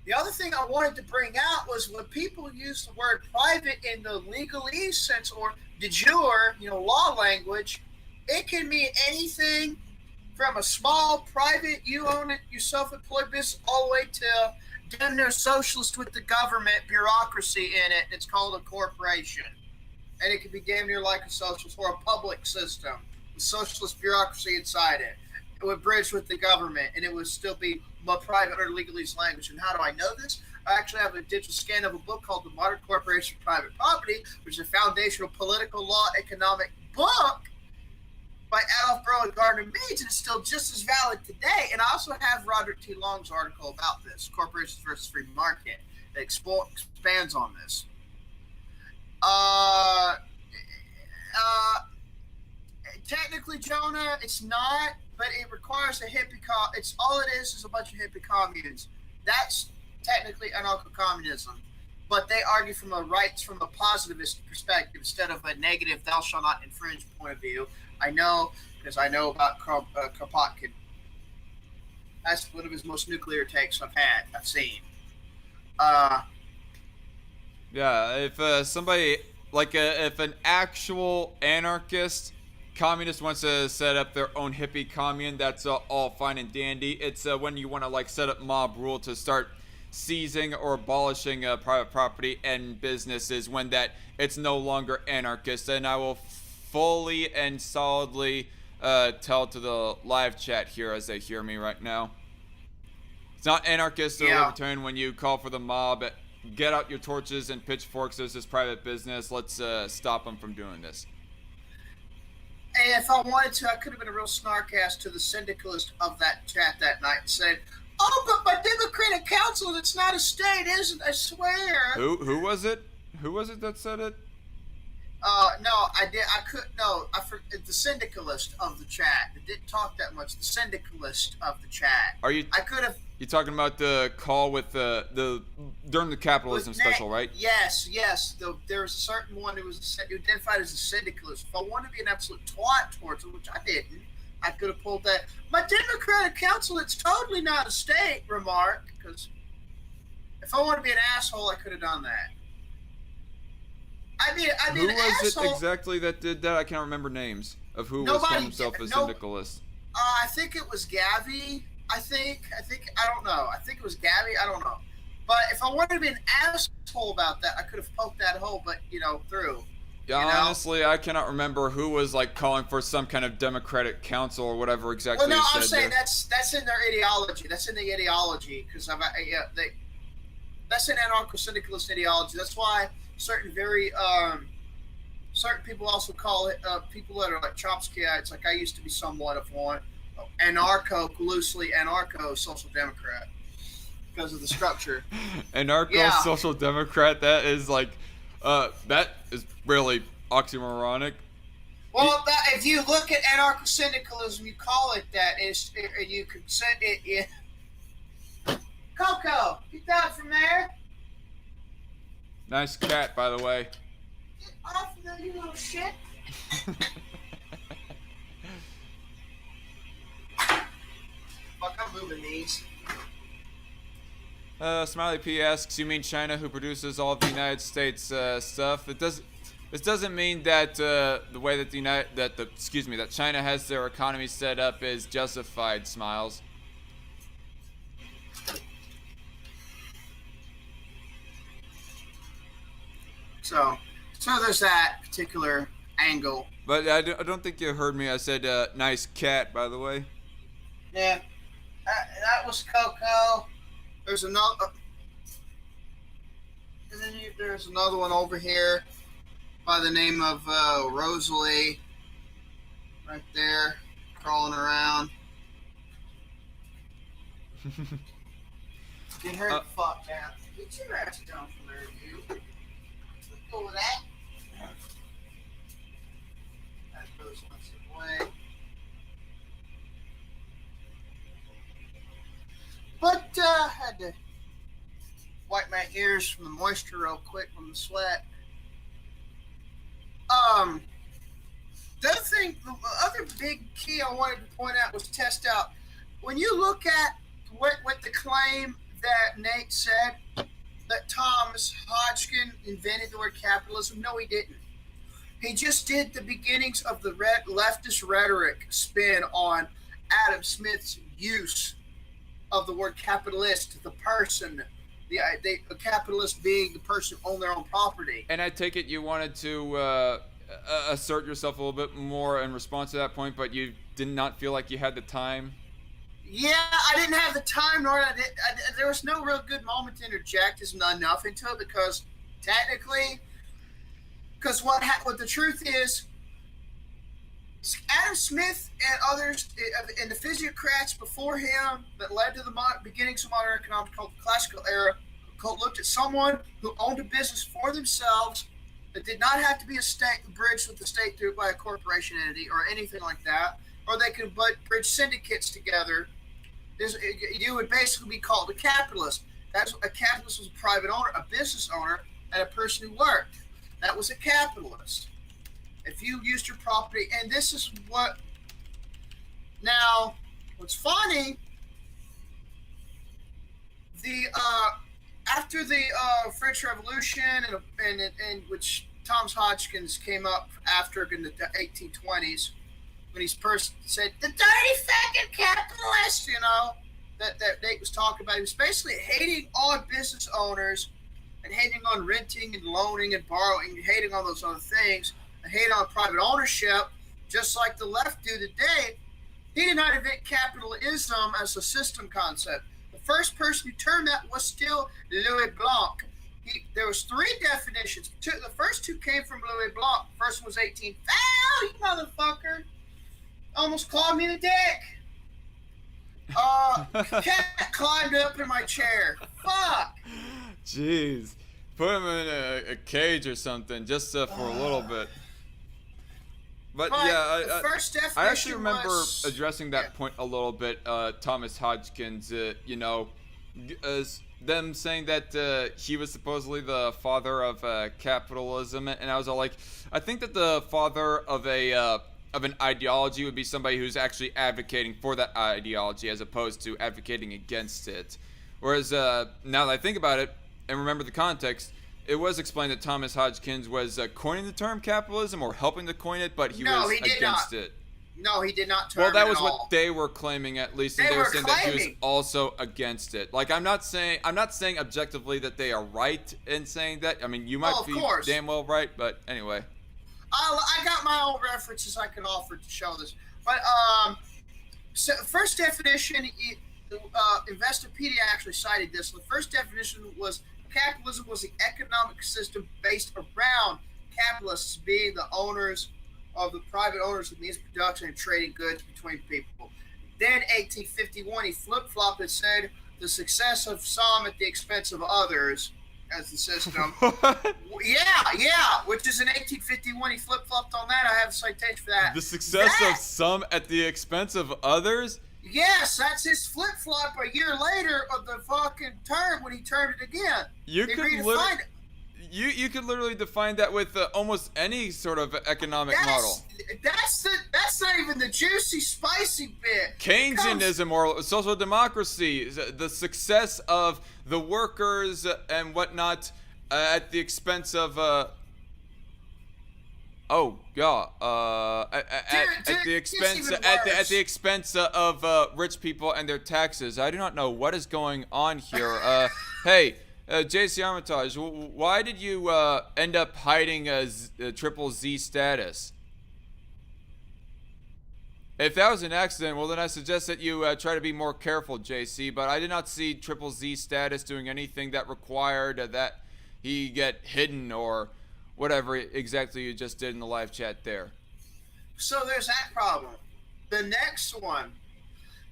the other thing I wanted to bring out was when people use the word private in the legalese sense or de jure, law language, it can mean anything from a small private, you own it, you self-employed business, all the way to damn near socialist with the government bureaucracy in it. It's called a corporation. And it could be damn near like a socialist or a public system with socialist bureaucracy inside it. It would bridge with the government, and it would still be my private or legalese language. And how do I know this? I actually have a digital scan of a book called The Modern Corporation of Private Property, which is a foundational political law economic book by Adolf Burrow and Gardner Meads, and it's still just as valid today. And I also have Roderick T. Long's article about this, Corporations versus Free Market, that expands on this. Technically, Jonah, it's not, but it requires a hippie. It's all it is a bunch of hippie communes. That's technically anarcho-communism, but they argue from a positivist perspective instead of a negative "thou shalt not infringe" point of view. I know because I know about Kropotkin. That's one of his most nuclear takes I've seen. Yeah, if somebody if an actual anarchist communist wants to set up their own hippie commune, that's all fine and dandy. It's when you want to set up mob rule to start seizing or abolishing private property and businesses, when that it's no longer anarchist. And I will fully and solidly tell to the live chat here as they hear me right now. It's not anarchist or libertarian when you call for the mob. Get out your torches and pitchforks. There's this private business. Let's stop them from doing this. if I wanted to, I could have been a real snark ass to the syndicalist of that chat that night and said, "Oh, but my Democratic council, it's not a state, isn't? I swear." Who was it? Who was it that said it? No, I did. I could no. The syndicalist of the chat. It didn't talk that much. The syndicalist of the chat. Are you? I could have. You talking about the call with the during the capitalism special, right? Yes. There was a certain one who was identified as a syndicalist. If I wanted to be an absolute twat towards it, which I didn't, I could have pulled that. My Democratic council, it's totally not a state. Remark, because if I wanted to be an asshole, I could have done that. Who was it exactly that did that? I can't remember names of who was calling himself a syndicalist. I think it was Gabby. I think I don't know. I think it was Gabby. I don't know. But if I wanted to be an asshole about that, I could have poked that hole, but through. Yeah, honestly, I cannot remember who was like calling for some kind of Democratic council or whatever exactly. Well, no, I'm saying that's in their ideology. That's in the ideology because that's an anarcho-syndicalist ideology. That's why certain people also call it people that are like Chomskyites, like I used to be somewhat of one, loosely anarcho social democrat because of the structure. Anarcho social democrat. That is like, that is really oxymoronic. Well, if you look at anarcho syndicalism, you call it that. You could say it. Coco, get down from there. Nice cat, by the way. Get off of there, you little shit. Fuck, I'm moving these. Smiley P asks, you mean China, who produces all of the United States stuff? This doesn't mean that the way that that China has their economy set up is justified. Smiles. So there's that particular angle. But I don't think you heard me. I said nice cat, by the way. Yeah, that was Coco. There's another, and then there's another one over here by the name of Rosalie, right there, crawling around. Get her the fuck down. Get your ass down from there, you. Let's go with that. That goes once away. But I had to wipe my ears from the moisture real quick from the sweat. The other big key I wanted to point out was test out. When you look at what the claim that Nate said, that Thomas Hodgkin invented the word capitalism, no, he didn't. He just did the beginnings of the leftist rhetoric spin on Adam Smith's use of the word capitalist, the person, the capitalist being the person who owned their own property. And I take it you wanted to assert yourself a little bit more in response to that point, but you did not feel like you had the time. Yeah, I didn't have the time, nor there was no real good moment to interject enough into it because technically, what the truth is, Adam Smith and others and the physiocrats before him that led to the beginnings of modern economics called the classical era looked at someone who owned a business for themselves that did not have to be a state bridged with the state through by a corporation entity or anything like that, or they could bridge syndicates together. You would basically be called a capitalist. A capitalist was a private owner, a business owner, and a person who worked. That was a capitalist. If you used your property, and this is what. Now, what's funny? After the French Revolution, and which Thomas Hodgkins came up after in the 1820s, when he's first said the dirty fucking capitalist, that Nate was talking about. He was basically hating on business owners and hating on renting and loaning and borrowing, and hating on those other things. And hate on private ownership, just like the left do today. He did not invent capitalism as a system concept. The first person who termed that was still Louis Blanc. There was three definitions. The first two came from Louis Blanc. The first one was 18,000 you motherfucker! Almost clawed me in the dick. Cat climbed up in my chair. Fuck. Jeez. Put him in a cage or something, just for a little bit. But yeah, the first definition I actually remember was, addressing that point a little bit. Thomas Hodgkins, you know, them saying that he was supposedly the father of capitalism, and I was all like, I think that the father of an ideology would be somebody who's actually advocating for that ideology as opposed to advocating against it. Whereas now that I think about it and remember the context, it was explained that Thomas Hodgkins was coining the term capitalism or helping to coin it, but he was against it. No, he did not. Well, that was what they were claiming, at least, and they were saying that he was also against it. Like, I'm not saying objectively that they are right in saying that. I mean, you might be damn well right, but anyway. I got my own references I can offer to show this, but so first definition, Investopedia actually cited this. The first definition was capitalism was the economic system based around capitalists being the owners of the private owners of means of production and trading goods between people. Then 1851, he flip-flopped and said the success of some at the expense of others as the system. yeah, which is in 1851, he flip-flopped on that. I have a citation for that. The success of some at the expense of others? Yes, that's his flip-flop a year later of the fucking term when he turned it again. You could literally define that with almost any sort of economic model. That's not even the juicy, spicy bit. Keynesianism or social democracy, the success of the workers and whatnot at the expense of at the expense of rich people and their taxes. I do not know what is going on here. Hey. JC Armitage, why did you end up hiding triple Z status? If that was an accident, well then I suggest that you try to be more careful, JC, but I did not see triple Z status doing anything that required that he get hidden or whatever exactly you just did in the live chat there. So there's that problem. The next one.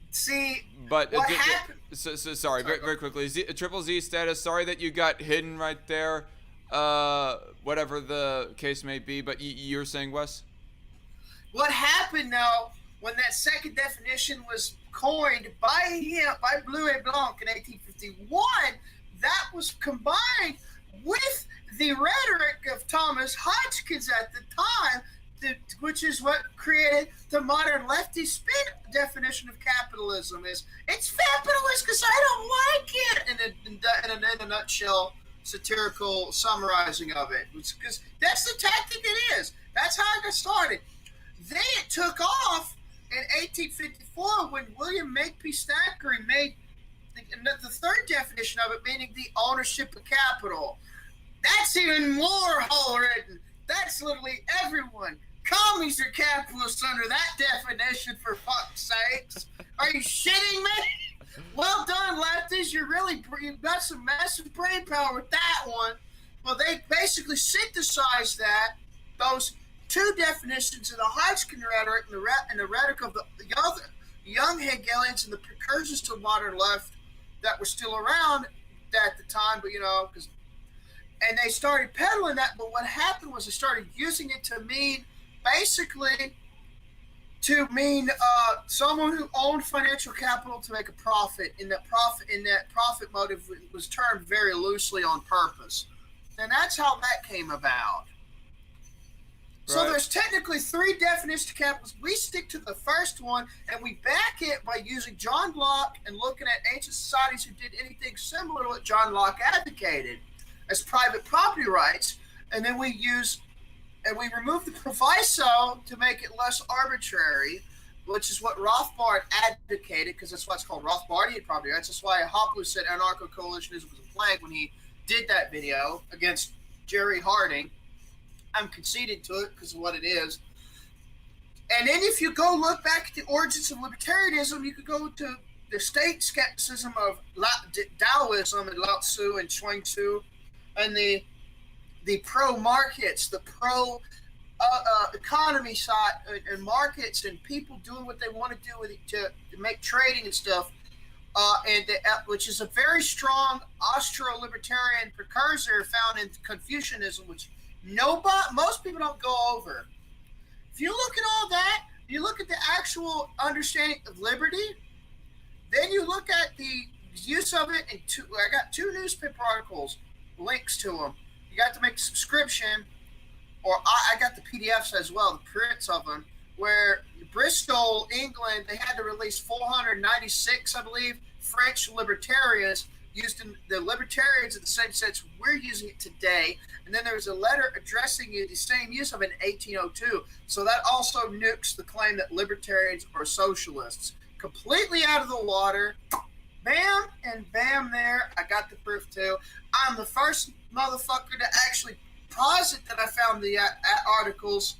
See, but what happened? Sorry, very quickly. Triple Z status. Sorry that you got hidden right there. Whatever the case may be. But you're saying, Wes? What happened now when that second definition was coined by him, by Bleu et Blanc in 1851? That was combined with the rhetoric of Thomas Hodgkins at the time, which is what created the modern lefty spin definition of capitalism. It's capitalist because I don't like it. In a nutshell, satirical summarizing of it, because that's the tactic it is. That's how it got started. Then it took off in 1854 when William Makepeace Thackeray made the third definition of it, meaning the ownership of capital. That's even more hole-ridden. That's literally everyone. Commies are capitalists under that definition, for fuck's sakes. Are you shitting me? Well done, lefties. You've got some massive brain power with that one. Well, they basically synthesized those two definitions in the Hodgkin rhetoric and the rhetoric of the young Hegelians and the precursors to modern left that were still around at the time, but and they started peddling that. But what happened was they started using it to mean someone who owned financial capital to make a profit. And that profit motive was termed very loosely on purpose. And that's how that came about. Right. So there's technically three definitions of capitalism. We stick to the first one, and we back it by using John Locke and looking at ancient societies who did anything similar to what John Locke advocated as private property rights. And then we remove the proviso to make it less arbitrary, which is what Rothbard advocated, because that's why it's called Rothbardian property rights. That's why Hoppean said anarcho-coalitionism was a plague when he did that video against Jerry Harding. I'm conceding to it because of what it is. And then if you go look back at the origins of libertarianism, you could go to the state skepticism of Taoism and Lao Tzu and Chuang Tzu, and the pro-markets, the economy side and markets and people doing what they want to do with it to make trading and stuff, which is a very strong Austro-libertarian precursor found in Confucianism, which most people don't go over. If you look at all that, you look at the actual understanding of liberty, then you look at the use of it in I got 2 newspaper articles, links to them. You got to make a subscription, or I got the PDFs as well, the prints of them, where Bristol, England, they had to release 496, I believe, French libertarians used in the libertarians in the same sense we're using it today. And then there's a letter addressing you the same use of it in 1802. So that also nukes the claim that libertarians are socialists. Completely out of the water. Bam and bam there. I got the proof too. I'm the first motherfucker to actually posit that I found the articles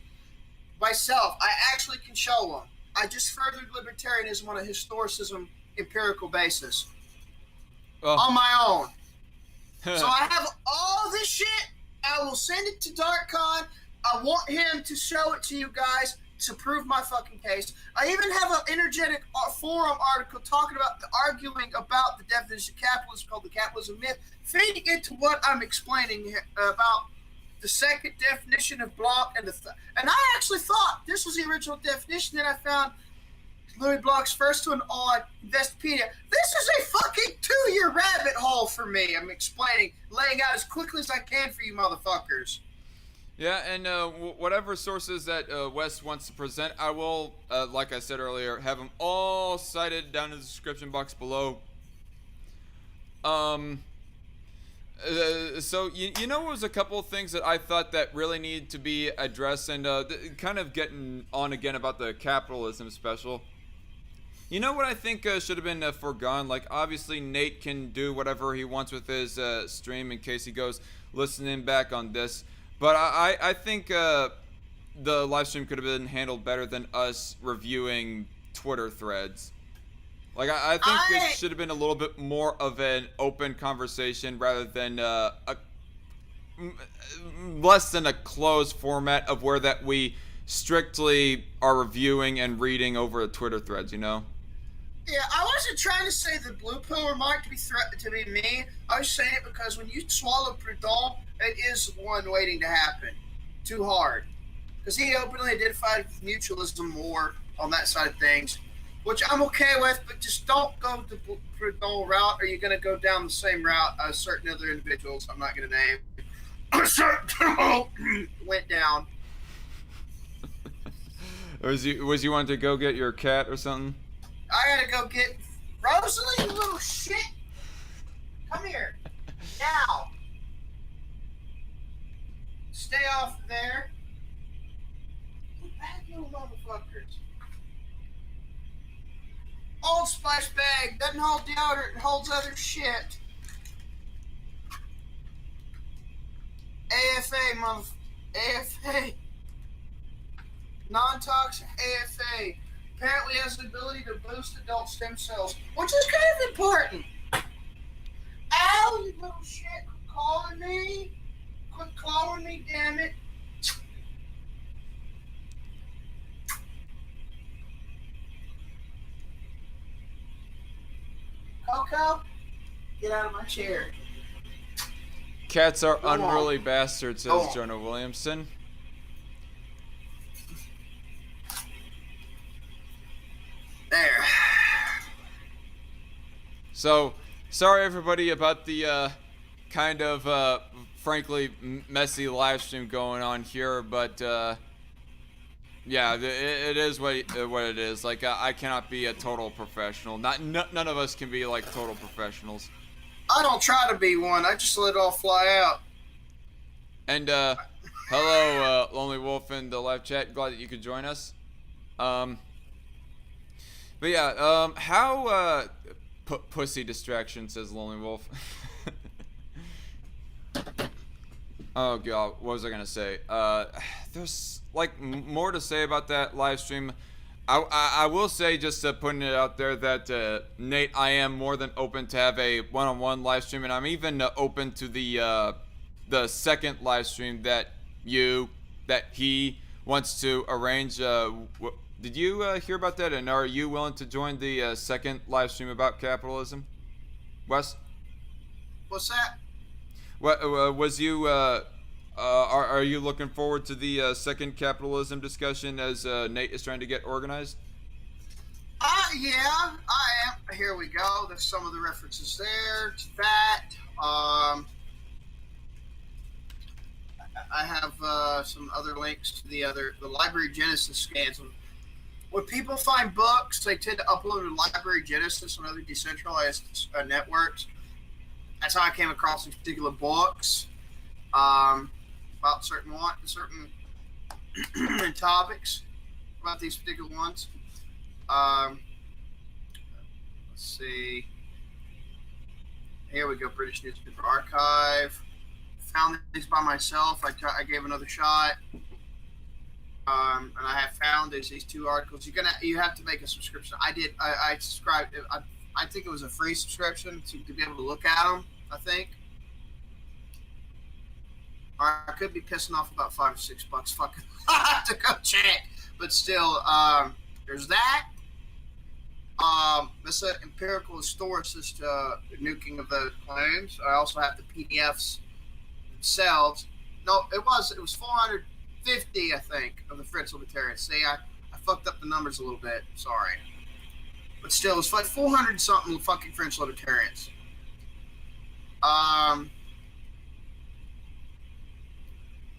myself. I actually can show them. I just furthered libertarianism on a historicism empirical basis. On my own. So I have all this shit. I will send it to DarkCon. I want him to show it to you guys to prove my fucking case. I even have an energetic forum article arguing about the definition of capitalism called the Capitalism Myth, feeding into what I'm explaining about the second definition of Bloch and and I actually thought this was the original definition that I found Louis Bloch's first one on Investopedia. This is a fucking 2-year rabbit hole for me. I'm laying out as quickly as I can for you motherfuckers. Yeah, and whatever sources that Wes wants to present, I will, like I said earlier, have them all cited down in the description box below. So you know, was a couple of things that I thought that really need to be addressed, and kind of getting on again about the capitalism special. You know what I think should have been foregone? Like, obviously Nate can do whatever he wants with his stream in case he goes listening back on this. But I think the live stream could have been handled better than us reviewing Twitter threads. Like, I think it should have been a little bit more of an open conversation rather than less than a closed format of where that we strictly are reviewing and reading over the Twitter threads, you know? Yeah, I wasn't trying to say the blue pill remark to be mean. I was saying it because when you swallow Proudhon, it is one waiting to happen. Too hard. Because he openly identified with mutualism more on that side of things, which I'm okay with, but just don't go the Proudhon route, or you're going to go down the same route as certain other individuals I'm not going to name went down. Was you wanting to go get your cat or something? I gotta go get Rosalie, you little shit. Come here. Now. Stay off there. You bad little motherfuckers. Old Spice bag. Doesn't hold deodorant, it holds other shit. AFA, AFA. Non-toxic AFA. Apparently has the ability to boost adult stem cells, which is kind of important. Ow, you little shit, quit calling me. Quit calling me, damn it. Coco, get out of my chair. Cats are unruly bastards, says Jonah Williamson. There. So, sorry everybody about the kind of frankly messy live stream going on here, but yeah, it is what it is. Like, I cannot be a total professional. None of us can be like total professionals. I don't try to be one. I just let it all fly out. And hello, Lonely Wolf in the live chat. Glad that you could join us. But yeah, how pussy distraction, says Lonely Wolf. Oh god, what was I gonna say? There's like more to say about that live stream. I will say, just putting it out there, that Nate, I am more than open to have a one-on-one live stream, and I'm even open to the second live stream that he wants to arrange. Did you hear about that? And are you willing to join the second live stream about capitalism, Wes? What's that? What was you? Are you looking forward to the second capitalism discussion as Nate is trying to get organized? Yeah, I am. Here we go. There's some of the references there to that. I have some other links to the Library Genesis scans. When people find books, they tend to upload to Library Genesis and other decentralized networks. That's how I came across these particular books about certain topics about these particular ones. Let's see. Here we go. British Newspaper Archive. Found these by myself. I gave another shot. And I have found there's these two articles. You have to make a subscription. I subscribed. I think it was a free subscription to be able to look at them. I think. Or I could be pissing off about $5 or $6. Fucking, I have to go check. But still, there's that. This empirical historicist nuking of those claims. I also have the PDFs themselves. No, it was 450, I think, of the French libertarians. See, I fucked up the numbers a little bit. Sorry, but still, it was like 400 something fucking French libertarians. I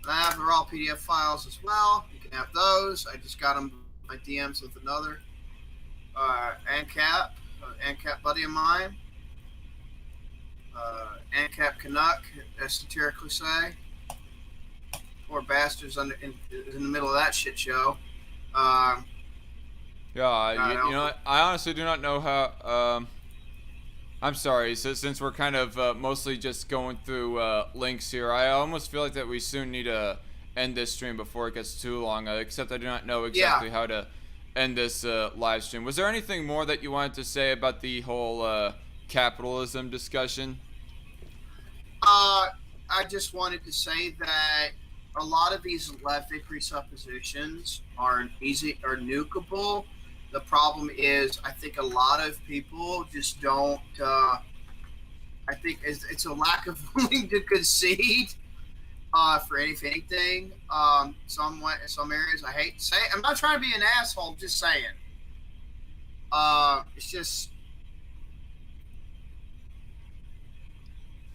have the raw PDF files as well. You can have those. I just got them by DMs with another. ANCAP buddy of mine. ANCAP Canuck, esoterically say. Poor bastards in the middle of that shit show. You know what? I honestly do not know how. I'm sorry. So since we're kind of mostly just going through links here, I almost feel like that we soon need to end this stream before it gets too long. Except I do not know exactly how to end this live stream. Was there anything more that you wanted to say about the whole capitalism discussion? I just wanted to say that a lot of these lefty presuppositions are nukable. The problem is, I think a lot of people just don't. I think it's a lack of willing to concede for anything. Some areas I hate to say. I'm not trying to be an asshole. Just saying. It's just.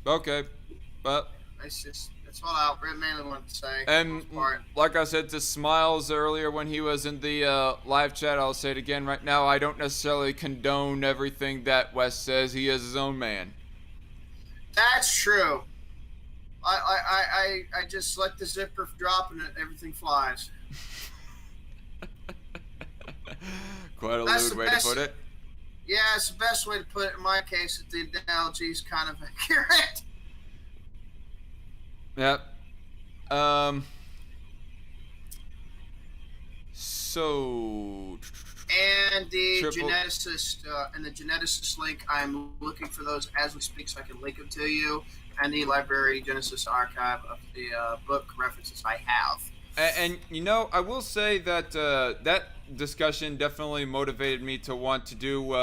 Okay, but that's what I mainly wanted to say. And like I said to Smiles earlier when he was in the live chat, I'll say it again right now. I don't necessarily condone everything that Wes says. He is his own man. That's true. I just let the zipper drop and everything flies. Quite a lewd way to put it. Yeah, it's the best way to put it in my case. The analogy is kind of accurate. Yep. So. And the geneticist link, I'm looking for those as we speak, so I can link them to you. And the Library Genesis archive of the book references I have. And you know, I will say that that discussion definitely motivated me to want to do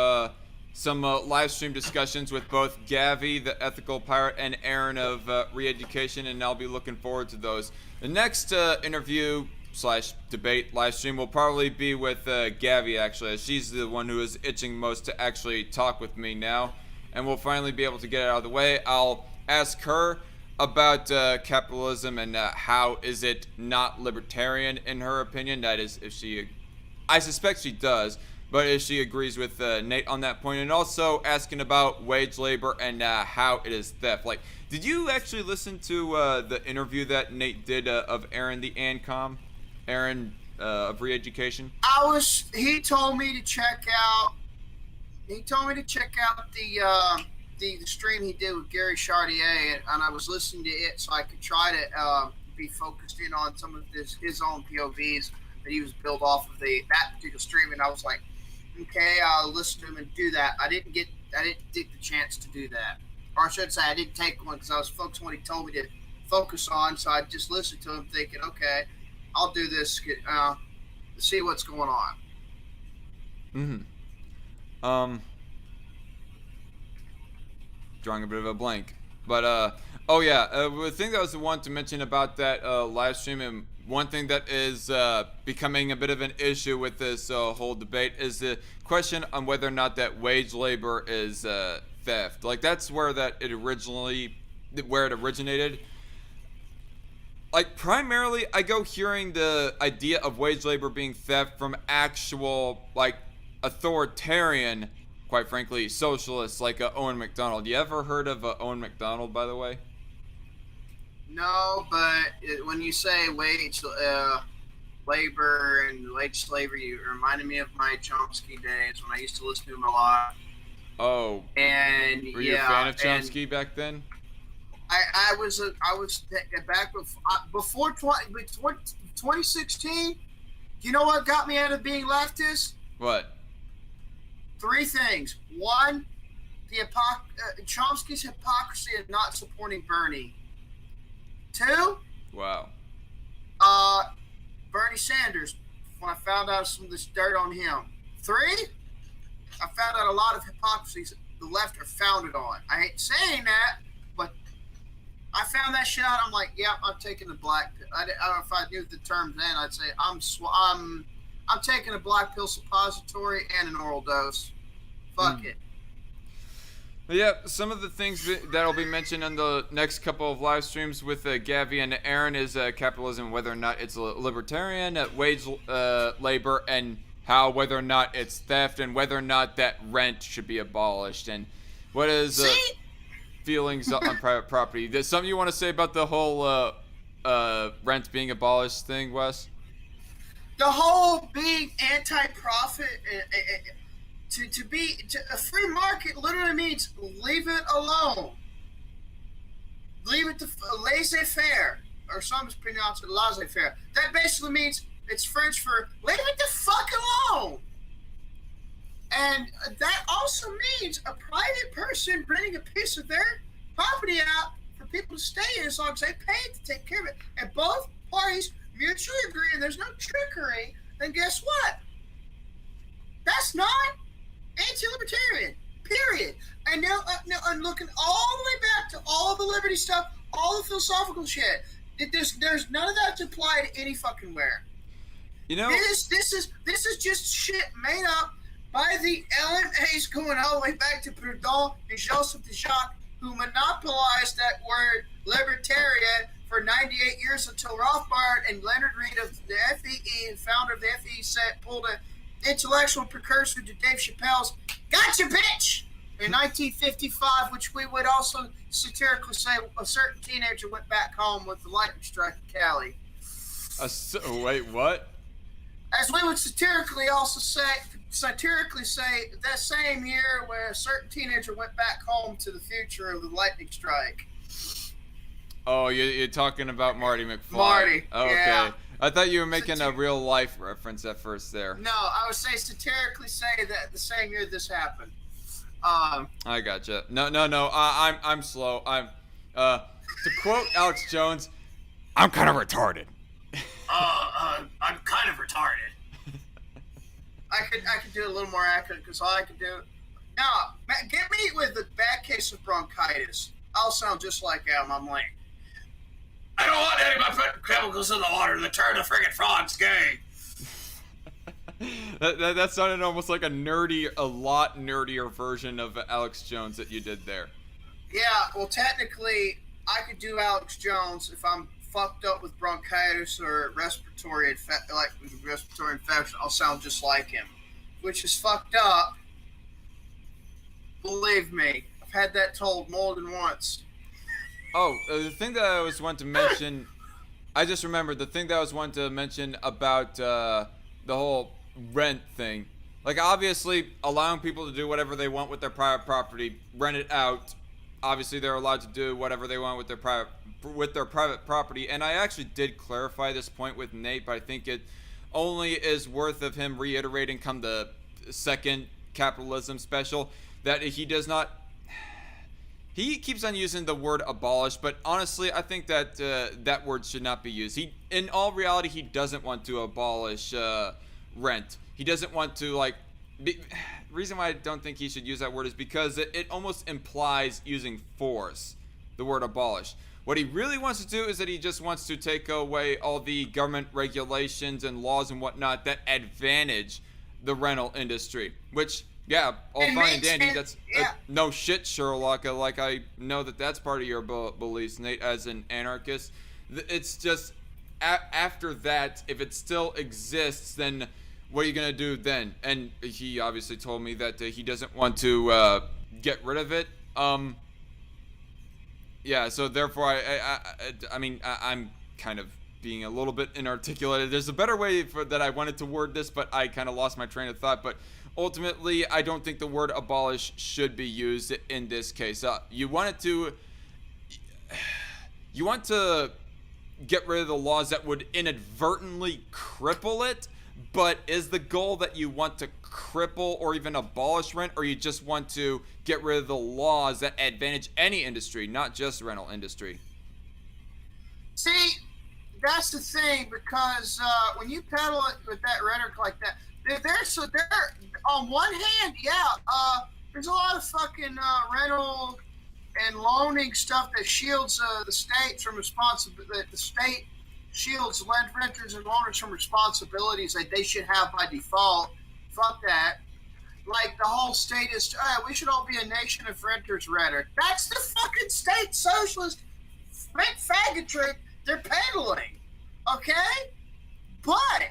some live stream discussions with both Gavi, the ethical pirate, and Aaron of Re-Education, and I'll be looking forward to those. The next interview / debate live stream will probably be with Gavi, actually, as she's the one who is itching most to actually talk with me now, and we'll finally be able to get it out of the way. I'll ask her about capitalism and how is it not libertarian in her opinion. That is, if she, I suspect she does, but if she agrees with Nate on that point, and also asking about wage labor and how it is theft. Like, did you actually listen to the interview that Nate did of Aaron the ANCOM, Aaron of Re-Education? He told me to check out. He told me to check out the stream he did with Gary Chartier, and I was listening to it so I could try to be focused in on some of his own POVs that he was built off of that particular stream, and I was like, okay, I'll listen to him and do that. I didn't get the chance to do that, or I should say, I didn't take one because I was focused on what he told me to focus on. So I just listened to him, thinking, okay, I'll do this. See what's going on. Drawing a bit of a blank. But the thing that I was the one to mention about that live stream, and one thing that is becoming a bit of an issue with this whole debate is the question on whether or not that wage labor is theft. Like, that's where where it originated. Like, primarily, I go hearing the idea of wage labor being theft from actual, like, authoritarian, quite frankly, socialists like Owen McDonald. You ever heard of Owen McDonald, by the way? No, but when you say wage labor and wage slavery, you reminded me of my Chomsky days when I used to listen to him a lot. Oh, and were you a fan of Chomsky back then? I was back before 2016. You know what got me out of being leftist? What? 3 things. 1, Chomsky's hypocrisy of not supporting Bernie. 2, wow. Bernie Sanders, when I found out some of this dirt on him. 3, I found out a lot of hypocrisies the left are founded on. I hate saying that, but I found that shit out. I'm like, yeah, I'm taking the black pill. I don't know if I knew the terms then. I'd say I'm taking a black pill suppository and an oral dose. Fuck it. Yeah, some of the things that'll be mentioned on the next couple of live streams with Gavi and Aaron is capitalism, whether or not it's libertarian, wage labor, and how whether or not it's theft, and whether or not that rent should be abolished, and what is feelings on private property. There's something you want to say about the whole rent being abolished thing, Wes? The whole being anti-profit, a free market literally means leave it alone. Leave it to laissez-faire, or some pronounce it laissez-faire. That basically means it's French for leave it the fuck alone. And that also means a private person renting a piece of their property out for people to stay in as long as they pay to take care of it. And both parties mutually agree and there's no trickery, then guess what? That's not anti-libertarian, period. And now I'm looking all the way back to all the liberty stuff, all the philosophical shit. There's none of that to apply to any fucking where. You know, this is just shit made up by the LMAs going all the way back to Proudhon and Joseph de Jacques, who monopolized that word libertarian for 98 years until Rothbard and Leonard Reed of the FEE and founder of the FEE pulled an intellectual precursor to Dave Chappelle's "Gotcha, bitch" in 1955, which we would also satirically say a certain teenager went back home with the lightning strike in Cali. Wait, what? As we would satirically say that same year where a certain teenager went back home to the future of the lightning strike. Oh, you're talking about Marty McFly. Marty, okay. Yeah. I thought you were making a real life reference at first there. No, I would satirically say that the same year this happened. I gotcha. No. I'm slow. To quote Alex Jones, I'm kind of retarded. I'm kind of retarded. I could do a little more accurate because all I could do. Now, get me with a bad case of bronchitis. I'll sound just like him. I'm like, I don't want anybody putting chemicals in the water that turn the friggin' frogs gay. that sounded almost like a lot nerdier version of Alex Jones that you did there. Yeah, well, technically, I could do Alex Jones if I'm fucked up with bronchitis or respiratory infection. I'll sound just like him, which is fucked up. Believe me, I've had that told more than once. Oh, the thing that I was wanting to mention, I just remembered the thing that I was wanting to mention about the whole rent thing. Like, obviously, allowing people to do whatever they want with their private property, rent it out. Obviously, they're allowed to do whatever they want with their private property. And I actually did clarify this point with Nate, but I think it only is worth of him reiterating come the second Capitalism special that he does not. He keeps on using the word abolish, but honestly, I think that that word should not be used. In all reality, he doesn't want to abolish rent. He doesn't want to reason why I don't think he should use that word is because it almost implies using force. The word abolish. What he really wants to do is that he just wants to take away all the government regulations and laws and whatnot that advantage the rental industry, which, yeah, all fine and dandy. That's no shit, Sherlock. Like, I know that that's part of your beliefs, Nate, as an anarchist. It's just after that, if it still exists, then what are you gonna do then? And he obviously told me that he doesn't want to get rid of it. Yeah, so therefore, I mean, I'm kind of being a little bit inarticulate. There's a better way that I wanted to word this, but I kind of lost my train of thought. But ultimately, I don't think the word abolish should be used in this case. You want to get rid of the laws that would inadvertently cripple it, but is the goal that you want to cripple or even abolish rent, or you just want to get rid of the laws that advantage any industry, not just the rental industry? See, that's the thing, because when you peddle it with that rhetoric like that, they're on one hand, there's a lot of fucking rental and loaning stuff that shields the state from responsibility. The state shields renters and loaners from responsibilities that they should have by default. Fuck that. Like the whole statist, we should all be a nation of renters rhetoric. That's the fucking state socialist faggotry they're peddling. Okay? But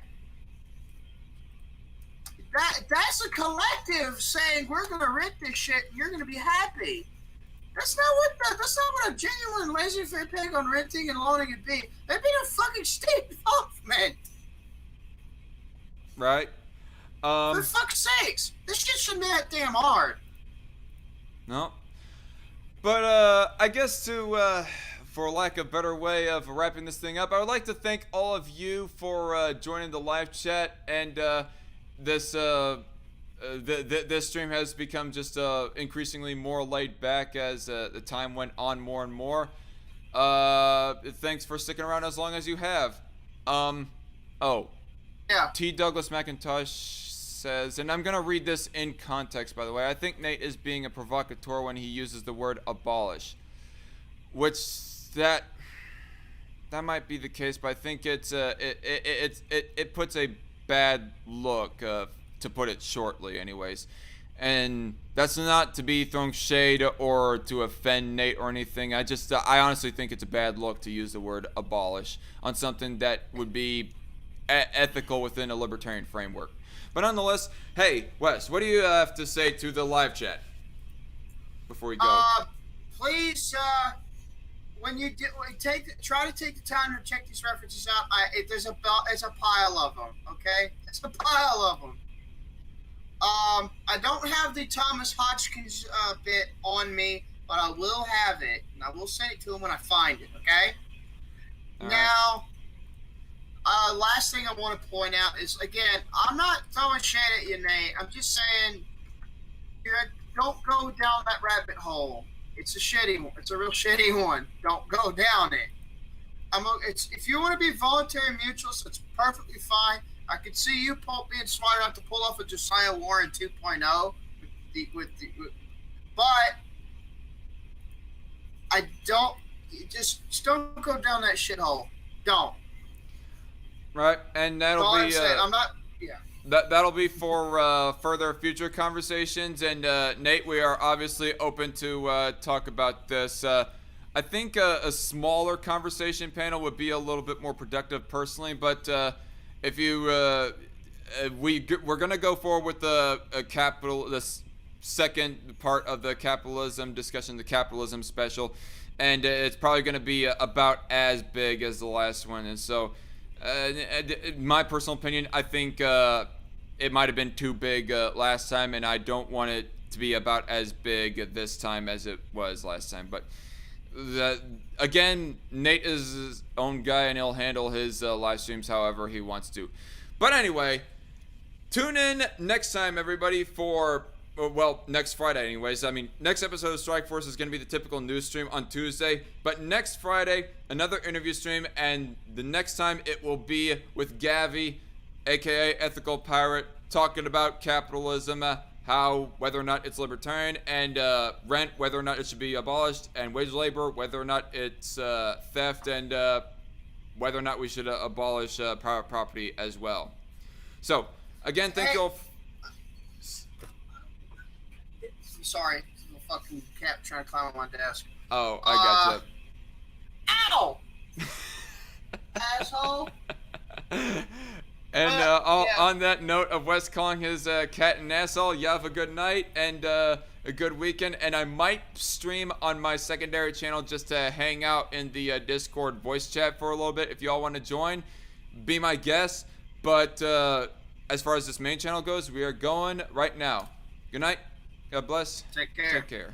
that's a collective saying we're gonna rent this shit and you're gonna be happy. That's not what a genuine laissez-faire take on renting and loaning would be. That'd be a fucking state involvement. Right. For fuck's sakes, this shit shouldn't be that damn hard. No. But I guess for lack of a better way of wrapping this thing up, I would like to thank all of you for joining the live chat, and this stream has become just increasingly more laid back as the time went on more and more. Thanks for sticking around as long as you have. T. Douglas McIntosh says, and I'm gonna read this in context, by the way. I think Nate is being a provocateur when he uses the word abolish, which that might be the case, but I think it puts a bad look, to put it shortly, anyways. And that's not to be throwing shade or to offend Nate or anything. I honestly think it's a bad look to use the word abolish on something that would be ethical within a libertarian framework. But nonetheless, hey, Wes, what do you have to say to the live chat before we go? Please, when you try to take the time to check these references out. There's a pile of them. Okay, it's a pile of them. I don't have the Thomas Hodgkins bit on me, but I will have it, and I will send it to him when I find it. Okay. Now. Last thing I want to point out is, again, I'm not throwing shade at you, Nate. I'm just saying, don't go down that rabbit hole. It's a shitty one. It's a real shitty one. Don't go down it. If you want to be voluntary mutualist, it's perfectly fine. I could see you being smart enough to pull off a Josiah Warren 2.0 but I don't. Just don't go down that shithole. Don't. Right, and that'll be. I'm not. Yeah. That'll be for further future conversations. And Nate, we are obviously open to talk about this. I think a smaller conversation panel would be a little bit more productive, personally. But if you, we're gonna go forward with this second part of the capitalism discussion, the capitalism special, and it's probably gonna be about as big as the last one. And so. My personal opinion, I think it might have been too big last time, and I don't want it to be about as big this time as it was last time. But again, Nate is his own guy, and he'll handle his live streams however he wants to. But anyway, tune in next time, everybody, for well, next Friday anyways. I mean, next episode of Strike Force is going to be the typical news stream on Tuesday, but next Friday, another interview stream, and the next time it will be with Gavi, aka Ethical Pirate, talking about capitalism, whether or not it's libertarian, and rent, whether or not it should be abolished, and wage labor, whether or not it's theft, and whether or not we should abolish private property as well. So, again, thank you all. Sorry, a fucking cat trying to climb on my desk. Oh, I gotcha. Ow! Asshole. And Yeah. on that note of Wes calling his cat an asshole, you have a good night and a good weekend. And I might stream on my secondary channel just to hang out in the Discord voice chat for a little bit. If you all want to join, be my guest. But as far as this main channel goes, we are going right now. Good night. God bless. Take care. Take care.